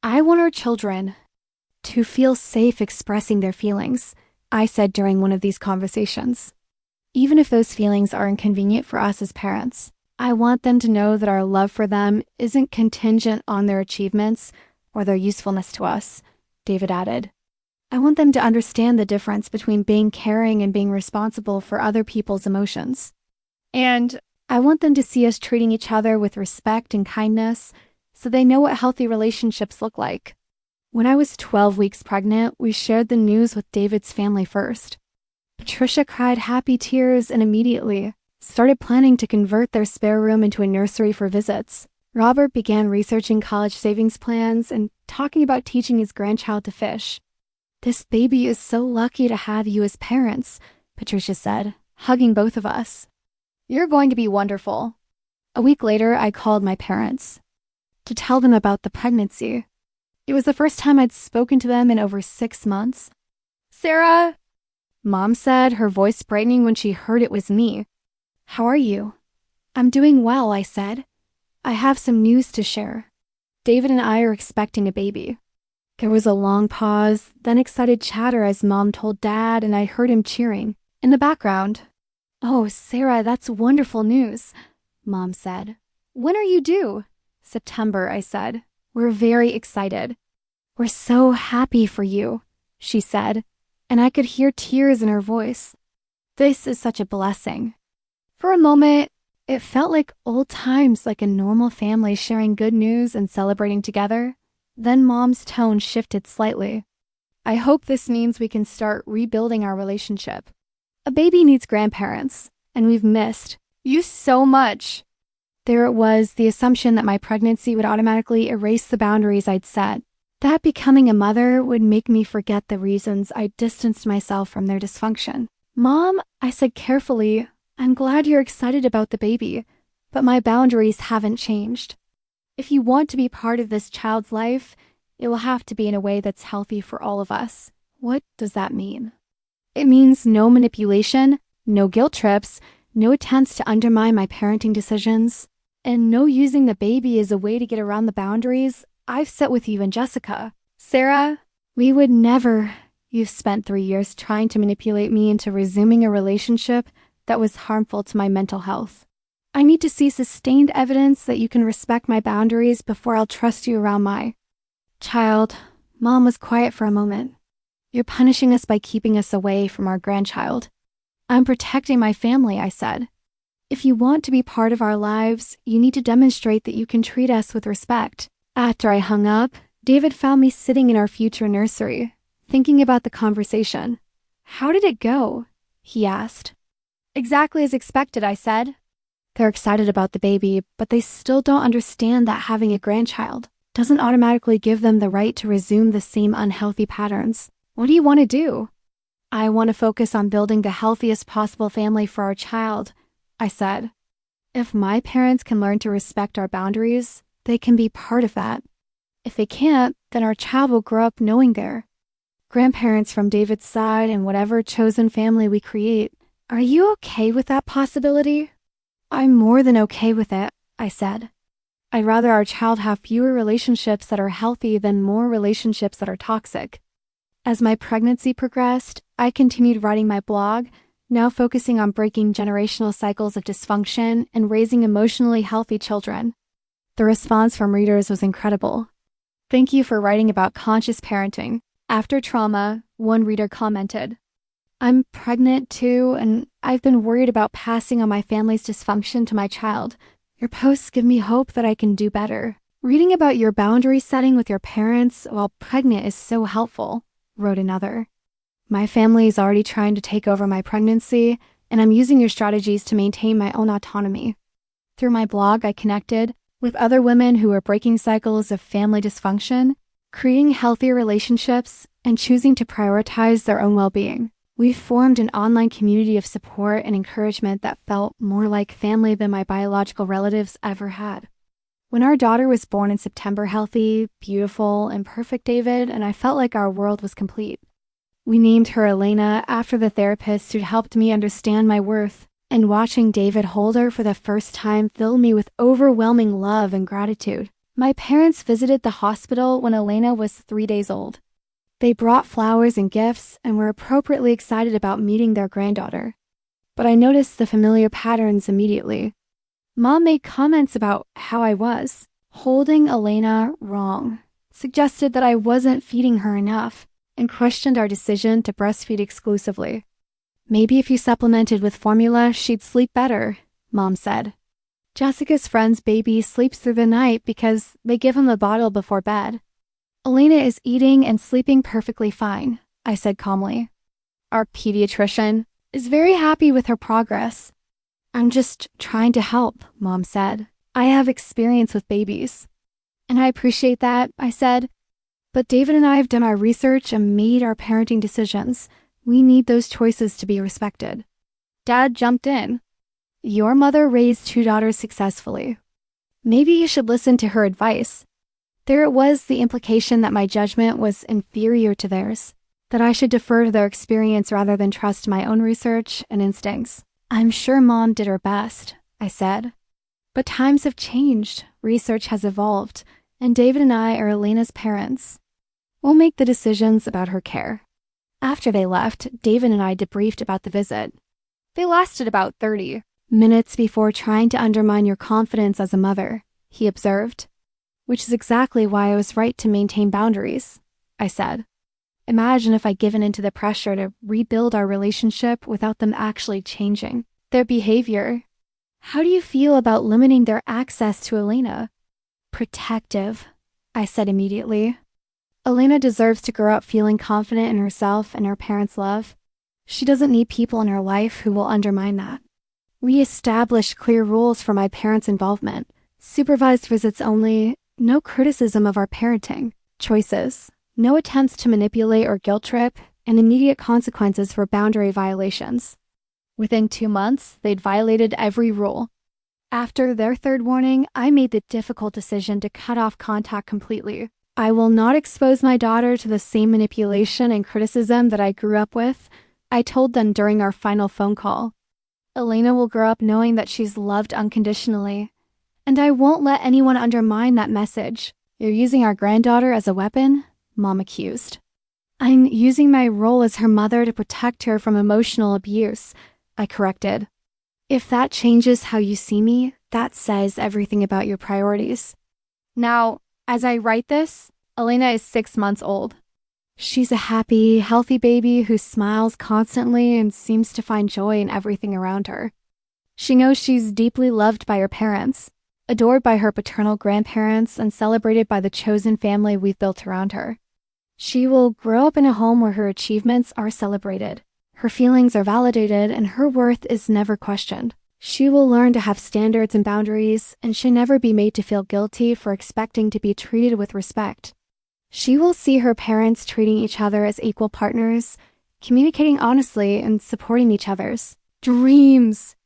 I want our children to feel safe expressing their feelings, I said during one of these conversations. Even if those feelings are inconvenient for us as parents, I want them to know that our love for them isn't contingent on their achievements or their usefulness to us, David added. I want them to understand the difference between being caring and being responsible for other people's emotions. And I want them to see us treating each other with respect and kindness so they know what healthy relationships look like. When I was 12 weeks pregnant, we shared the news with David's family first. Patricia cried happy tears and immediately started planning to convert their spare room into a nursery for visits. Robert began researching college savings plans and talking about teaching his grandchild to fish. This baby is so lucky to have you as parents, Patricia said, hugging both of us. You're going to be wonderful. A week later, I called my parents to tell them about the pregnancy. It was the first time I'd spoken to them in over 6 months. Sarah, Mom said, her voice brightening when she heard it was me. How are you? I'm doing well, I said. I have some news to share. David and I are expecting a baby. There was a long pause, then excited chatter as Mom told Dad, and I heard him cheering in the background. Oh, Sarah, that's wonderful news, Mom said. When are you due? September, I said. We're very excited. We're so happy for you, she said, and I could hear tears in her voice. This is such a blessing. For a moment, it felt like old times, like a normal family sharing good news and celebrating together. Then Mom's tone shifted slightly. I hope this means we can start rebuilding our relationship. A baby needs grandparents, and we've missed you so much. There it was, the assumption that my pregnancy would automatically erase the boundaries I'd set. That becoming a mother would make me forget the reasons I distanced myself from their dysfunction. Mom, I said carefully, I'm glad you're excited about the baby, but my boundaries haven't changed. If you want to be part of this child's life, it will have to be in a way that's healthy for all of us. What does that mean? It means no manipulation, no guilt trips, no attempts to undermine my parenting decisions, and no using the baby as a way to get around the boundaries I've set with you and Jessica. Sarah, we would never. You've spent 3 years trying to manipulate me into resuming a relationship that was harmful to my mental health. I need to see sustained evidence that you can respect my boundaries before I'll trust you around my child. Mom was quiet for a moment. You're punishing us by keeping us away from our grandchild. I'm protecting my family, I said. If you want to be part of our lives, you need to demonstrate that you can treat us with respect. After I hung up, David found me sitting in our future nursery, thinking about the conversation. How did it go? He asked. Exactly as expected, I said. They're excited about the baby, but they still don't understand that having a grandchild doesn't automatically give them the right to resume the same unhealthy patterns. What do you want to do? I want to focus on building the healthiest possible family for our child, I said. If my parents can learn to respect our boundaries, they can be part of that. If they can't, then our child will grow up knowing their grandparents from David's side and whatever chosen family we create. Are you okay with that possibility? I'm more than okay with it, I said. I'd rather our child have fewer relationships that are healthy than more relationships that are toxic. As my pregnancy progressed, I continued writing my blog, now focusing on breaking generational cycles of dysfunction and raising emotionally healthy children. The response from readers was incredible. Thank you for writing about conscious parenting. After trauma, one reader commented, I'm pregnant too, and I've been worried about passing on my family's dysfunction to my child. Your posts give me hope that I can do better. Reading about your boundary setting with your parents while pregnant is so helpful, wrote another. My family is already trying to take over my pregnancy, and I'm using your strategies to maintain my own autonomy. Through my blog, I connected with other women who are breaking cycles of family dysfunction, creating healthier relationships, and choosing to prioritize their own well-being. We formed an online community of support and encouragement that felt more like family than my biological relatives ever had. When our daughter was born in September, healthy, beautiful, and perfect, David and I felt like our world was complete. We named her Elena after the therapist who'd helped me understand my worth, and watching David hold her for the first time filled me with overwhelming love and gratitude. My parents visited the hospital when Elena was 3 days old. They brought flowers and gifts and were appropriately excited about meeting their granddaughter. But I noticed the familiar patterns immediately. Mom made comments about how I was holding Elena wrong, suggested that I wasn't feeding her enough, and questioned our decision to breastfeed exclusively. Maybe if you supplemented with formula, she'd sleep better, Mom said. Jessica's friend's baby sleeps through the night because they give him the bottle before bed. Elena is eating and sleeping perfectly fine, I said calmly. Our pediatrician is very happy with her progress. I'm just trying to help, Mom said. I have experience with babies. And I appreciate that, I said. But David and I have done our research and made our parenting decisions. We need those choices to be respected. Dad jumped in. Your mother raised 2 daughters successfully. Maybe you should listen to her advice. There it was, the implication that my judgment was inferior to theirs, that I should defer to their experience rather than trust my own research and instincts. I'm sure Mom did her best, I said. But times have changed, research has evolved, and David and I are Elena's parents. We'll make the decisions about her care. After they left, David and I debriefed about the visit. They lasted about 30 minutes before trying to undermine your confidence as a mother, he observed. Which is exactly why I was right to maintain boundaries, I said. Imagine if I'd given into the pressure to rebuild our relationship without them actually changing their behavior. How do you feel about limiting their access to Elena? Protective, I said immediately. Elena deserves to grow up feeling confident in herself and her parents' love. She doesn't need people in her life who will undermine that. We established clear rules for my parents' involvement. Supervised visits only, no criticism of our parenting choices, no attempts to manipulate or guilt trip, and immediate consequences for boundary violations. Within 2 months, they'd violated every rule. After their third warning, I made the difficult decision to cut off contact completely. I will not expose my daughter to the same manipulation and criticism that I grew up with, I told them during our final phone call. Elena will grow up knowing that she's loved unconditionally, and I won't let anyone undermine that message. You're using our granddaughter as a weapon? Mom accused. I'm using my role as her mother to protect her from emotional abuse, I corrected. If that changes how you see me, that says everything about your priorities. Now, as I write this, Elena is 6 months old. She's a happy, healthy baby who smiles constantly and seems to find joy in everything around her. She knows she's deeply loved by her parents, adored by her paternal grandparents, and celebrated by the chosen family we've built around her. She will grow up in a home where her achievements are celebrated, her feelings are validated, and her worth is never questioned. She will learn to have standards and boundaries, and should never be made to feel guilty for expecting to be treated with respect. She will see her parents treating each other as equal partners, communicating honestly, and supporting each other's dreams.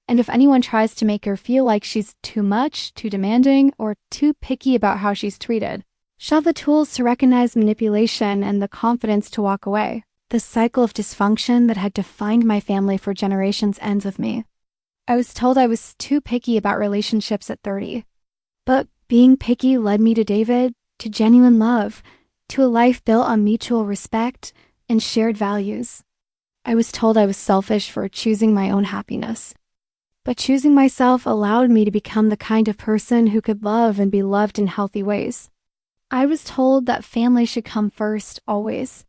And if anyone tries to make her feel like she's too much, too demanding, or too picky about how she's treated, she'll have the tools to recognize manipulation and the confidence to walk away. The cycle of dysfunction that had defined my family for generations ends with me. I was told I was too picky about relationships at 30. But being picky led me to David, to genuine love, to a life built on mutual respect and shared values. I was told I was selfish for choosing my own happiness. But choosing myself allowed me to become the kind of person who could love and be loved in healthy ways. I was told that family should come first, always.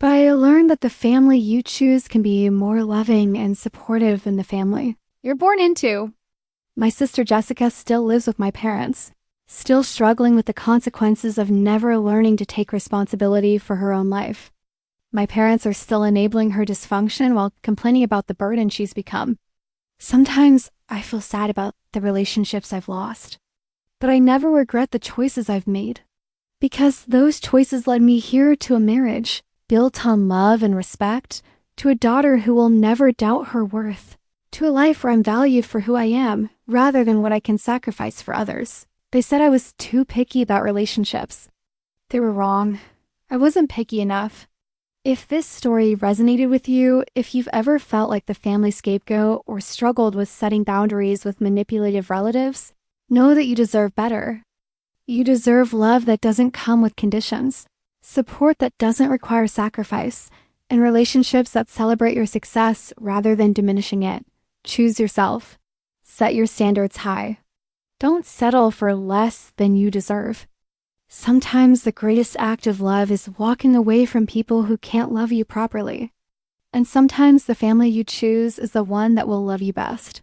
But I learned that the family you choose can be more loving and supportive than the family you're born into. My sister Jessica still lives with my parents, still struggling with the consequences of never learning to take responsibility for her own life. My parents are still enabling her dysfunction while complaining about the burden she's become. Sometimes I feel sad about the relationships I've lost, but I never regret the choices I've made, because those choices led me here to a marriage built on love and respect, to a daughter who will never doubt her worth, to a life where I'm valued for who I am rather than what I can sacrifice for others. They said I was too picky about relationships. They were wrong. I wasn't picky enough. If this story resonated with you, if you've ever felt like the family scapegoat or struggled with setting boundaries with manipulative relatives, know that you deserve better. You deserve love that doesn't come with conditions, support that doesn't require sacrifice, and relationships that celebrate your success rather than diminishing it. Choose yourself. Set your standards high. Don't settle for less than you deserve. Sometimes the greatest act of love is walking away from people who can't love you properly. And sometimes the family you choose is the one that will love you best.